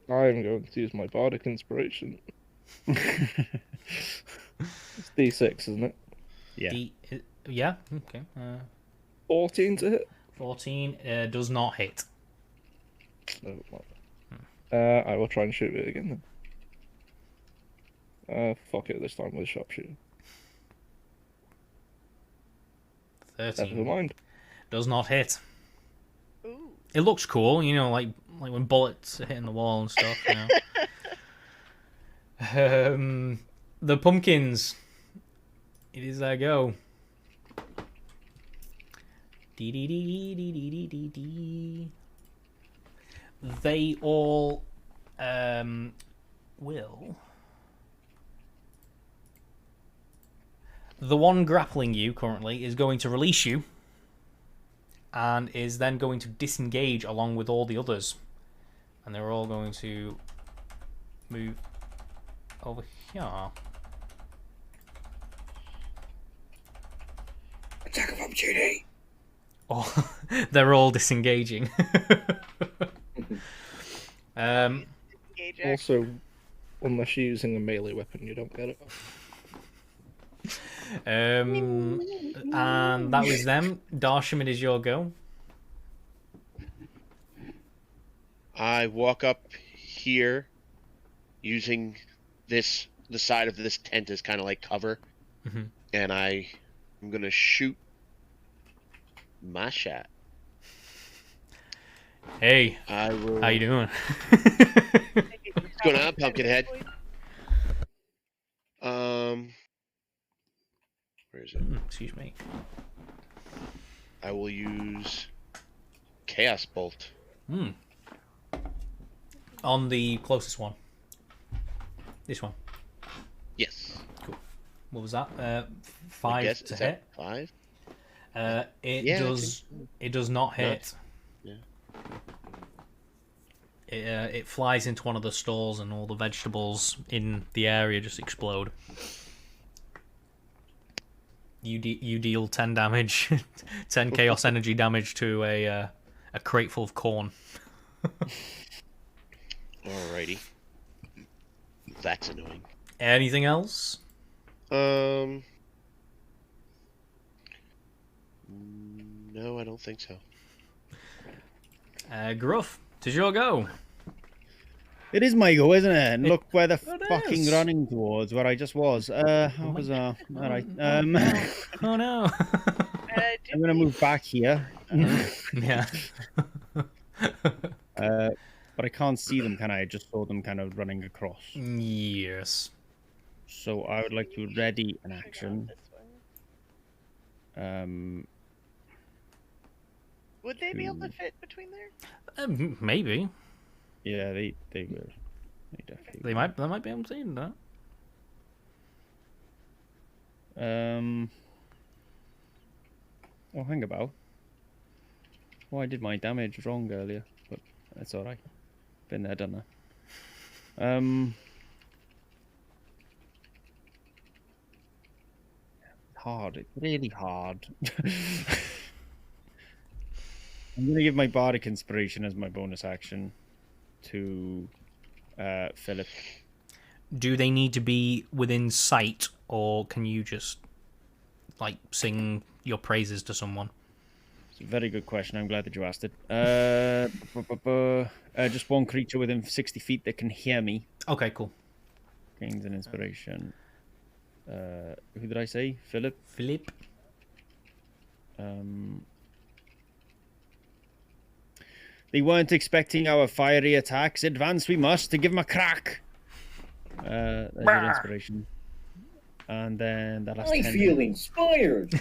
I'm going to use my bardic inspiration. It's D6, isn't it? Yeah. Yeah. Okay. 14 to hit. 14 does not hit. No, not. I will try and shoot it again then. Fuck it this time with sharpshooter. 13. Never mind. Does not hit. Ooh. It looks cool, like when bullets are hitting the wall and stuff, the pumpkins. It is their go. They all will. The one grappling you currently is going to release you and is then going to disengage along with all the others. And they're all going to move over here. Attack of opportunity! Oh, they're all disengaging. Also, unless you're using a melee weapon, you don't get it. And that was them. Darsham, it is your go. I walk up here using the side of this tent as kind of like cover, and I'm gonna shoot my shot. Hey, I will... how you doing? What's going on, Pumpkinhead? Where is it? Excuse me. I will use Chaos Bolt. On the closest one. This one. Yes. Cool. What was that? 5 to hit. 5. It does not hit. Yeah. It flies into one of the stalls and all the vegetables in the area just explode. You deal 10 damage, 10 chaos energy damage to a crate full of corn. Alrighty. That's annoying. Anything else? No, I don't think so. Gruff, 'tis your go. It is my go, isn't it? And look where the fucking running towards where I just was. How bizarre. Alright. Oh no. I'm gonna move back here. Yeah. But I can't see them, can I? I just saw them kind of running across. Yes. So I would like to ready an action. Would they be able to fit between there? Maybe. Yeah, they will. They definitely. They might be able to do that. Well, hang about. Oh, I did my damage wrong earlier, but that's alright. Been there, done that. Hard. It's really hard. I'm gonna give my bardic inspiration as my bonus action to Philip. Do they need to be within sight, or can you just like sing your praises to someone? It's a very good question. I'm glad that you asked it. Just one creature within 60 feet that can hear me. Okay, cool. Gains an inspiration. Who did I say? Philip? Philip. They weren't expecting our fiery attacks. Advance we must to give them a crack. There's your inspiration. And then that last I 10 feel inspired.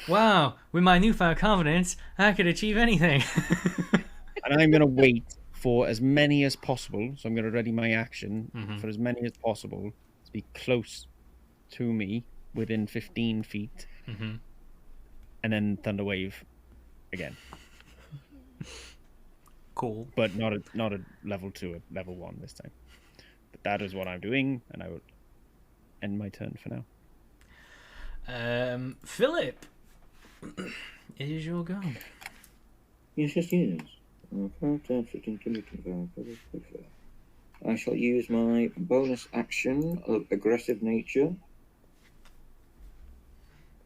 Wow, with my newfound confidence, I could achieve anything. And I'm going to wait for as many as possible. So I'm going to ready my action for as many as possible to be close to me within 15 feet. And then Thunder Wave again. Cool. But not a level 2, a level 1 this time. But that is what I'm doing, and I will end my turn for now. Philip, it is your go. Yes. I shall use my bonus action of aggressive nature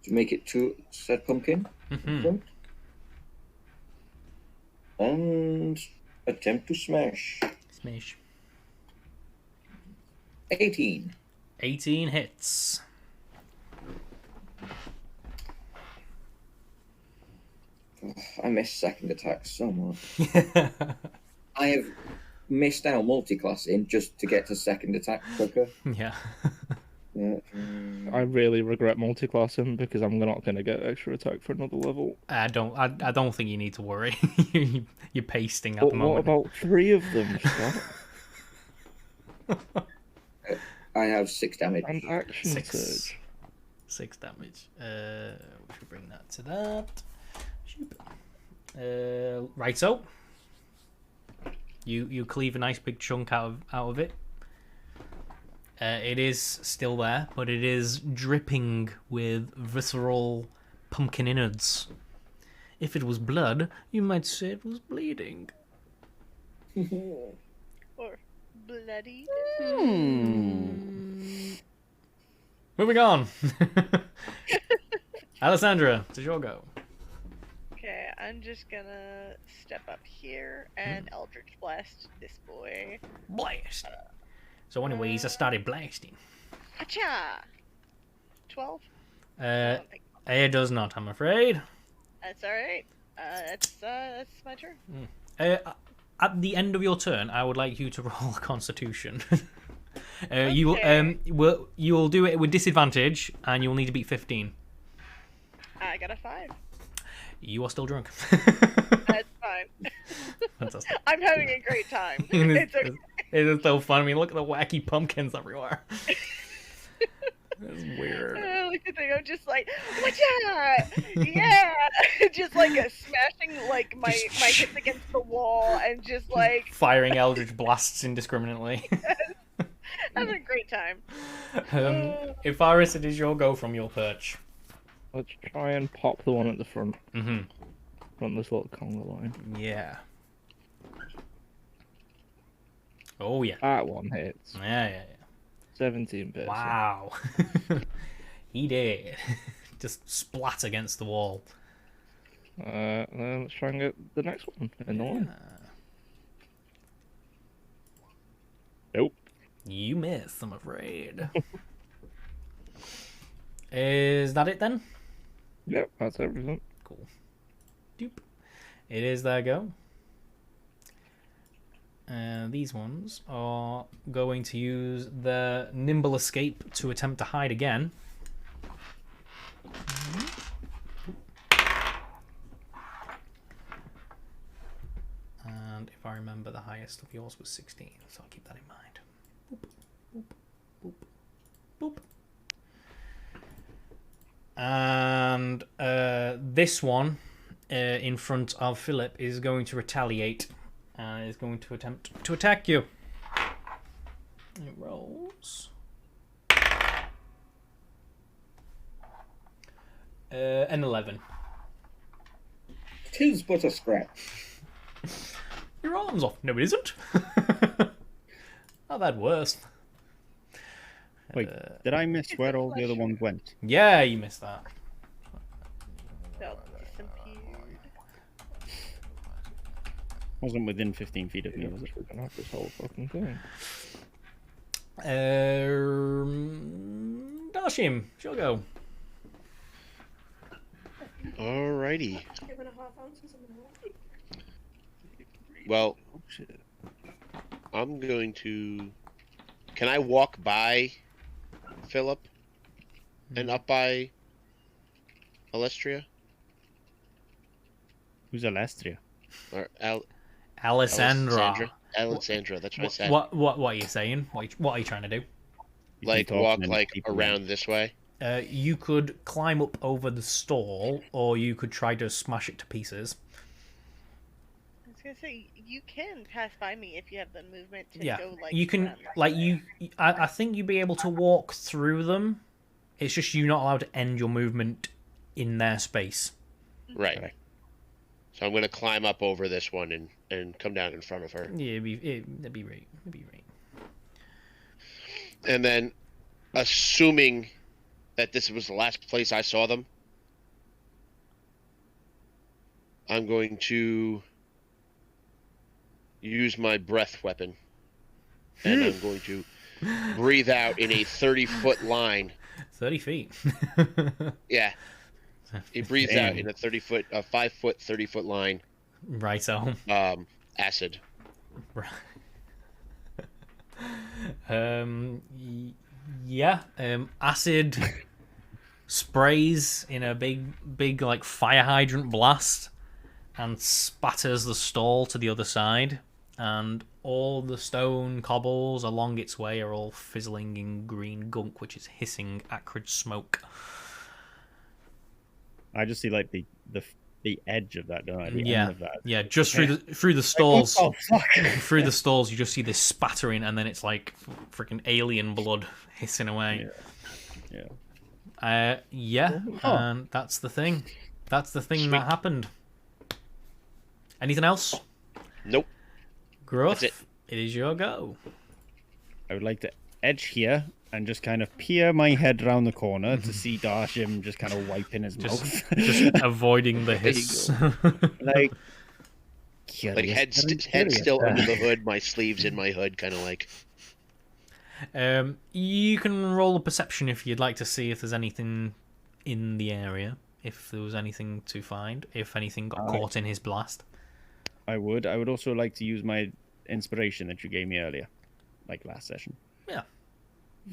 to make it to said pumpkin. And attempt to smash. Smash. 18. 18 hits. Oh, I missed second attack so much. I have missed out multi-classing just to get to second attack quicker. Yeah. I really regret multi-classing because I'm not going to get extra attack for another level. I don't think you need to worry. You're pasting at But the moment. what about 3 of them, Scott? I have 6 damage. And action 6. surge. 6 damage. We should bring that to that. Right, so you cleave a nice big chunk out of it. It is still there, but it is dripping with visceral pumpkin innards. If it was blood, you might say it was bleeding. Or bloody. Moving on. Alessandra, it's your go. Okay, I'm just gonna step up here and Eldritch Blast this boy. Blast. So anyways, I started blasting. Hacha! 12? It does not, I'm afraid. That's alright. That's my turn. At the end of your turn, I would like you to roll a Constitution. Okay. You'll do it with disadvantage, and you'll need to beat 15. I got a 5. You are still drunk. That's fine. Fantastic. I'm having a great time. It's okay. It is so fun. I mean, look at the wacky pumpkins everywhere. It's weird. Look at them. I'm just like, whatcha? Yeah! Just like smashing like my hips against the wall and just like firing eldritch blasts indiscriminately. having a great time. Ifaris, it is your go from your perch. Let's try and pop the one at the front. Mm-hmm. Front this little conga line. Yeah. Oh yeah. That one hits. Yeah. 17 bits. Wow. He did. Just splat against the wall. Then let's try and get the next one in the line. Nope. You miss, I'm afraid. Is that it then? Yep, that's everything. Cool. Doop. It is their go. These ones are going to use their nimble escape to attempt to hide again. And if I remember, the highest of yours was 16, so I'll keep that in mind. Boop, boop, boop, boop. And this one in front of Philip is going to retaliate and is going to attempt to attack you. It rolls. An 11. 'Tis but a scrap. Your arm's off. No, it isn't. I've had worse. Wait, did I miss where all the other ones went? Yeah, you missed that. They'll disappear. Wasn't within 15 feet of me, was it? We're gonna have this whole fucking thing. Dashim, she'll go. Alrighty. Well, I'm going to. Can I walk by Philip and up by Alestria? Who's Alestria? Or Alessandra. Alessandra, that's what I said. What are you saying? What are you trying to do? Like talking walk in like people. around this way. You could climb up over the stall, or you could try to smash it to pieces. I was gonna say you can pass by me if you have the movement to Yeah, go like you can. around this Like way. I think you'd be able to walk through them. It's just you're not allowed to end your movement in their space. Right. Correct. So I'm going to climb up over this one and come down in front of her. Yeah, that'd be right. And then, assuming that this was the last place I saw them, I'm going to use my breath weapon. And I'm going to breathe out in a 30-foot line. 30 feet. Yeah. It breathes out in a 5-foot, 30-foot line. Right, so. Acid. Acid sprays in a big like fire hydrant blast and spatters the stall to the other side, and all the stone cobbles along its way are all fizzling in green gunk, which is hissing acrid smoke. I just see like the edge of that, don't I? The Yeah, end of that. yeah, just through the stalls. Oh fuck! Through the stalls, you just see this spattering, and then it's like freaking alien blood hissing away. Yeah. And that's the thing. That's the thing Sweet. that happened. Anything else? Nope. Gruff, That's it is your go. I would like to edge here and just kind of peer my head round the corner to see Darshim just kind of wiping his mouth. Just avoiding the hiss. like Head curious. still under the hood, my sleeves in my hood, kind of like. You can roll a perception if you'd like to see if there's anything in the area. If there was anything to find. If anything got caught in his blast. I would also like to use my inspiration that you gave me earlier, like last session. Yeah.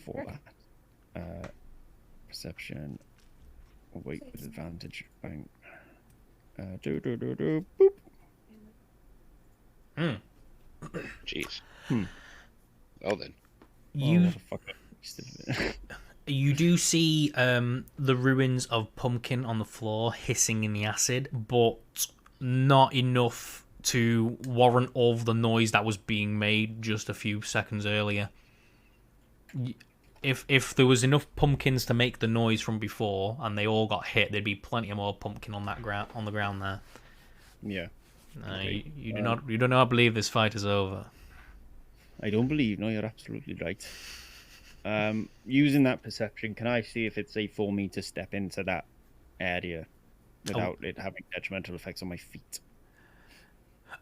For that. Perception. Oh, wait, with advantage. Bang. Boop. Jeez. Hmm. Well then. You Motherfucker. You do see the ruins of Pumpkin on the floor hissing in the acid, but not enough to warrant all of the noise that was being made just a few seconds earlier. If there was enough pumpkins to make the noise from before, and they all got hit, there'd be plenty of more pumpkin on that on the ground there. Yeah. Okay. You do not believe this fight is over. I don't believe. No, you're absolutely right. Using that perception, can I see if it's safe for me to step into that area without it having detrimental effects on my feet?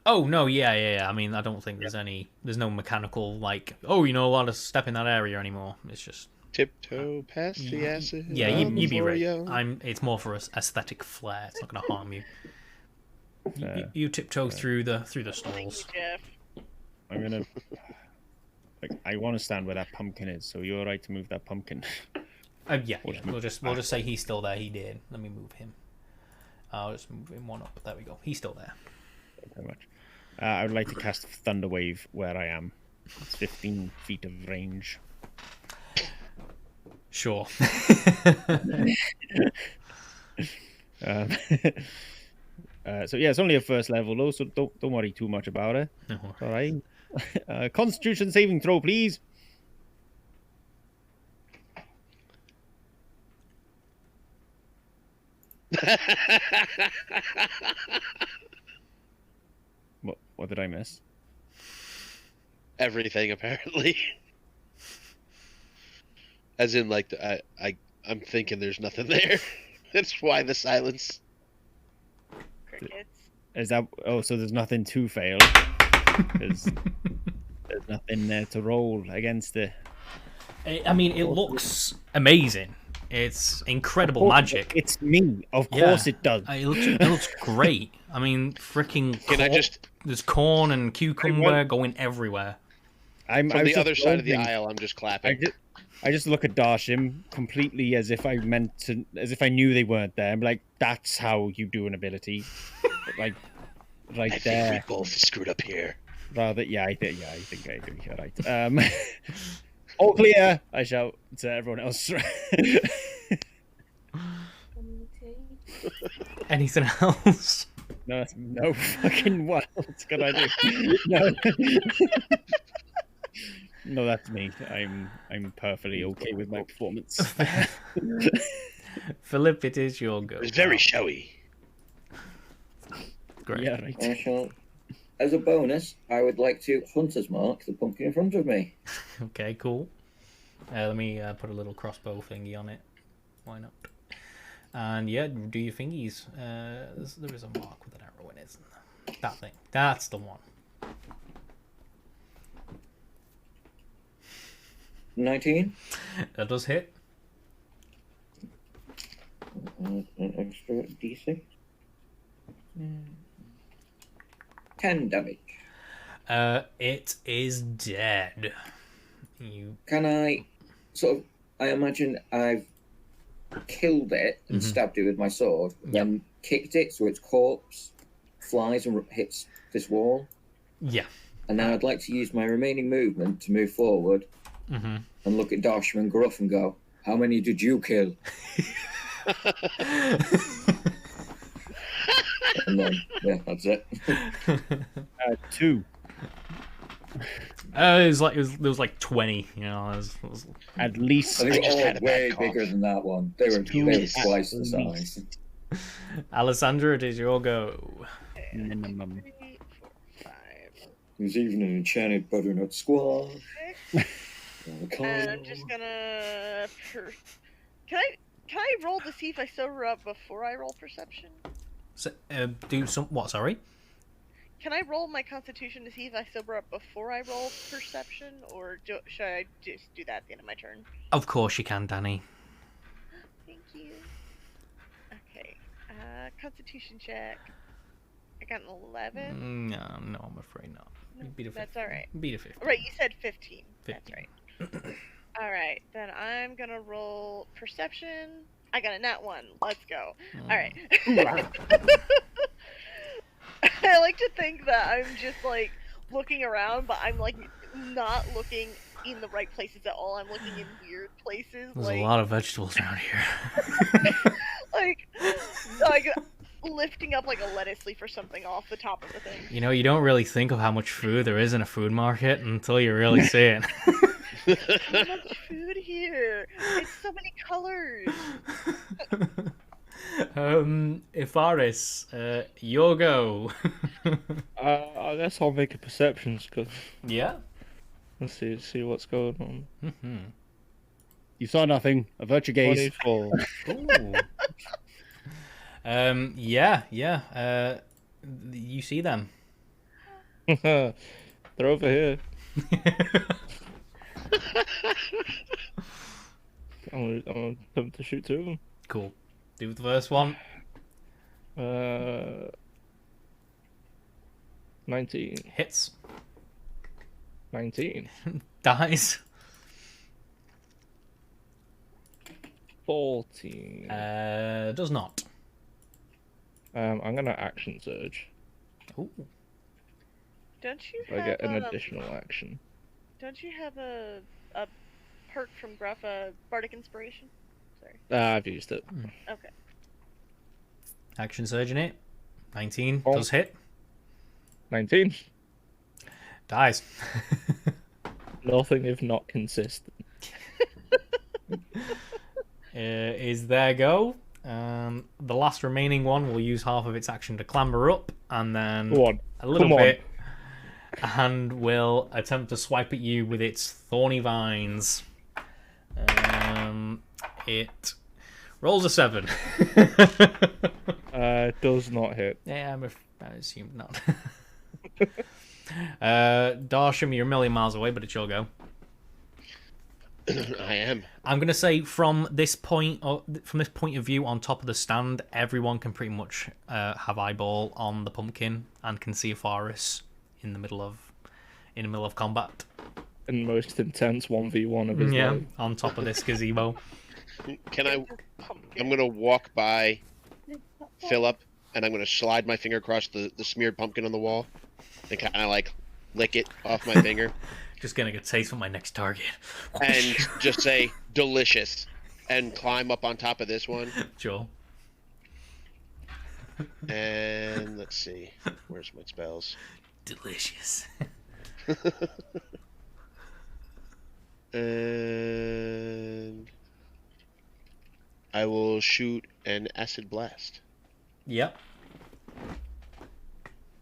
Oh no, yeah. I mean, I don't think there's no mechanical like, oh, you're not allowed to step in that area anymore. It's just Tiptoe past the acid. yeah, you'd be right. You. It's more for aesthetic flair. It's not going to harm you. Fair. You tiptoe through the Thank you, stalls. Jeff. I'm gonna. I want to stand where that pumpkin is. So you're right to move that pumpkin. Yeah. We'll just say he's still there. He did. Let me move him. I'll just move him one up. There we go. He's still there. Thank you very much. I would like to cast Thunder Wave where I am. It's 15 feet of range. Sure. So yeah, it's only a first level though, so don't worry too much about it. No. All right. Constitution saving throw, please. What did I miss? Everything, apparently. As in, like, I'm thinking there's nothing there. That's why the silence. Crickets. Is that? Oh, so there's nothing to fail. There's nothing there to roll against it. I mean, it looks amazing. It's incredible magic. It's me. Of course it does. It looks great. I mean, freaking. There's corn and cucumber going everywhere. From the other side of the aisle, I'm just clapping. I just look at Darshim completely as if I knew they weren't there. I'm like, that's how you do an ability, like right I there. think we both screwed up here. Rather, I think I do. You're right. All clear! I shout to everyone else. Anything else? No fucking what? What's good I do? No. No, that's me. I'm perfectly okay with my performance. Philip, it is your go. It's very showy. Great. Yeah, right. As a bonus, I would like to Hunter's Mark the pumpkin in front of me. Okay, cool. Let me put a little crossbow thingy on it. Why not? And yeah, do your thingies. There is a mark with an arrow in it, isn't there? That thing. That's the one. 19. That does hit. An extra d6. 10 damage. It is dead. Can I I imagine I've killed it and stabbed it with my sword, then kicked it so its corpse flies and hits this wall. Yeah. And now I'd like to use my remaining movement to move forward and look at Darsham and Gruff and go, how many did you kill? And then, yeah, that's it. 2. There was like 20, you know. It was... At least. I think just had all a way bad bigger cough. than that one. They were twice the size. Alessandra, it is your go. Minimum. 3, 4, 5. There's even an enchanted butternut squash. And I'm just gonna. Can I roll to see if I sober up before I roll perception? So, do some what? Sorry. Can I roll my constitution to see if I sober up before I roll perception, or should I just do that at the end of my turn? Of course you can, Danny. Thank you. Okay. Constitution check. I got an 11. No, I'm afraid not. Beat a 15. That's all right. Beat a 15. Right, you said 15. 15. That's right. All right, then I'm gonna roll perception. I got a nat 1. Let's go. All right. I like to think that I'm just like looking around, but I'm like not looking in the right places at all. I'm looking in weird places. There's like, a lot of vegetables around here. like lifting up like a lettuce leaf or something off the top of the thing. You know, you don't really think of how much food there is in a food market until you really see it. So much food here. It's so many colors. Ifaris, your go. I guess I'll make a perception because Yeah. let's see what's going on. Mm-hmm. You saw nothing. Avert your gaze. 24. Ooh. Yeah. You see them. They're over here. I'm gonna attempt to shoot 2 of them. Cool. Do the first one. 19. Hits. 19. Dies. 14. Does not. I'm gonna action surge. Ooh. Don't you I have get an additional action. Don't you have a perk from Gruff, Bardic Inspiration? Sorry. I've used it. Okay. Action surge in it. 19 Oh. does hit. 19. Dies. Nothing if not consistent. Is their go. The last remaining one will use half of its action to clamber up, and then Go on. a little Come on. bit, and will attempt to swipe at you with its thorny vines. It rolls a 7. Does not hit. Yeah, I assumed not. Darsham, you're a million miles away, but it's your go. I am. I'm gonna say from this point of view, on top of the stand, everyone can pretty much have eyeball on the pumpkin and can see Afaris in the middle of combat. And most intense 1v1 of his life. On top of this gazebo. I'm gonna walk by Philip, and I'm gonna slide my finger across the smeared pumpkin on the wall, and kind of like lick it off my finger. Just getting a taste for my next target. And just say delicious, and climb up on top of this one. Sure. And let's see, where's my spells? Delicious. And I will shoot an acid blast. Yep.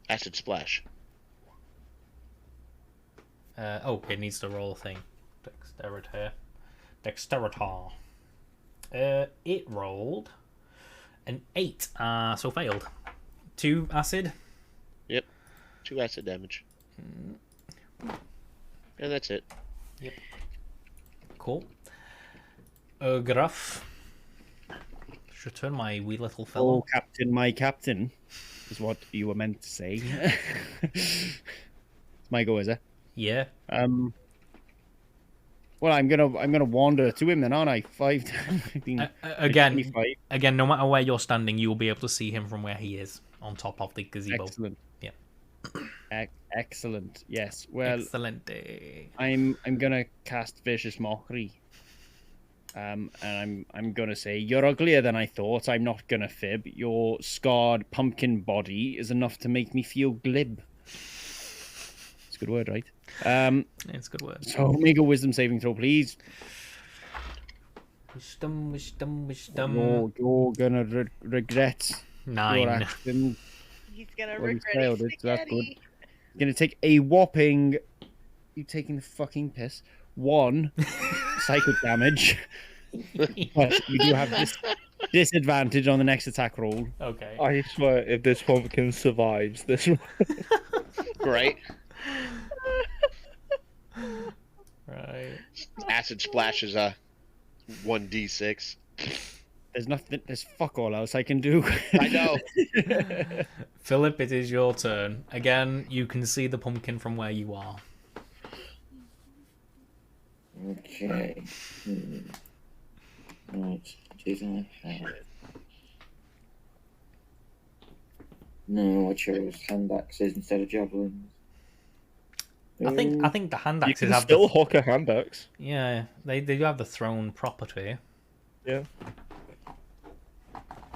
Acid splash. It needs to roll a thing. Dexterity. It rolled an 8, so failed. 2 acid. Yep. 2 acid damage. And that's it. Yep. Cool. Gruff. Return my wee little fellow. Oh, Captain, my captain, is what you were meant to say. It's my go, is it? Yeah. Well, I'm gonna wander to him then, aren't I? 5, 15, Again, 25. no matter where you're standing, you will be able to see him from where he is on top of the gazebo. Excellent. Yeah. Excellent. Yes. Well, Excellent. I'm gonna cast Vicious Mockery. And I'm gonna say you're uglier than I thought. I'm not gonna fib. Your scarred pumpkin body is enough to make me feel glib. It's a good word, right? It's a good word. So make a wisdom saving throw, please. Wisdom. You're gonna regret your 9. actions. He's gonna Well, he's regret failed his it, so that's good. spaghetti. Gonna take a whopping. You taking the fucking piss? 1 psychic damage. But you do have this disadvantage on the next attack roll. Okay. I swear, if this pumpkin survives this, Right? Right. Acid splash is a 1d6. There's fuck all else I can do. I know. Philip, it is your turn. Again, you can see the pumpkin from where you are. Okay. What did I have? No, I chose hand axes instead of javelins. I think the hand you axes can have still the... hook a hand axe. Yeah, they do have the thrown property. Yeah.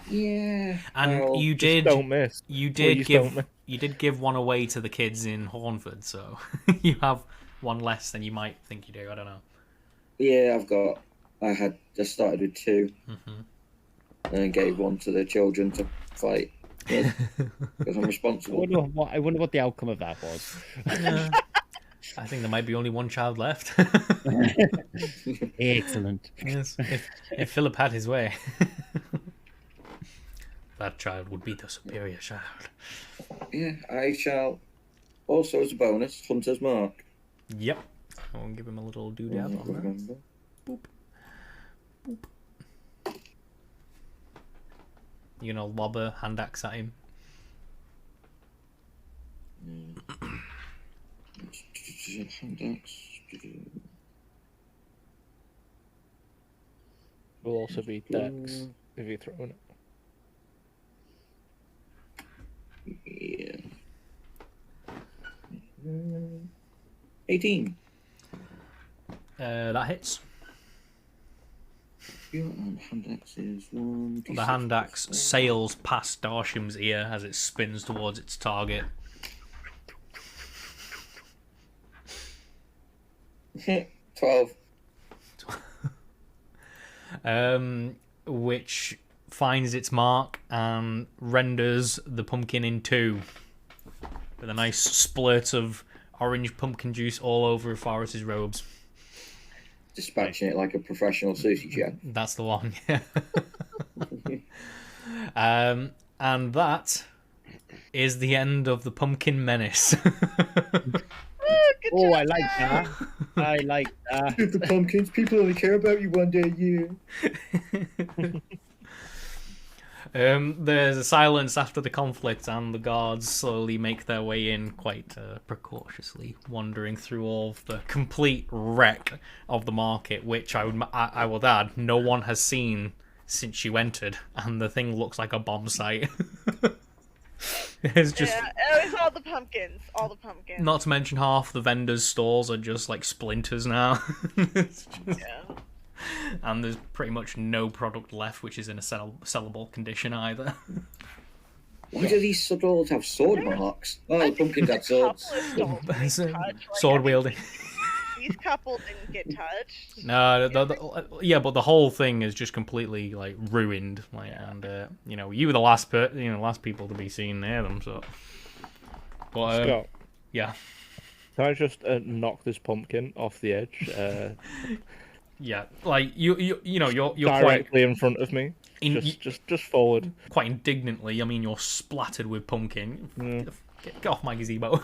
Yeah. And well, you Just did don't miss. you Please did don't miss. give one away to the kids in Hornford, so you have one less than you might think you do. I don't know. Yeah, I just started with 2 Mhm. and then gave 1 to the children to fight. Yeah, because I'm I responsible. wonder what the outcome of that was. Yeah. I think there might be only one child left. Excellent. Yes, if Philip had his way, that child would be the superior child. Yeah, I shall also, as a bonus, Hunter's Mark. Yep. I'll give him a little doodad on that. Remember. Boop. You know, lob a hand axe at him. Will also be dex if you throw it. Yeah. 18. That hits. Hand axe is 1. The hand axe sails past Darshim's ear as it spins towards its target. 12. Which finds its mark and renders the pumpkin in two, with a nice splurt of orange pumpkin juice all over Faris's robes. Dispatching it like a professional sushi chef. That's the one. And that is the end of the Pumpkin Menace. Oh, I like that. I like that. If the pumpkins, people only care about you one day a year. There's a silence after the conflict, and the guards slowly make their way in quite precautiously, wandering through all of the complete wreck of the market, which I would add, no one has seen since you entered, and the thing looks like a bomb site. It's just... Yeah, it was all the pumpkins. All the pumpkins. Not to mention half the vendors' stalls are just like splinters now. It's just... Yeah. And there's pretty much no product left which is in a sellable condition either. Why do these stalls have sword marks? Oh, the pumpkins had swords. Sword wielding. These couple didn't get touched. No, yeah, but the whole thing is just completely like ruined. Like, and you were the last last people to be seen near them. So, but Scott, yeah, can I just knock this pumpkin off the edge? Yeah, like you're directly in front of me. Just forward. Quite indignantly. I mean, you're splattered with pumpkin. Get off my gazebo.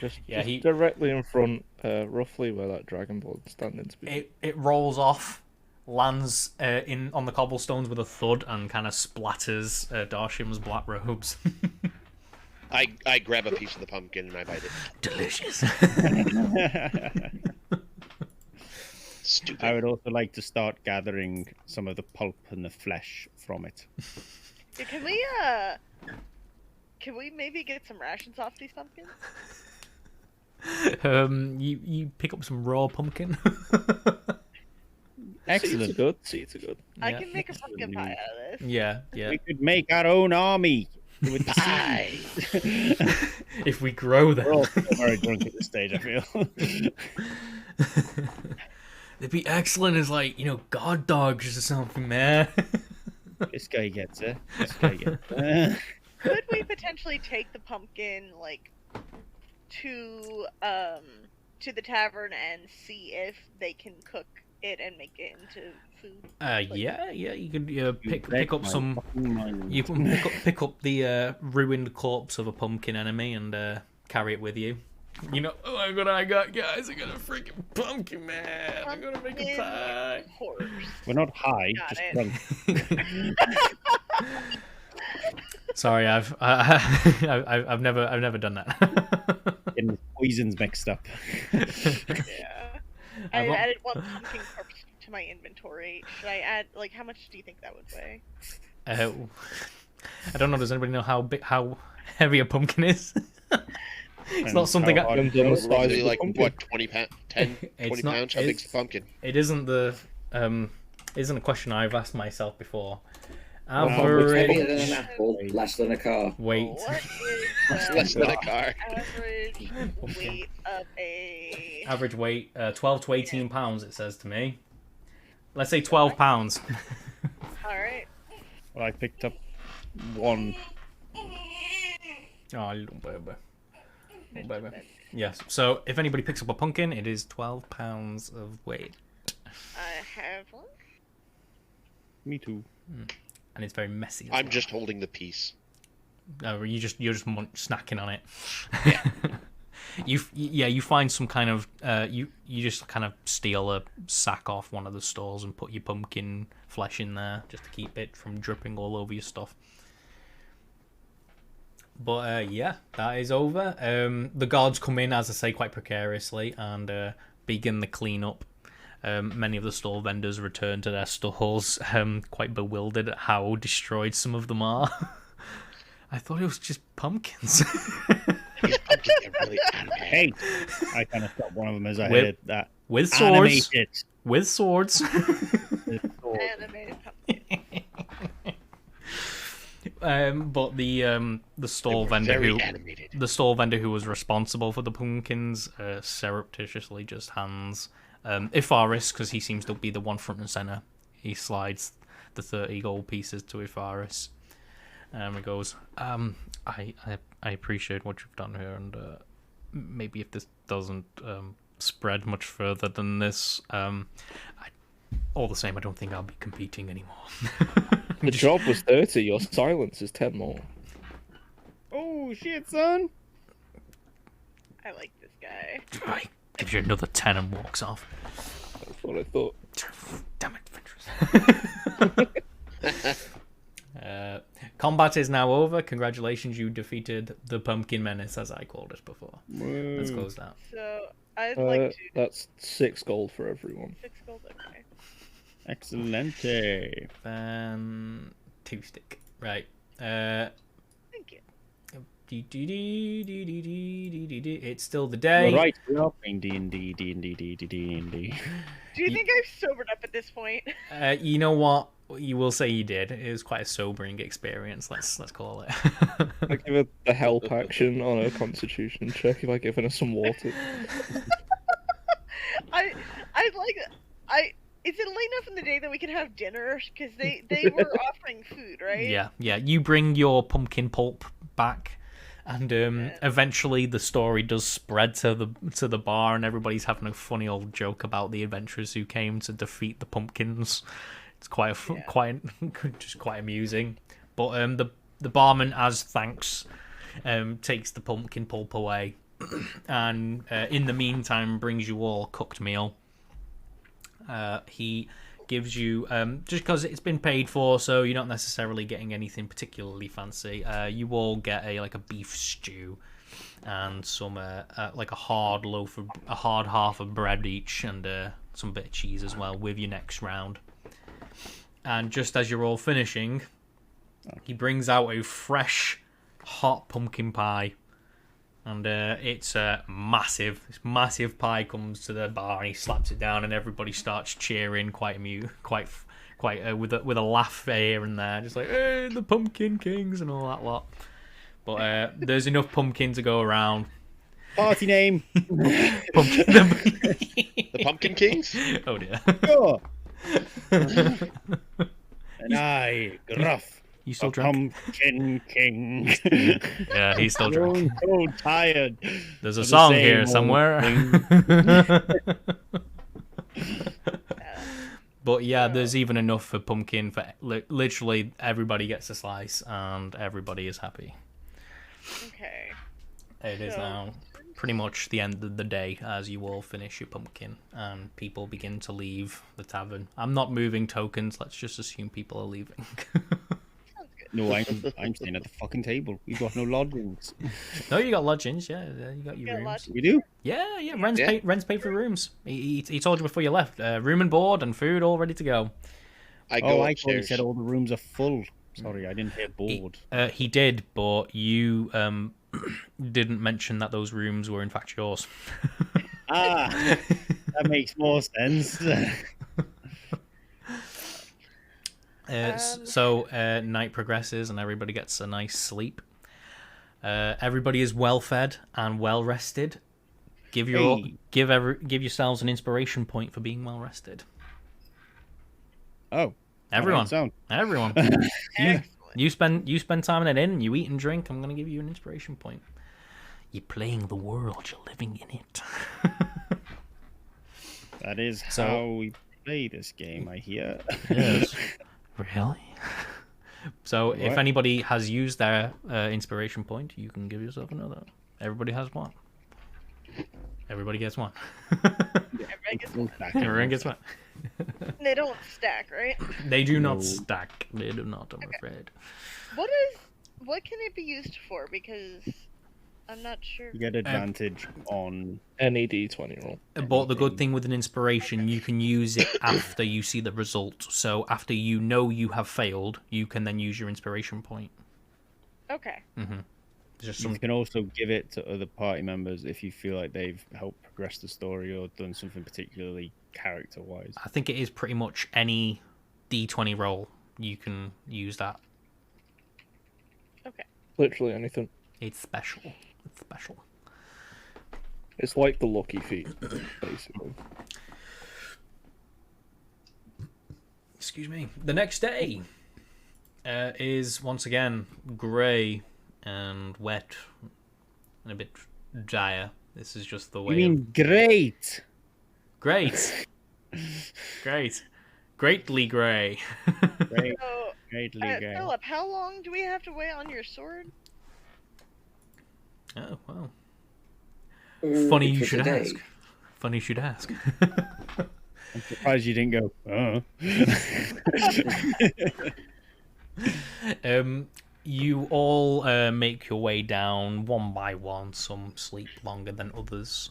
Just directly in front, roughly where that dragon blood's standing to be. It rolls off, lands on the cobblestones with a thud, and kind of splatters Darshim's black robes. I grab a piece of the pumpkin and I bite it. Delicious. Stupid. I would also like to start gathering some of the pulp and the flesh from it. Yeah, can we maybe get some rations off these pumpkins? You pick up some raw pumpkin. Excellent. Seeds are good. I can make a pumpkin pie out of this. Yeah. We could make our own army with the Pie. If we grow them. We're all very drunk at this stage, I feel. They'd be excellent as guard dogs or something, man. This guy gets it. This guy gets it. Could we potentially take the pumpkin to the tavern and see if they can cook it and make it into food? Yeah. You could pick up some. You can pick up the ruined corpse of a pumpkin enemy and carry it with you. Oh my god, I got a freaking pumpkin, man. I'm gonna make a pie. Horse. We're not high, Got just it. drunk. Sorry, I've never done that. Getting the poisons mixed up. Yeah. I added one pumpkin corpse to my inventory. Should I add how much do you think that would weigh? I don't know. Does anybody know how heavy a pumpkin is? It's not something Roughly like what, 20 pounds? 10, 20 pounds? How big's the pumpkin? It isn't isn't a question I've asked myself before. Heavier than an apple, less than a car. Weight. What is Less than a the car. average weight of a... Average weight, 12 to 18 pounds, it says to me. Let's say 12 pounds. Alright. Well, I picked up one. Oh, little baby. Little baby. Yes, so if anybody picks up a pumpkin, it is 12 pounds of weight. I have one. Me too. And it's very messy. I'm just holding the piece. You're just snacking on it. You find some kind of you just kind of steal a sack off one of the stores and put your pumpkin flesh in there just to keep it from dripping all over your stuff. But yeah, that is over. The guards come in, as I say, quite precariously and begin the cleanup. Many of the stall vendors return to their stalls, quite bewildered at how destroyed some of them are. I thought it was just pumpkins. These pumpkins are really animated. Hey! I kind of shot one of them as I With- heard that. With swords. Animated. with swords. Animated pumpkin. But the stall vendor who was responsible for the pumpkins surreptitiously just hands Ifaris, because he seems to be the one front and center. He slides the 30 gold pieces to Ifaris, and he goes, I appreciate what you've done here, and maybe if this doesn't spread much further than this, all the same, I don't think I'll be competing anymore. The job was 30, your silence is 10 more. Oh, shit, son. I like this guy. Right, gives you another 10 and walks off. That's what I thought. Damn it, combat is now over. Congratulations, you defeated the Pumpkin Menace, as I called it before. Whoa. Let's close that. So I'd like to. That's 6 gold for everyone. 6 gold, okay. Excellente. Then 2 stick. Right. Thank you. It's still the day. Right, we are playing D&D. Do you think I've sobered up at this point? You know what? You will say you did. It was quite a sobering experience. Let's call it. I give her the help action on a constitution check if I given her some water. Is it late enough in the day that we can have dinner? Because they were offering food, right? Yeah. You bring your pumpkin pulp back, and eventually the story does spread to the bar, and everybody's having a funny old joke about the adventurers who came to defeat the pumpkins. It's quite amusing. But the barman, as thanks, takes the pumpkin pulp away, and in the meantime brings you all a cooked meal. He gives you, just because it's been paid for, so you're not necessarily getting anything particularly fancy. You all get a beef stew and some like a hard half of bread each, and some bit of cheese as well with your next round. And just as you're all finishing, he brings out a fresh, hot pumpkin pie. And it's massive. This massive pie comes to the bar, and he slaps it down, and everybody starts cheering, quite with a laugh here and there, just like, hey, the Pumpkin Kings and all that lot. But there's enough pumpkin to go around. Party name. The Pumpkin Kings? Oh dear. Sure. And I, Gruff. You still drunk? Pumpkin King. Yeah, he's still drunk. So tired. There's a song here somewhere. But yeah, there's even enough for pumpkin for literally everybody gets a slice, and everybody is happy. Okay. It is now pretty much the end of the day as you all finish your pumpkin and people begin to leave the tavern. I'm not moving tokens. Let's just assume people are leaving. No, I'm staying at the fucking table. We've got no lodgings. No, you got lodgings. Yeah, you got your rooms. Lodgings. We do? Yeah. Rent's paid for rooms. He told you before you left. Room and board and food all ready to go. I thought he said all the rooms are full. Sorry, I didn't hear board. He did, but you didn't mention that those rooms were in fact yours. That makes more sense. So night progresses and everybody gets a nice sleep. Everybody is well fed and well rested. Give yourselves an inspiration point for being well rested. Oh, everyone. You spend time in an inn. You eat and drink. I'm gonna give you an inspiration point. You're playing the world. You're living in it. That is how we play this game, I hear. Yes. Really? So if anybody has used their inspiration point, you can give yourself another. Everybody has one. Everybody gets one. Everyone gets one. They don't stack, right? They do not stack. They do not, I'm afraid. What can it be used for? Because I'm not sure. You get advantage on any D20 roll. But the good thing with an inspiration, you can use it after you see the result. So after you know you have failed, you can then use your inspiration point. Okay. Mm-hmm. Just You can also give it to other party members if you feel like they've helped progress the story or done something particularly character-wise. I think it is pretty much any D20 roll you can use that. Okay. Literally anything. It's special. It's special. It's like the lucky feet, basically. Excuse me. The next day is once again grey and wet and a bit drier. This is just the way. You mean great? Great. Great. Greatly grey. Great. So, Greatly great. Philip, how long do we have to wait on your sword? Oh, well. Funny you should today. ask. Funny you should ask. I'm surprised you didn't go, You all make your way down one by one. Some sleep longer than others.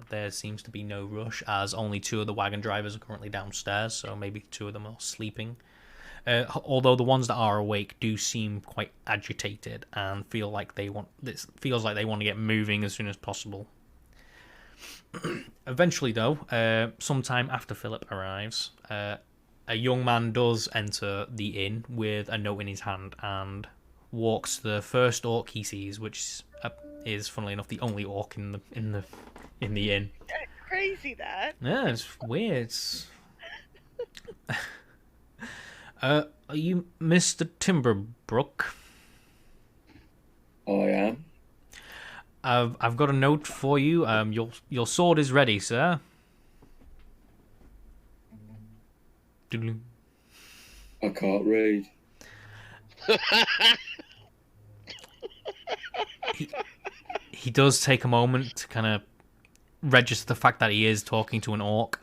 There seems to be no rush, as only 2 of the wagon drivers are currently downstairs, so maybe 2 of them are sleeping. Although the ones that are awake do seem quite agitated and feel like they want to get moving as soon as possible. Eventually, though, sometime after Philip arrives, a young man does enter the inn with a note in his hand and walks to the first orc he sees, which is, funnily enough, the only orc in the inn. Crazy that. Yeah, it's weird. Are you Mr. Timberbrook? I am. I've got a note for you. Your sword is ready, sir. Doodling. I can't read. He does take a moment to kind of register the fact that he is talking to an orc.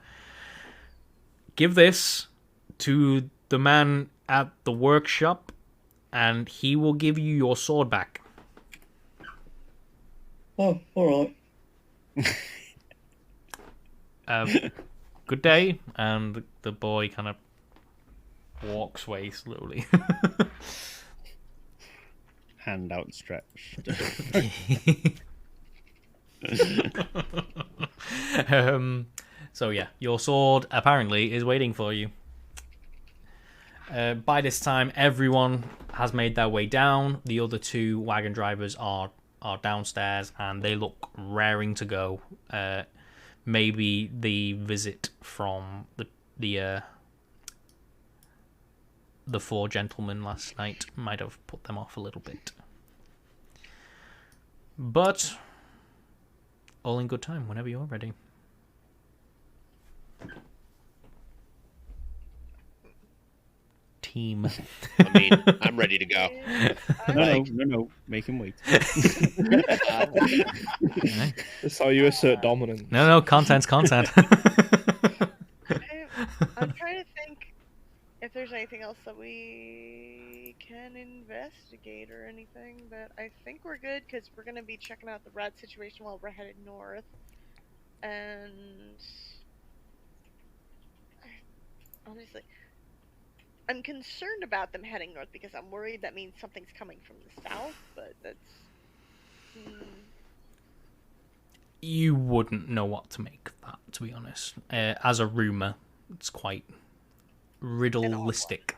Give this to the man at the workshop, and he will give you your sword back. Oh, all right. Good day, and the boy kind of walks away slowly. Hand outstretched. So yeah, your sword apparently is waiting for you. By this time, everyone has made their way down. The other 2 wagon drivers are downstairs, and they look raring to go. Maybe the visit from the 4 gentlemen last night might have put them off a little bit. But all in good time whenever you're ready. Team. I mean, I'm ready to go. No. Make him wait. That's how you assert dominance. No, content's content. I'm trying to think if there's anything else that we can investigate or anything, but I think we're good because we're going to be checking out the rat situation while we're headed north. And honestly, I'm concerned about them heading north because I'm worried that means something's coming from the south, but that's... You wouldn't know what to make of that, to be honest. As a rumour, it's quite riddleistic.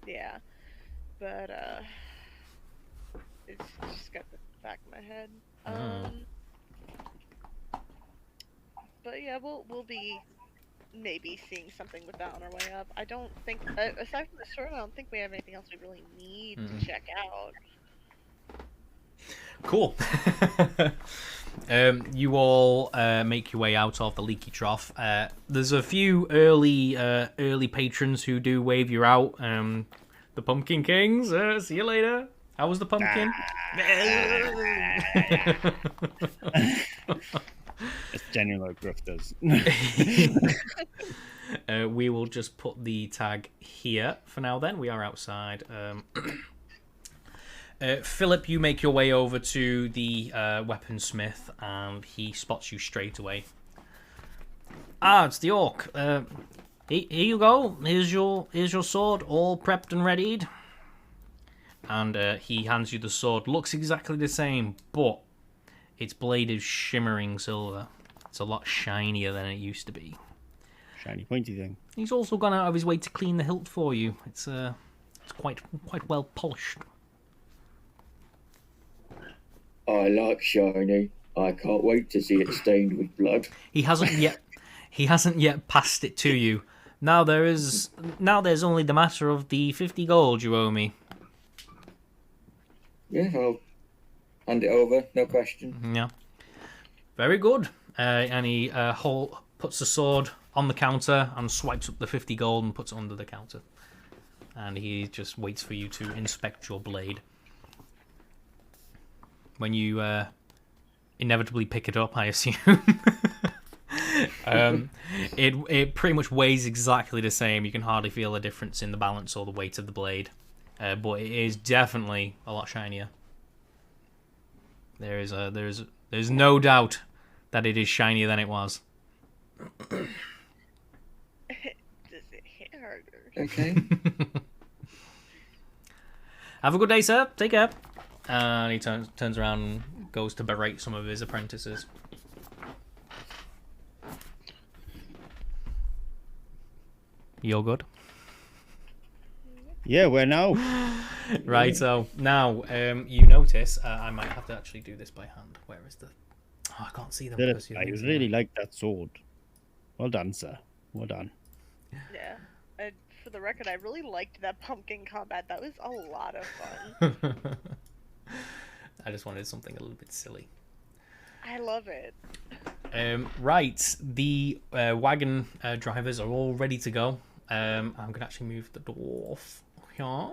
Yeah, but it's just got the back of my head. But yeah, we'll be maybe seeing something with that on our way up. I don't think, aside from the sword, I don't think we have anything else we really need to check out. Cool. You all make your way out of the leaky trough. There's a few early patrons who do wave you out. The Pumpkin Kings. See you later. How was the pumpkin? It's genuinely what Gruff does. We will just put the tag here for now then. We are outside. Philip, you make your way over to the weaponsmith, and he spots you straight away. It's the orc. Here you go. Here's your sword, all prepped and readied. and he hands you the sword. Looks exactly the same, but its blade is shimmering silver. It's a lot shinier than it used to be. Shiny pointy thing. He's also gone out of his way to clean the hilt for you. It's quite well polished. I like shiny. I can't wait to see it stained with blood. He hasn't yet passed it to you. Now there's only the matter of the 50 gold you owe me. Yeah, I'll hand it over, no question. Yeah. Very good. And he puts the sword on the counter and swipes up the 50 gold and puts it under the counter. And he just waits for you to inspect your blade. When you inevitably pick it up, I assume. It pretty much weighs exactly the same. You can hardly feel a difference in the balance or the weight of the blade. But it is definitely a lot shinier. There's no doubt that it is shinier than it was. Does it hit harder? Okay. Have a good day, sir. Take care. And he turns around and goes to berate some of his apprentices. You're good? Yeah, where now? Right, so now you notice... I might have to actually do this by hand. Where is the... Oh, I can't see them. I really like that sword. Well done, sir. Well done. Yeah. And for the record, I really liked that pumpkin combat. That was a lot of fun. I just wanted something a little bit silly. I love it. Right, the wagon drivers are all ready to go. I'm going to actually move the dwarf here,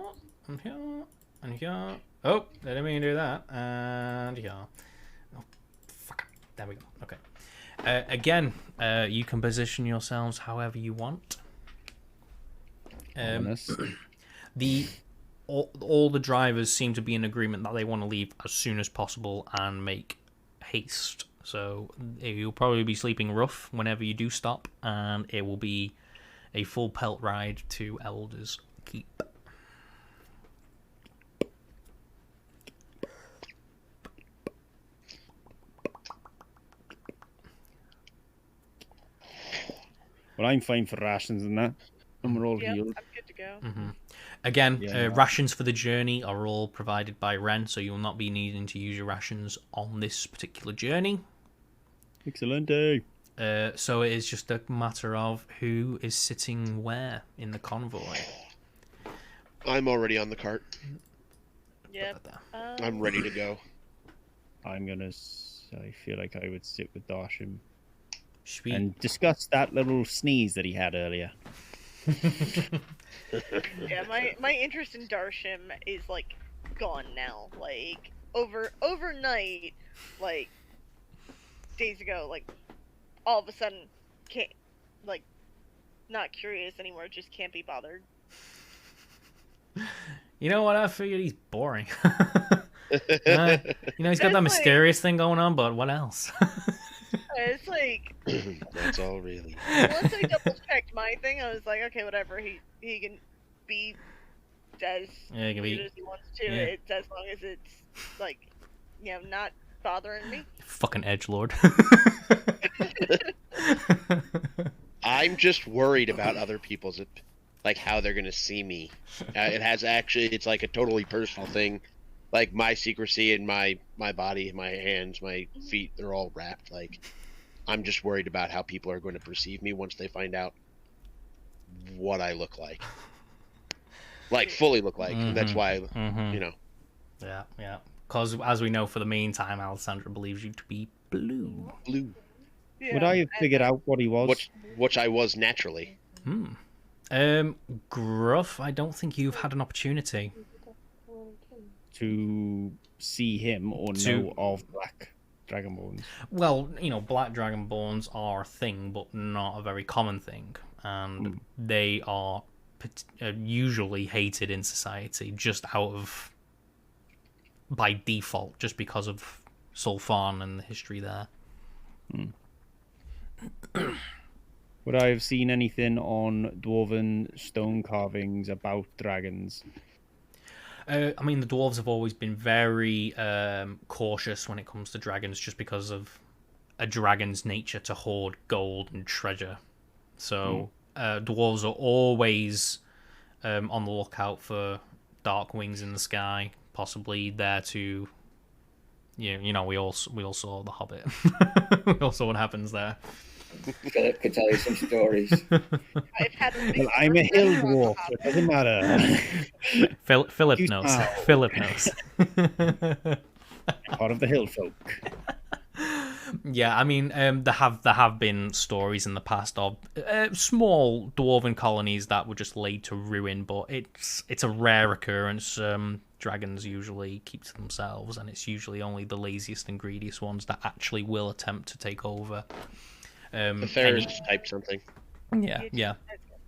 and here, and here. Oh, I didn't mean to do that. And here. Oh, fuck. There we go. Okay. Again, you can position yourselves however you want. All the drivers seem to be in agreement that they want to leave as soon as possible and make haste. So you'll probably be sleeping rough whenever you do stop, and it will be a full pelt ride to Elder's Keep. Well, I'm fine for rations and that. And we're all healed. I'm good to go. Mm-hmm. Again, Yeah. rations for the journey are all provided by Ren, so you will not be needing to use your rations on this particular journey. Excellent. So it is just a matter of who is sitting where in the convoy. I'm already on the cart. Yep. I'm ready to go. I feel like I would sit with Darsham Sweet. and discuss that little sneeze that he had earlier. Yeah, my interest in Darsham is like gone now. Like overnight, like days ago, like all of a sudden can't, like, not curious anymore, just can't be bothered. You know what? I figured he's boring. He's got that mysterious thing going on, but what else? It's like That's all really. once I double checked my thing, I was like, okay, whatever. He can be as weird as he wants to. Yeah. It's as long as it's like, not bothering me. Fucking edgelord. I'm just worried about other people's, like, how they're gonna see me. It's like a totally personal thing. Like, my secrecy and my body, my hands, my feet, they're all wrapped. Like, I'm just worried about how people are going to perceive me once they find out what I look like. Like, fully look like. And that's why, Yeah. Because, as we know, for the meantime, Alessandra believes you to be blue. Blue. Yeah, Would I have figured out what he was? Which I was naturally. Gruff, I don't think you've had an opportunity To see him or know of Black Dragonborns? Well, black dragonborns are a thing, but not a very common thing. And they are usually hated in society just by default, just because of Sulfan and the history there. Would I have seen anything on dwarven stone carvings about dragons? I mean, the dwarves have always been very cautious when it comes to dragons, just because of a dragon's nature to hoard gold and treasure. So dwarves are always on the lookout for dark wings in the sky, possibly there to. You know, we all saw The Hobbit. We all saw what happens there. Philip could tell you some stories. I've had a big Well, I'm a hill refresher on The dwarf, so it doesn't matter. Philip Use knows. power. Philip knows. Part of the hill folk. Yeah, I mean, there have been stories in the past of small dwarven colonies that were just laid to ruin, but it's a rare occurrence. Dragons usually keep to themselves, and it's usually only the laziest and greediest ones that actually will attempt to take over. The Ferris type something. Yeah.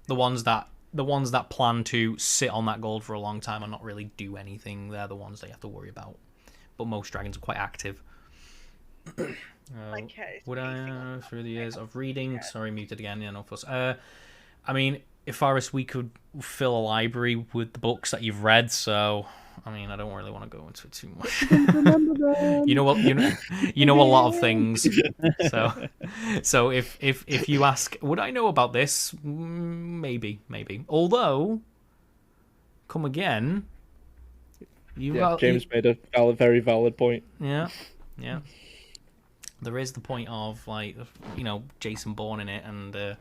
The ones that plan to sit on that gold for a long time and not really do anything, they're the ones that you have to worry about. But most dragons are quite active. Okay. Would I, through the years of reading, sorry, muted again, yeah, no fuss. I mean, if Forrest, we could fill a library with the books that you've read, so I mean, I don't really want to go into it too much. You know what? You know a lot of things. So if you ask, would I know about this? Maybe. Although, come again. James made a very valid point. Yeah. There is the point of, like, you know, Jason Bourne in it, and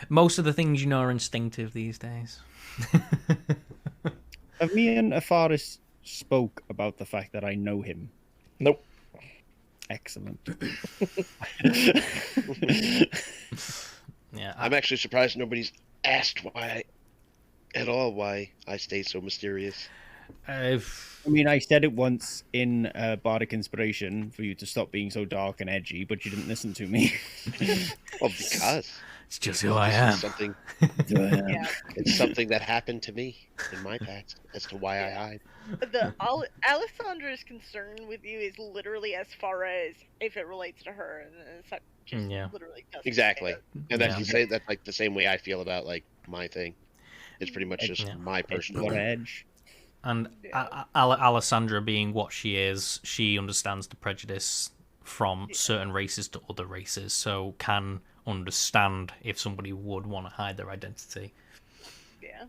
most of the things, you know, are instinctive these days. Have me and Afaris spoke about the fact that I know him? Nope. Excellent. Yeah, I'm actually surprised nobody's asked why I stay so mysterious. I mean, I said it once in Bardic Inspiration for you to stop being so dark and edgy, but you didn't listen to me. Well, because it's just who I am. Yeah. It's something that happened to me in my past as to why I hide. Alessandra's concern with you is literally as far as if it relates to her, and it's not just literally doesn't. Exactly, and that's like the same way I feel about like my thing. It's pretty much just my personal edge. And Alessandra, being what she is, she understands the prejudice from certain races to other races, so can understand if somebody would want to hide their identity. Yeah.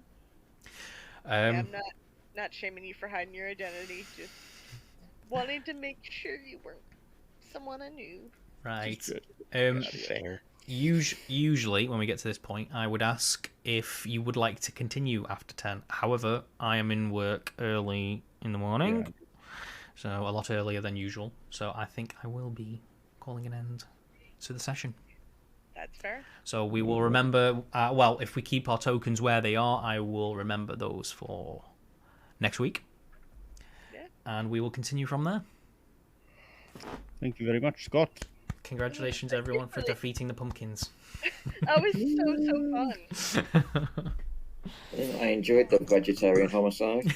I'm not shaming you for hiding your identity, just wanting to make sure you weren't someone I knew. Right. Fair. Usually, when we get to this point, I would ask if you would like to continue after 10. However, I am in work early in the morning, so a lot earlier than usual. So I think I will be calling an end to the session. That's fair. So we will remember, well, if we keep our tokens where they are, I will remember those for next week. Yeah. And we will continue from there. Thank you very much, Scott. Congratulations, everyone, for defeating the pumpkins. That was so fun. I enjoyed the vegetarian homicide.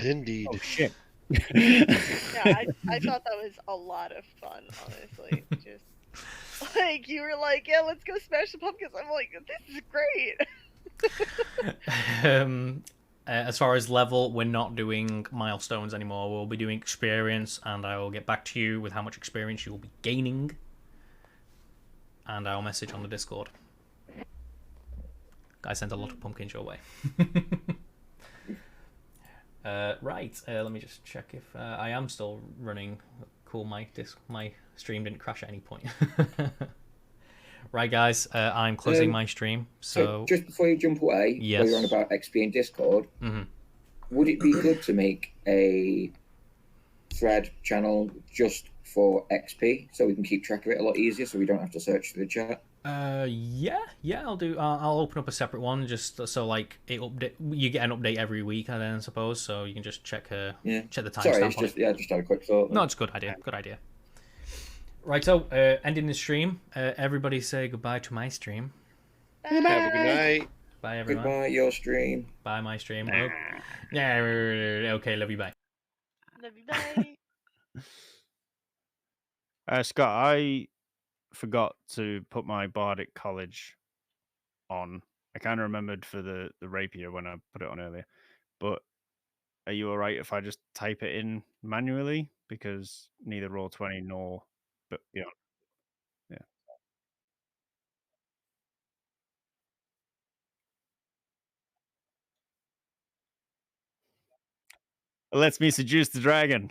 Indeed. Oh, shit. Yeah, I thought that was a lot of fun, honestly. Just like, you were like, yeah, let's go smash the pumpkins. I'm like, this is great. As far as level, we're not doing milestones anymore. We'll be doing experience, and I will get back to you with how much experience you will be gaining. And I'll message on the Discord. I sent a lot of pumpkins your way. Right, let me just check if I am still running. Cool, my stream didn't crash at any point. Right, guys, I'm closing my stream. So just before you jump away, while you're on about XP and Discord, would it be good to make a thread channel just for XP so we can keep track of it a lot easier, so we don't have to search through the chat? Yeah, I'll do. I'll open up a separate one just so like it update. You get an update every week, I then suppose, so you can just check check the timestamp. Sorry, just had a quick thought. No, it's a good idea. Good idea. Right, so ending the stream. Everybody say goodbye to my stream. Bye. Have a good night. Bye, everyone. Goodbye, your stream. Bye, my stream. Oh. Yeah, okay, love you, bye. Love you, bye. Scott, I forgot to put my Bardic College on. I kind of remembered for the rapier when I put it on earlier, but are you all right if I just type it in manually? Because neither Roll20 nor Beyond. Yeah. It lets me seduce the dragon.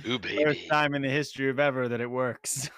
Ooh, baby. First time in the history of ever that it works.